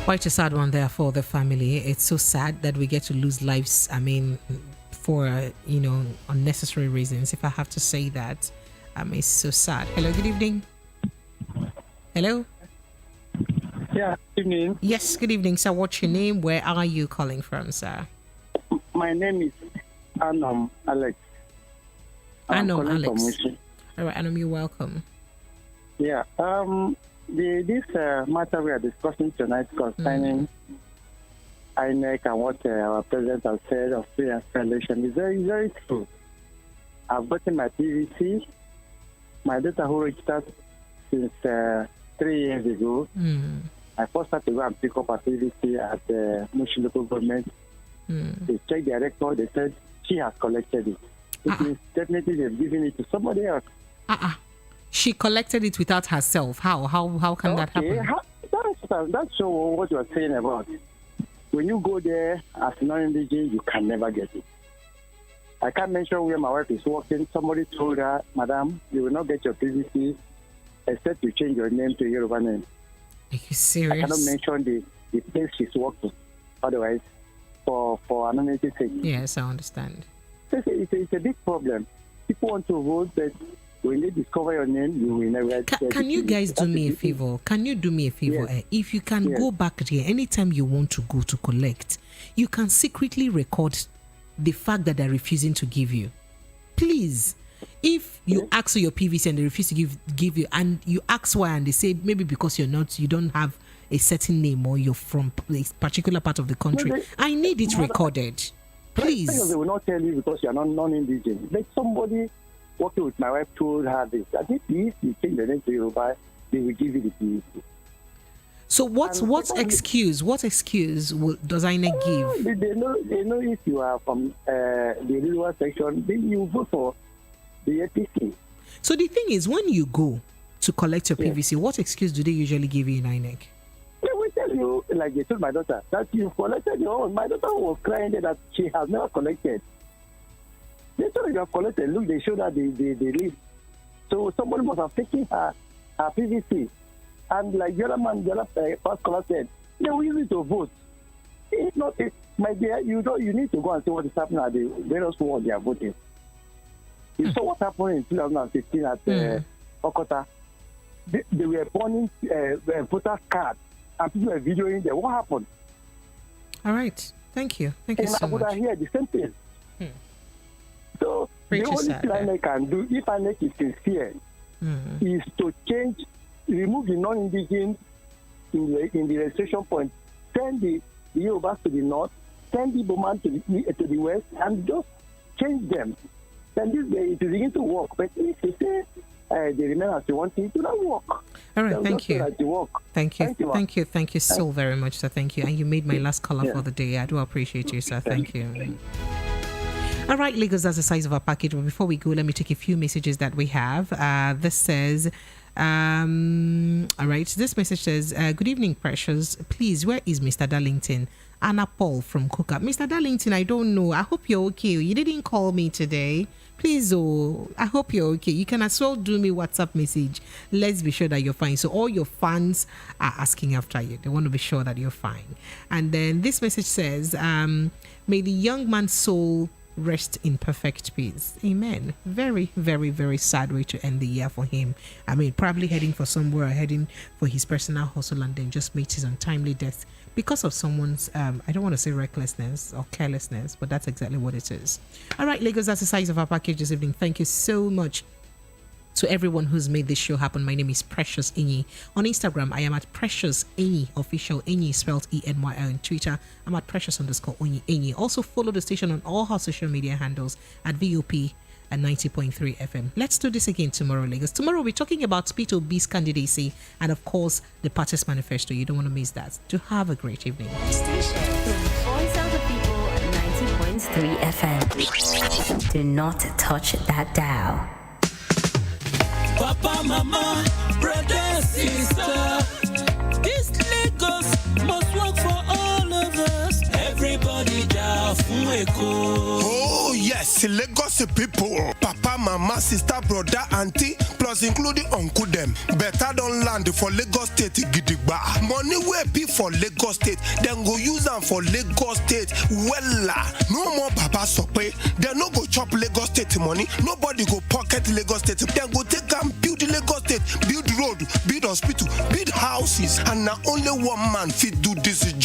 Quite a sad one there for the family. It's so sad that we get to lose lives. I mean, for unnecessary reasons. If I have to say that, it's so sad. Hello, good evening. Hello.
Yeah, good evening.
Yes, good evening, sir. What's your name? Where are you calling from, sir?
My name is Anam Alex.
Anam Alex. All right, Anam, you're welcome.
Yeah. This matter we are discussing tonight concerning INEC and what our president has said of free and fair election is very, very true. I've gotten my PVC. My daughter who registered since 3 years ago. I first had to go and pick up a PVC at the Mushin local government. They checked their record. They said she has collected it. It means definitely they've given it to somebody else.
She collected it without herself. How can that happen?
That's what you are saying about. When you go there as a non-indigenous, you can never get it. I can't mention where my wife is working. Somebody told her, Madam, you will not get your PVC except you change your name to Yoruba name.
Are you serious?
I cannot mention the place she's working. Otherwise, for anonymity sake.
Yes, I understand.
It's a big problem. People want to vote, but when they discover your name, you will never get it.
Can you guys do me a favor? Can you do me a favor?
Yes.
If you can go back there anytime you want to go to collect, you can secretly record the fact that they're refusing to give you. Please. If you ask for your PVC and they refuse to give you, and you ask why, and they say maybe because you don't have a certain name or you're from a particular part of the country, I need it recorded. Please.
They will not tell you because you are not non-indigenous. But somebody working with my wife told her this. I think if you change the name to Yoruba, they will give you the PVC.
So what excuse does INEC give?
They know if you are from the rural section, then you vote for the APC.
So the thing is, when you go to collect your PVC, what excuse do they usually give you in INEC?
They will tell you, like they told my daughter, that you collected your own. My daughter was crying that she has never collected. They told her you have collected. Look, they showed her the list. So somebody must have taken her PVC. And like the other first caller said, they will use it to vote. It's not, my dear, you need to go and see what is happening at the various wards they are voting. You saw what happened in 2015 at
Okota, they were burning voter cards and people were videoing them. What happened?
All right. Thank you. Thank you so much.
Here, the same thing. So the only thing I can do, if INEC is sincere, is to remove the non-indigenous in the registration point, send the Yorubas to the north, send the Boman to the west, and just change them. Then this way it is beginning to work. But if you say they remain as they want, it will not work.
All right, thank you. Thank you. Thank you so
Thank
very much, sir. Thank you. And you made my last caller for the day. I do appreciate you, sir. Thank you. All right, Lagos, that's the size of our package. But before we go, let me take a few messages that we have. This says, all right, this message says, good evening, Precious. Please, where is Mr. Darlington? Anna Paul from Cookup. Mr. Darlington, I don't know. I hope you're okay. You didn't call me today. Please, I hope you're okay. You can as well do me WhatsApp message. Let's be sure that you're fine. So all your fans are asking after you. They want to be sure that you're fine. And then this message says, may the young man's soul rest in perfect peace. Amen. Very, very, very sad way to end the year for him. I mean, probably heading for somewhere, heading for his personal hustle, and then just meet his untimely death because of someone's, I don't want to say recklessness or carelessness, but that's exactly what it is. All right, Lagos, that's the size of our package this evening. Thank you so much to everyone who's made this show happen. My name is Precious Enyi. On Instagram, I am at Precious Enyi Official. Enyi spelled E-N-Y. On Twitter, I'm at Precious_Enyi. Also follow the station on all our social media handles at VOP at 90.3 FM. Let's do this again tomorrow, Lagos. Tomorrow we're talking about P2B's candidacy and of course the party's manifesto. You don't want to miss that. To have a great evening.
Station Voice of the People 90.3 FM. Do not touch that dial.
Papa, mama, brother, sister, this Lagos must work for all of us. Everybody down from Eko.
Oh yes, Lagos people, papa, mama, sister, brother, auntie, plus including uncle them. Better don't land for Lagos State gidigba. Money will be for Lagos State, then go use them for Lagos State. Wella, no more papa sope. They no go chop Lagos State money. Nobody go pocket Lagos State. Then go take and build Lagos State, build road, build hospital, build houses, and now only one man fit do this job.